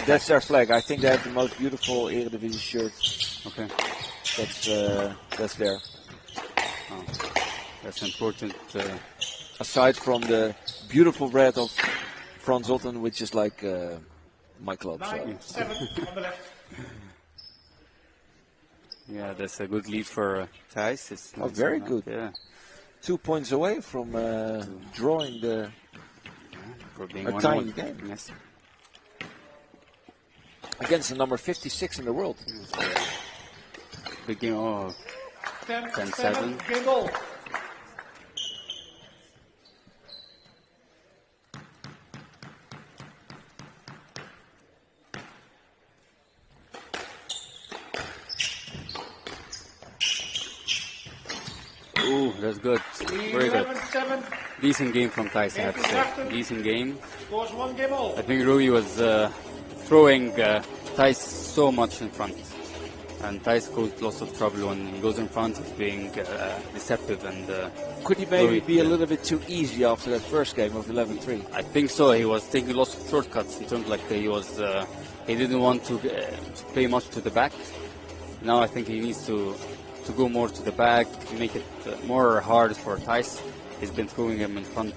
that's their flag. I think they have the most beautiful Eredivisie shirt. Okay, that's there. Oh, that's important. Aside from the beautiful red of Frans Otten, which is like my club. 9-7 on the left. Yeah, that's a good lead for Thijs. Oh, very good. Yeah. 2 points away from drawing a tying game. Yes. Against the number 56 in the world. big game. Oh, 10-7. Game ball. Ooh, that's good. Very good. 11-7. Decent game from Thijs, I have to say. Decent game. Scores 1 game all. I think Rui was throwing Thijs so much in front. And Thijs caused lots of trouble when he goes in front. He's being deceptive. And could he maybe Rui, be a little bit too easy after that first game of 11-3? I think so. He was taking lots of shortcuts. He turned like he didn't want to play much to the back. Now I think he needs to go more to the back, make it more hard for Thijs. He's been throwing him in front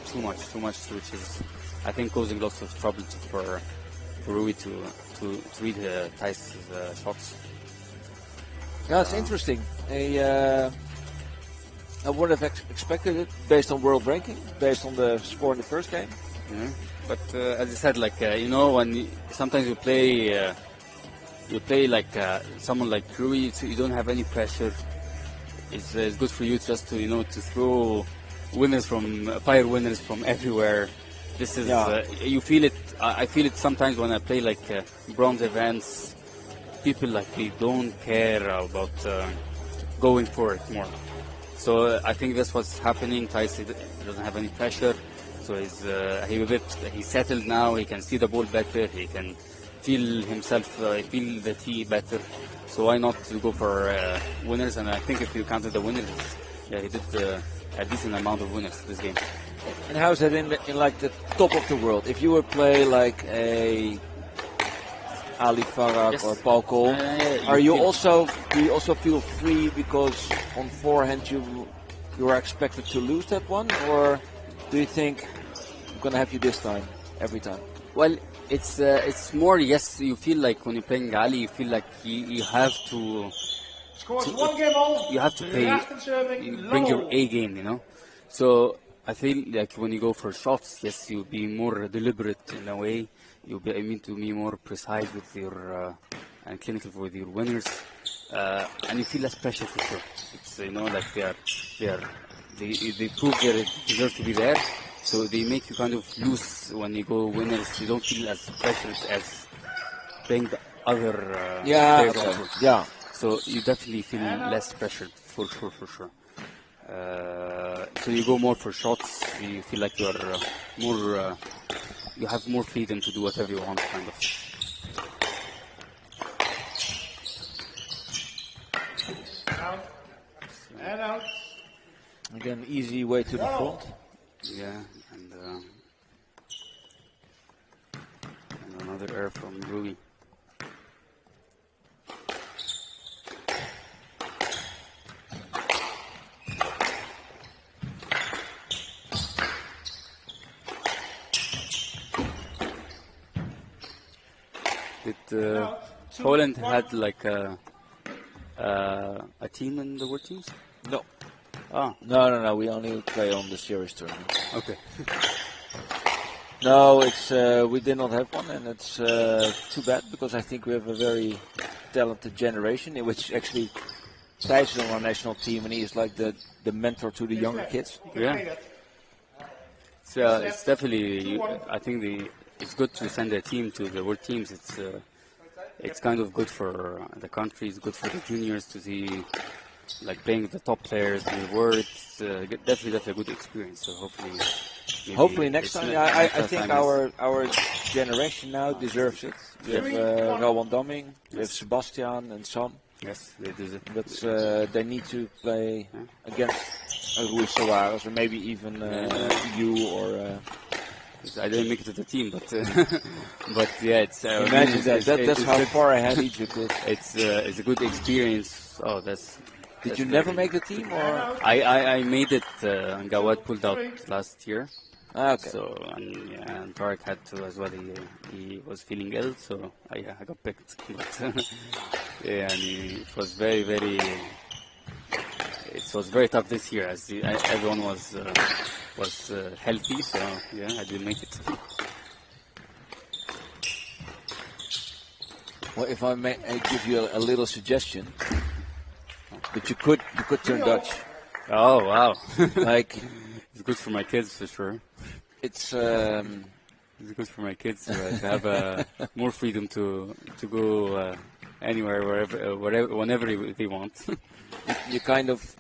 too much, which is, I think, causing lots of trouble for Rui to read Thijs' shots. Yeah, it's interesting. I would have expected it based on world ranking, based on the score in the first game. Yeah. But as I said, like when sometimes you play like someone like Rui, so you don't have any pressure. It's good for you just to to throw fire winners from everywhere. This is you feel it. I feel it sometimes when I play like bronze events. People they don't care about going for it more. So I think that's what's happening. Thijs doesn't have any pressure, so he's settled now. He can see the ball better. He can feel himself, feel the tee better. So why not to go for winners? And I think if you counted the winners, he did a decent amount of winners this game. And how's that in like the top of the world? If you would play like a Ali Farag or Paul Cole, do you also feel free because on forehand you are expected to lose that one, or do you think I'm gonna have you this time every time? Well, it's more, yes, you feel like when you're playing Ali, you feel like you have to Scores 1 game all. you have to play, bring your A game, So I feel like when you go for shots, yes, you'll be more deliberate in a way. You'll be, to be more precise with your and clinical with your winners, and you feel less pressure for sure. It's like they prove they deserve to be there. So they make you kind of loose when you go winners. You don't feel as pressured as playing the other players also. Yeah. So you definitely feel less pressured for sure. So you go more for shots. You feel like you are more. You have more freedom to do whatever you want, kind of. Out. And out. Again, easy way to the front. Yeah, and another error from Rui. Did Poland had like a team in the World Teams? No. Ah. No. We only play on the series tournament. Okay. No, it's we did not have one, and it's too bad because I think we have a very talented generation in which actually Thijs is on our national team, and he is like the mentor to the younger kids. Yeah. It's definitely. I think it's good to send a team to the World Teams. It's kind of good for the country. It's good for the juniors to see like playing the top players in the world. It's definitely a good experience. So hopefully next time. I think our generation now deserves it. We have Rowan Domming, we have Sebastian and Sam. Yes, they deserve it. But they need to play against Rui Suarez or maybe even you or. I didn't make it to the team, but yeah, it's. Imagine that's how far ahead Egypt is. It's a good experience. Oh, that's. Did you never make the team, or? I made it. Gawad pulled out last year. Okay. So and Tarek had to as well. He was feeling ill, so I got picked. But yeah, and it was very tough this year as everyone was healthy. So yeah, I didn't make it. Well, if I may give you a little suggestion, But you could turn Dutch. Oh wow! Like it's good for my kids for sure. It's it's good for my kids to have more freedom to go anywhere, whenever they want. You kind of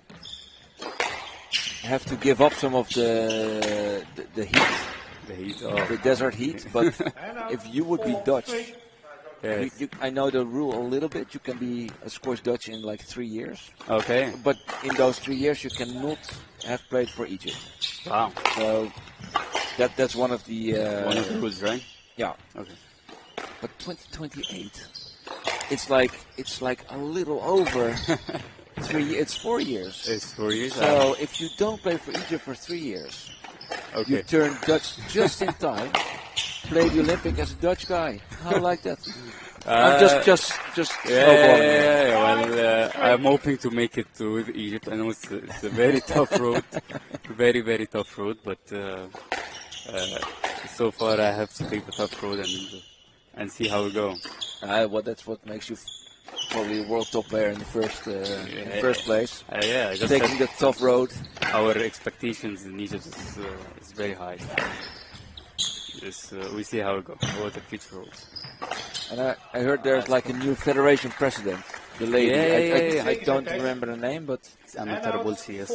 have to give up some of the heat, the desert heat. But if you would be Dutch, yes. I know the rule a little bit. You can be a squash Dutch in like 3 years. Okay. But in those 3 years, you cannot have played for Egypt. Wow. So that's one of the rules, right? Yeah. Okay. But 2028, it's like a little over 3. It's 4 years. It's 4 years. So if you don't play for Egypt for 3 years, you turn Dutch just in time. Play the Olympic as a Dutch guy. How like that? Just. Well, I'm hoping to make it to Egypt. I know it's a very tough road, very very tough road. But so far I have to take the tough road and see how we go. Well, that's what makes you probably a world top player in the first place. Just taking the tough road. Our expectations in Egypt is very high. We see how it goes, what the future holds. And I heard there's like a new federation president, the lady. I don't remember the name, but it's Amateur yes.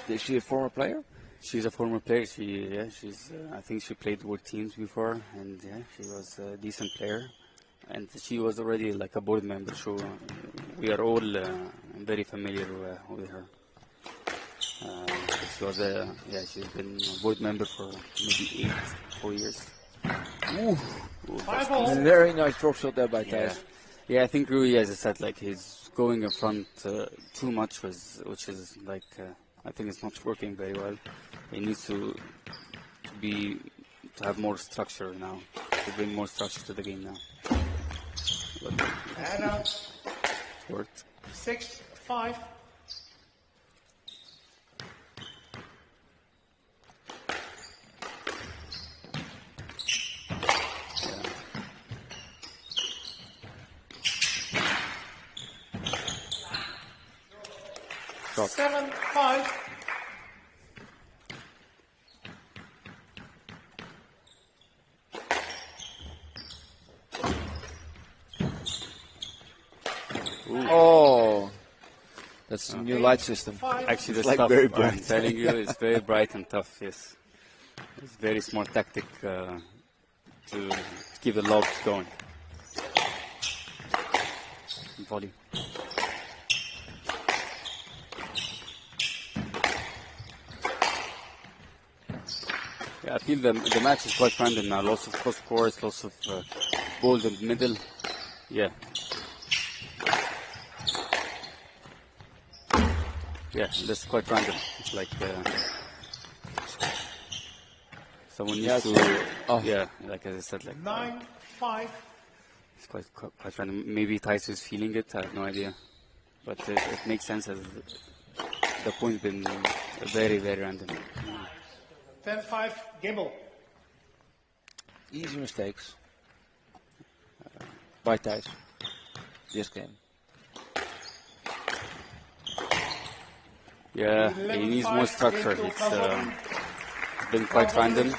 Is she a former player? She's a former player. She's. I think she played world teams before, and she was a decent player. And she was already like a board member, so we are all very familiar with her. She was she's been a board member for maybe 4 years. Ooh, very nice drop shot there by Thijs. Yeah, I think Rui, as I said, like he's going in front too much, which is like I think it's not working very well. He needs to have more structure now, to bring more structure to the game now. And out. Worked. 6-5. Shot. 7-5. Oh, that's a new light system. Actually, it's the stuff, very bright. I'm telling you, it's very bright and tough, yes. It's very smart tactic to keep the lobs going. Volley. Yeah, I feel the match is quite random now. Lots of cross courts, lots of balls in the middle. Yeah. Yeah, that's quite random. It's like someone needs to. Yeah, like as I said, like 9-5. It's quite random. Maybe Thijs is feeling it. I have no idea, but it makes sense as the point's been very very random. 10-5. Gimble. Easy mistakes by Thijs this game. Yeah, he needs more structure. It's been quite random.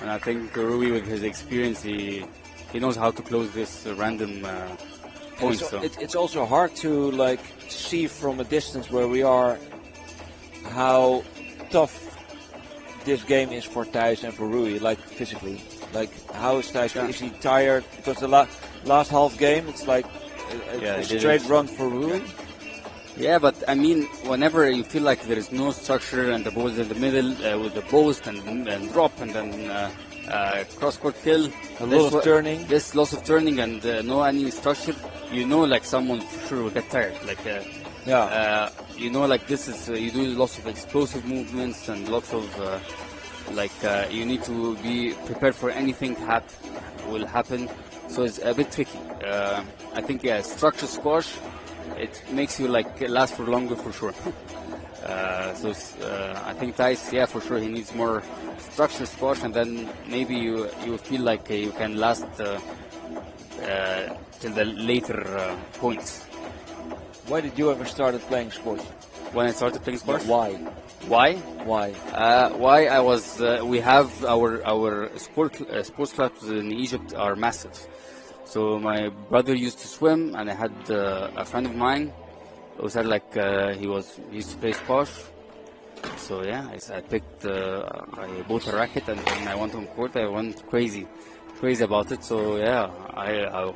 And I think Rui, with his experience, he knows how to close this random points. It's also hard to like see from a distance where we are how tough this game is for Thijs and for Rui, like physically. Like how is Thijs? Is he tired? Because the last half game, it's like a straight run for Rui. Yeah, but I mean, whenever you feel like there is no structure and the ball's in the middle with the post and drop and then cross-court kill. Lots of turning. There's lots of turning and no any structure. You know, like someone for sure will get tired. Like, you know, like this is, you do lots of explosive movements and lots of, you need to be prepared for anything that will happen. So it's a bit tricky. I think, structure squash, it makes you like last for longer for sure. I think Thijs, for sure he needs more structure squash, and then maybe you feel like you can last till the later points. Why did you ever started playing squash? When I started playing squash? Why? Why? Why? Why I was? We have our sports clubs in Egypt are massive. So my brother used to swim, and I had a friend of mine who said like he used to play squash. So yeah, I picked. I bought a racket, and when I went on court, I went crazy about it. So yeah, I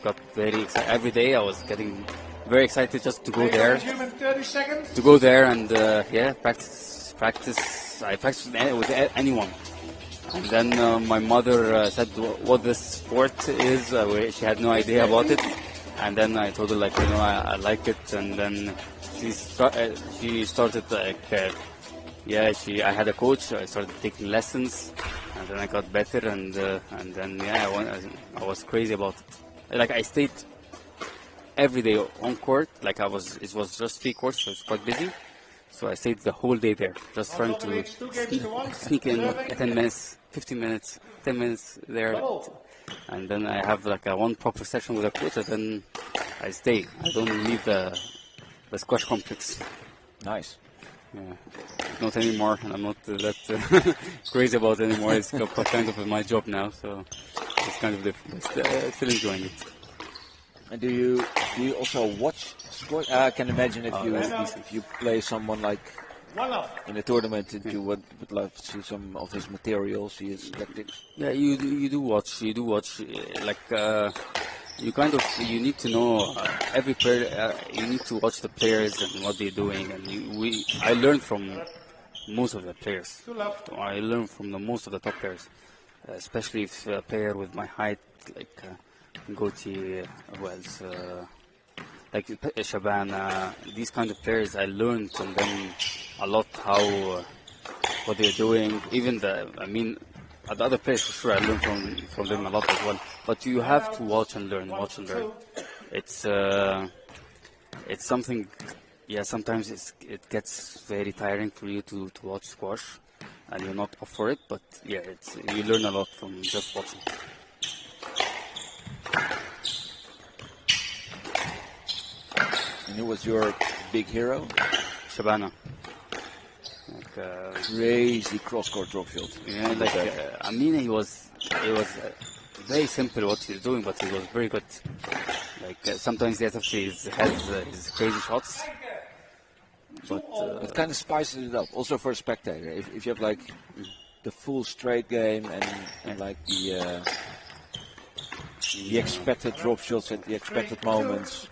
got very excited. Every day I was getting very excited just to go there. 30 seconds. To go there and yeah, practice. I practiced with anyone. And then my mother said what this sport is. She had no idea about it. And then I told her like, you know, I like it. And then she started like, I had a coach. I started taking lessons, and then I got better. And then yeah, I was crazy about it. Like I stayed every day on court. Like it was just 3 courts, so it's quite busy. So I stayed the whole day there, just trying to sneak in 10 minutes, 15 minutes, 10 minutes there. And then I have like one proper session with a coach, and then I stay. I don't leave the squash complex. Nice. Yeah, not anymore, and I'm not that crazy about it anymore. It's kind of my job now, so it's kind of different. Still enjoying it. And do you also watch squash? I can imagine if you play someone like in a tournament that you would love to see some of his materials, his tactics. Yeah, you do watch. Like you need to know every player. You need to watch the players and what they're doing. And I learned from most of the players. I learned from most of the top players, especially if a player with my height, like Goti, Wells, like Shabana, these kind of players. I learned from them a lot how what they're doing. Even the other players for sure, I learned from them a lot as well. But you have to watch and learn. It's something. Yeah, sometimes it gets very tiring for you to watch squash, and you're not up for it. But yeah, you learn a lot from just watching. And who was your big hero? Shabana. Crazy cross-court drop shot. Yeah, like it was very simple what he's doing, but he was very good. Like sometimes the SFC has his crazy shots, but it kind of spices it up. Also for a spectator, if you have like the full straight game and like the expected drop shots at the expected moments,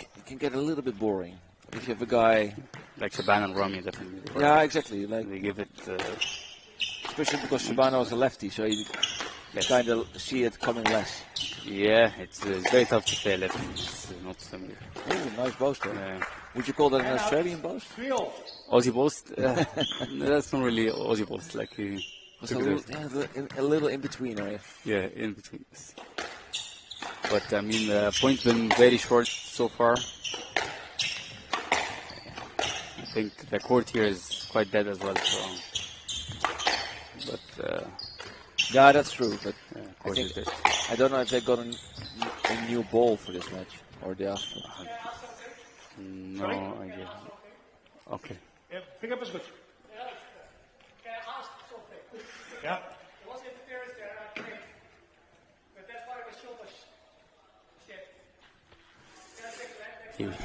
it can get a little bit boring. If you have a guy like Shabana and Rami, definitely. Yeah, exactly. Like they give it, especially because Shabana was a lefty, so you kind of see it coming less. Yeah, it's very tough to play lefty. It's not familiar. Oh, nice boast. Would you call that an Australian boast? Aussie boast? That's not really Aussie boast. Like a little in between, are you? Yeah, in between. But the point's been very short so far. I think the court here is quite dead as well. So, but yeah, that's true. But I don't know if they got a new ball for this match or the after. No idea. Okay. Yeah, pick up is good. Yeah. There was interference there, I think. But that's why my shoulders shit.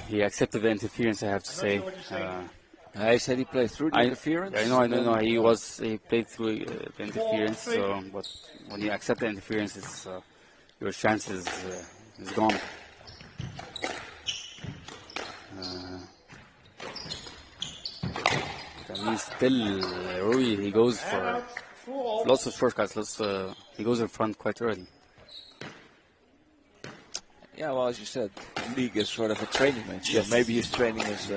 He accepted the interference, I have to say. I said he played through the interference. I know. He played through the interference. So, but when you accept the interference, it's, your chances is gone. Still, Rui, he goes for lots of shortcuts. He goes in front quite early. Yeah, well, as you said, the league is sort of a training match. Yes. So maybe his training is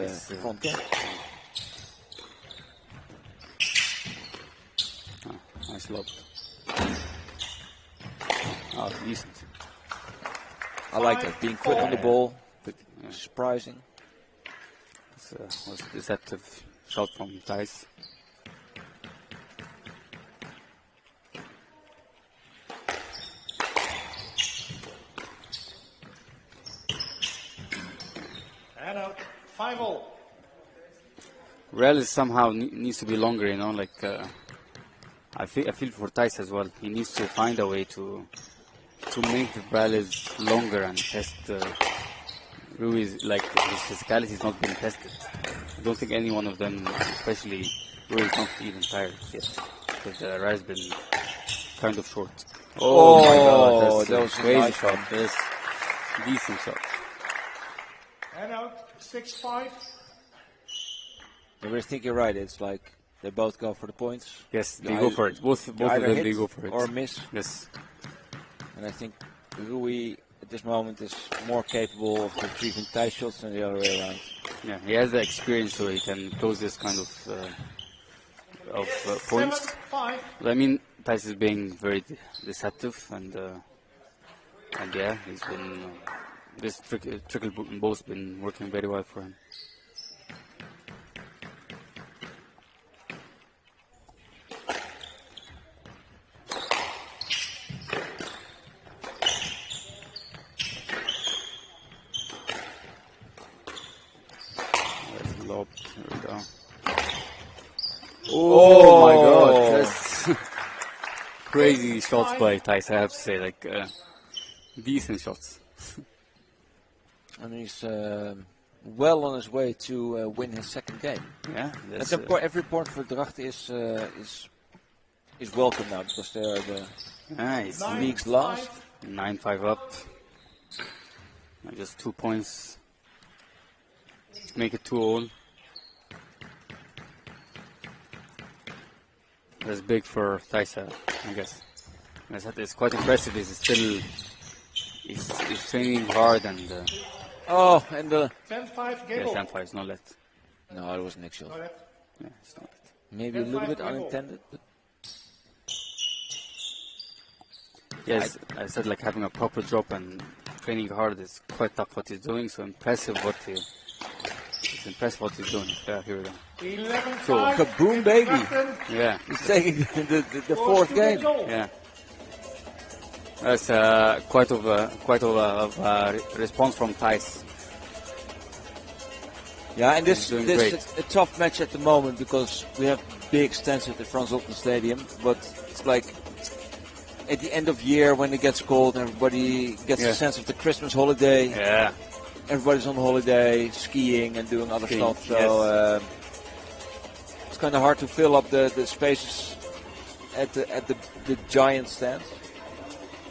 front game. Nice lob. Oh, decent. I like that. Being quick on the ball, surprising. Was a deceptive shot from Thijs. And out. 5-0. Real somehow needs to be longer, you know, like I feel for Thijs as well. He needs to find a way to make the rallies longer and test Ruiz, like his physicality is not being tested. I don't think any one of them, especially Ruiz, is not even tired yet, because the rally has been kind of short. Oh my God, that was crazy nice shot. That's decent shot. And out. 6-5. I think you're right. It's like they both go for the points. Yes, they go for it. Both of them, they go for it. Or miss. Yes. And I think Rui at this moment is more capable of retrieving tie shots than the other way around. Yeah, he has the experience, so he can close this kind of points. 7-5. But I mean, Thijs is being very deceptive, and yeah, he's been this trickle ball's been working very well for him. Here we go. Oh my God, that's crazy shots by Thijs, I have to say, like decent shots. And he's well on his way to win his second game. Yeah, that's every point for Dracht is welcome now, because they are the league's last. 9-5 up. Just 2 points. Make it 2-all. That's big for Thijs, I guess. It's quite impressive. He's training hard and. And the 10-5 game. Yes, 10-5 no let. No, it was an actual. Yeah, it's not. Maybe a little bit unintended, but. Yes, I said like having a proper drop and training hard is quite tough what he's doing. So impressive what he's doing. Yeah, here we go. 11-5. So, kaboom, baby! Yeah, he's taking the fourth game. Yeah, that's quite of a response from Thijs. Yeah, and this great. is a tough match at the moment, because we have big stands at the Frans Otten Stadium, but it's like at the end of year when it gets cold, everybody gets a sense of the Christmas holiday. Yeah. Everybody's on holiday, skiing and doing other stuff, so it's kind of hard to fill up the spaces at the giant stands.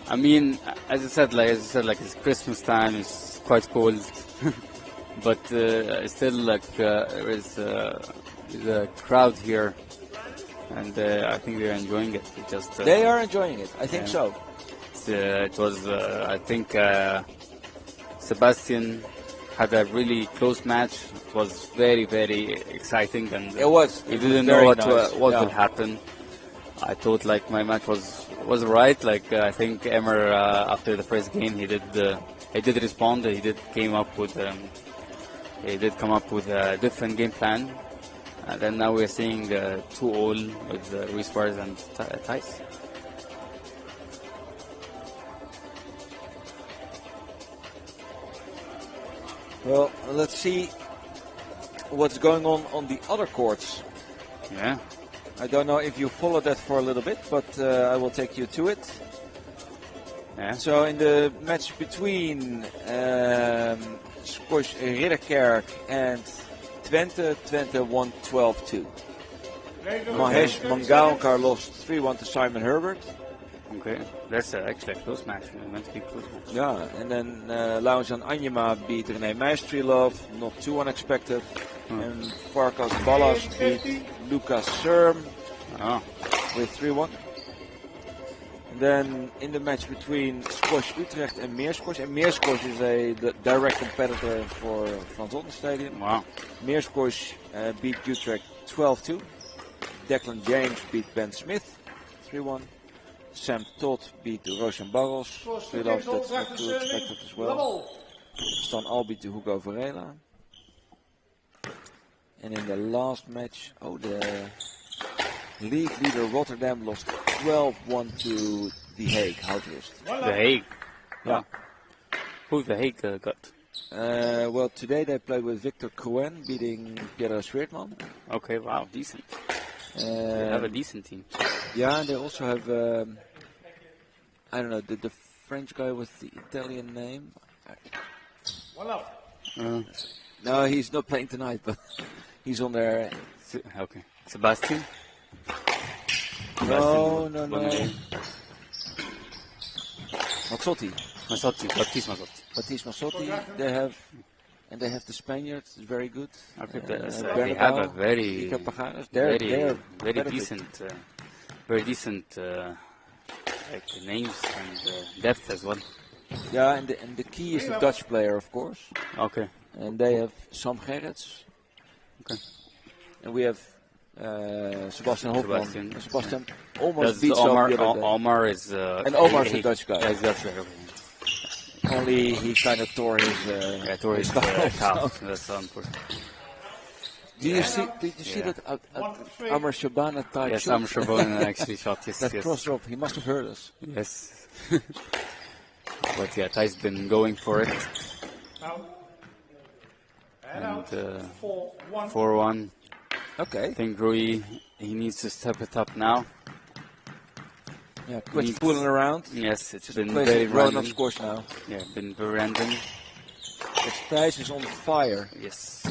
I mean, as I said, it's Christmas time. It's quite cold, but still, like there is a crowd here, and I think they're enjoying it. They are enjoying it. I think so. It was, I think, Sebastian had a really close match. It was very, very exciting, and it was. We didn't know what will happen. I thought like my match was right. Like I think Emmer after the first game he did respond. He did come up with a different game plan. And then now we're seeing 2-all with Ruiz Suarez and Thijs. Well, let's see what's going on the other courts. Yeah. I don't know if you followed that for a little bit, but I will take you to it. Yeah. So in the match between Squash Ridderkerk and Twente won 12-2. Mahesh Mangaonkar lost 3-1 to Simon Herbert. Okay, that's actually a close match. Meant to be close match. Yeah, and then Launjan Anyama beat René Meistrilov, not too unexpected. And Farkas Ballas beat Lucas Serm with 3-1. And then in the match between Squash Utrecht and Meersquash, and Meersquash is a direct competitor for Frans Otten Stadium. Wow. Meersquash beat Utrecht 12-2. Declan James beat Ben Smith 3-1. Sam Todd beat Roshan Barros 3-0. That's not too expected as well. Stan Al beat Hugo Varela. And in the last match, the league leader Rotterdam lost 12-1 to The Hague. Houthurst. The Hague? Yeah. Who The Hague got? Well, today they played with Victor Cruen, beating Suarez-Runderkamp. Okay, wow, decent. They have a decent team. Yeah, and they also have, I don't know, the French guy with the Italian name. Voilà. No, he's not playing tonight, but he's on there. Okay. Sebastian? No. Baptiste Mazzotti. They have, and they have the Spaniards, very good. Okay, they have a very decent, like names and depth as well. Yeah, and the key is the Dutch player, of course. Okay. And they have Sam Gerrits. Okay. And we have Sebastian-Hofman. Sebastian almost beats Omar. the other day. Omar is. And Omar's a Dutch guy. Yeah, he's Dutch player. Only he kind of tore his calf. That's unfortunate. Did you see that Amr Shabana type yes, shot? Amr Shabana actually shot. Yes, that cross drop. He must have heard us. Yes. But yeah, Thij's been going for it. And 4-1. Okay. I think Rui, he needs to step it up now. Yeah, quit fooling around. Yes, it's just been very random. Squash now. Yeah, been very random. Thijs is on fire. Yes.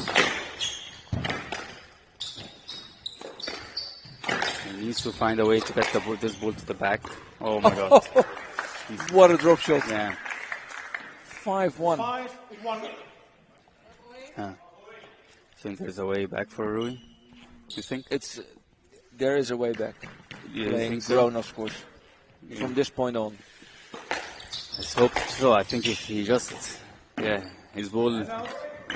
He needs to find a way to get this ball to the back. Oh my god. What a drop shot. Yeah. 5-1. 5-1. I think there's a way back for Rui. You think? There is a way back. You think so? Of course. From this point on. Let's hope so. I think if he just, his ball,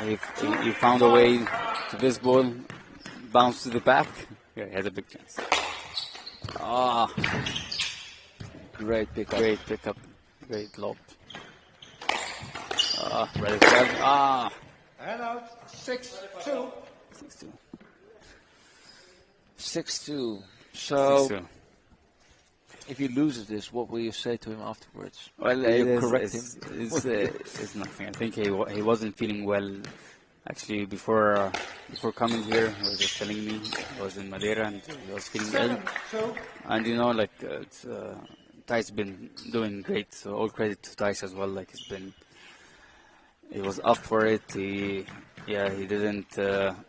if he found a way to this ball, bounce to the back, he has a big chance. Great pickup. Great lob. Ready for that. And out 6-2. 6-2. So, 6-2. If he loses this, what will you say to him afterwards? Well, you correct him? It's nothing. I think he wasn't feeling well. Actually, before coming here, he was just telling me he was in Madeira and he was feeling ill. And Thij's been doing great. So all credit to Thijs as well. Like he was up for it. He didn't.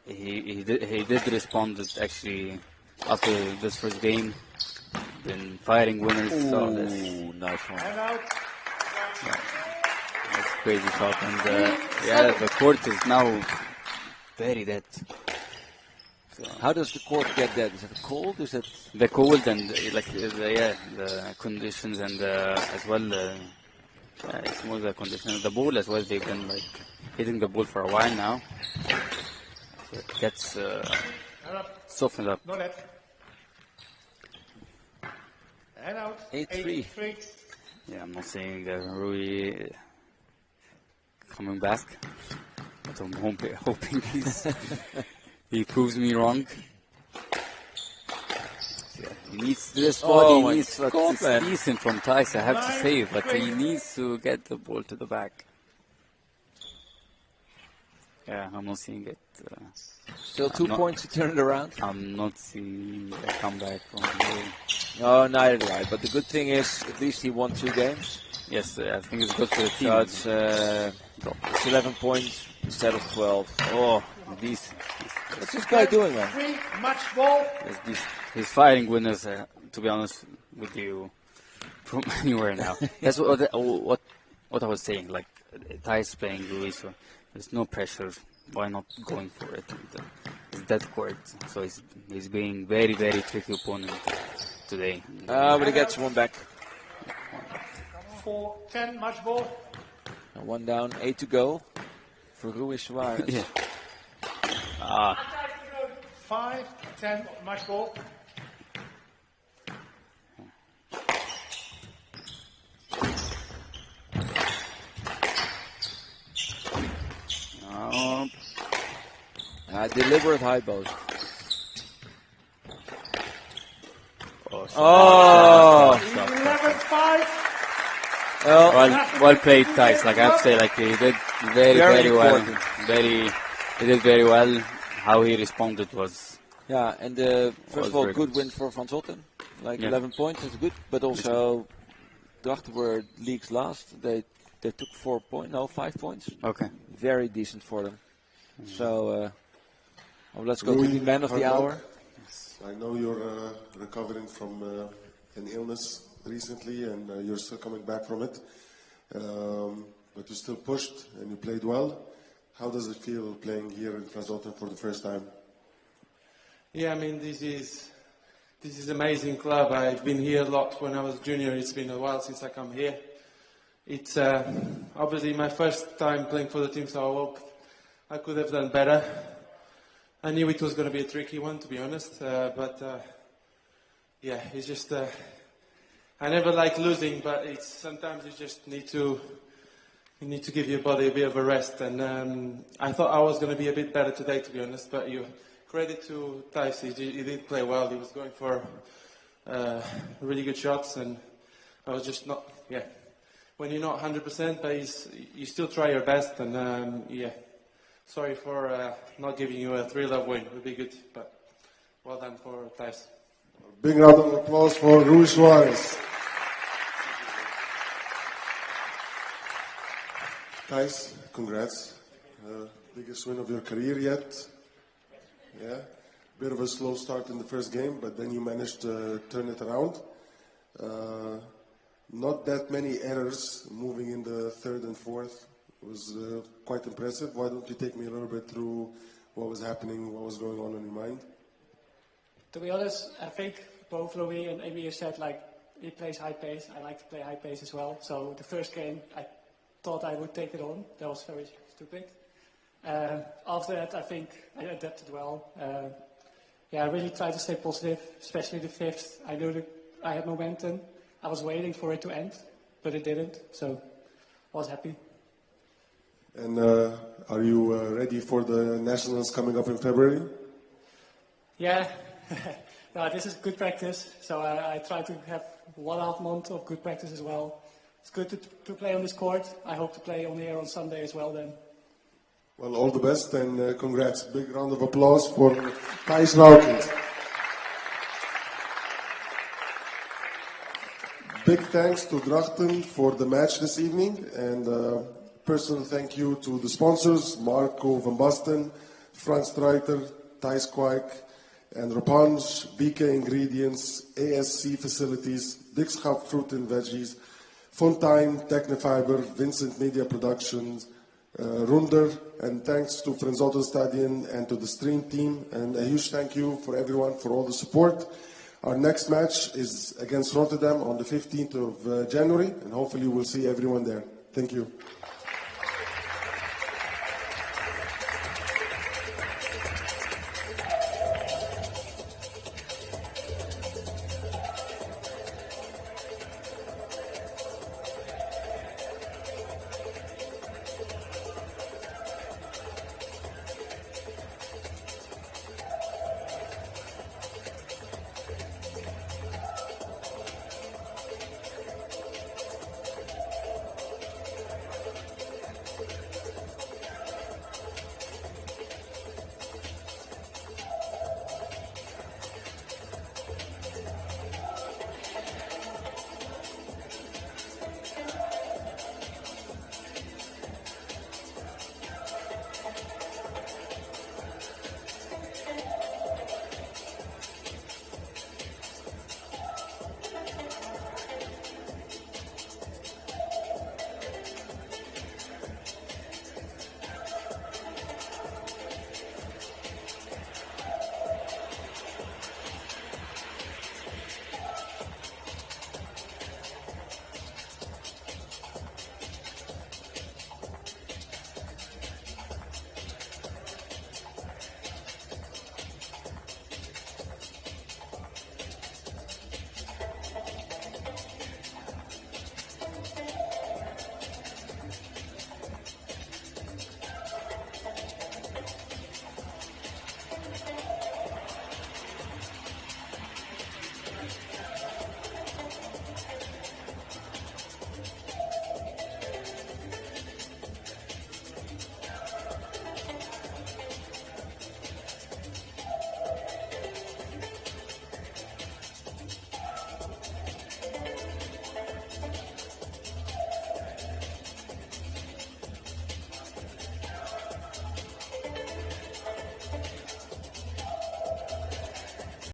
He did respond actually after this first game. Been firing winners. So nice one. That's crazy shot. And the court is now very dead. So how does the court get dead? Is it cold? Is it the cold and the conditions and as well it's more the conditions. The ball as well. They've been hitting the ball for a while now. So it gets softened up. And out 8-3. Yeah, I'm not saying that Rui coming back, but I'm hoping he proves me wrong. Yeah, he needs this body. He needs it's decent from Thijs, I have to say, but he needs to get the ball to the back. Yeah, I'm not seeing it. Still 2 points to turn it around? I'm not seeing a comeback from Rui. No, neither do I. But the good thing is, at least he won 2 games. Yes, I think it's good for the team. So it's 11 points instead of 12. Oh, these. What's this guy doing, man? 3 match ball. He's firing winners, to be honest with you, from anywhere now. That's what I was saying. Like, Thijs playing Rui, so there's no pressure. Why not going for it? It's that court, so he's being very, very tricky opponent today. But he gets one back. 4-10 match ball. And 1 down, 8 to go for Rui Suarez. Yeah. 5-10 match ball. Deliberate high post. Oh! 11-5. Well played, Thijs. Like I have to say, like he did very well. He did very well. How he responded was. Yeah, and first of all, good win for Frans Otten. Like 11 points, that's good. But also, Drachten were league's last. They took 5 points. Okay. Very decent for them. So let's go to the man of the hour. I know you're recovering from an illness recently, and you're still coming back from it. But you still pushed and you played well. How does it feel playing here in Frans Otten for the first time? Yeah, I mean, this is amazing club. I've been here a lot when I was junior. It's been a while since I come here. It's obviously my first time playing for the team, so I hope I could have done better. I knew it was going to be a tricky one, to be honest. But yeah, it's just I never like losing, but sometimes you just need to give your body a bit of a rest. And I thought I was going to be a bit better today, to be honest. But credit to Thijs, he did play well. He was going for really good shots, and I was just not. Yeah, when you're not 100%, but you still try your best. And yeah, sorry for not giving you a 3-love win. It would be good, but well done for Thijs. Big round of applause for Rui Suarez. Thijs, congrats. Biggest win of your career yet. Yeah, bit of a slow start in the first game, but then you managed to turn it around. Not that many errors moving in the third and fourth. It was quite impressive. Why don't you take me a little bit through what was happening, what was going on in your mind? To be honest, I think both Louis and Emir said like he plays high pace. I like to play high pace as well. So the first game, I thought I would take it on. That was very stupid. After that, I think I adapted well. Yeah, I really tried to stay positive, especially the fifth. I knew that I had momentum. I was waiting for it to end, but it didn't. So I was happy. And are you ready for the nationals coming up in February? Yeah, no, this is good practice. So I try to have 1.5 months of good practice as well. It's good to play on this court. I hope to play on here on Sunday as well then. Well, all the best and congrats. Big round of applause for Thijs Raukens. Big thanks to Drachten for the match this evening, and personal thank you to the sponsors, Marco van Basten, Frans Streiter, Thijs Kwijk, and Repange, BK Ingredients, ASC Facilities, Dikschap Fruit and Veggies, Fontaine, Technifiber, Vincent Media Productions, Runder, and thanks to Frans Otten Stadion and to the stream team, and a huge thank you for everyone for all the support. Our next match is against Rotterdam on the 15th of January, and hopefully we'll see everyone there. Thank you.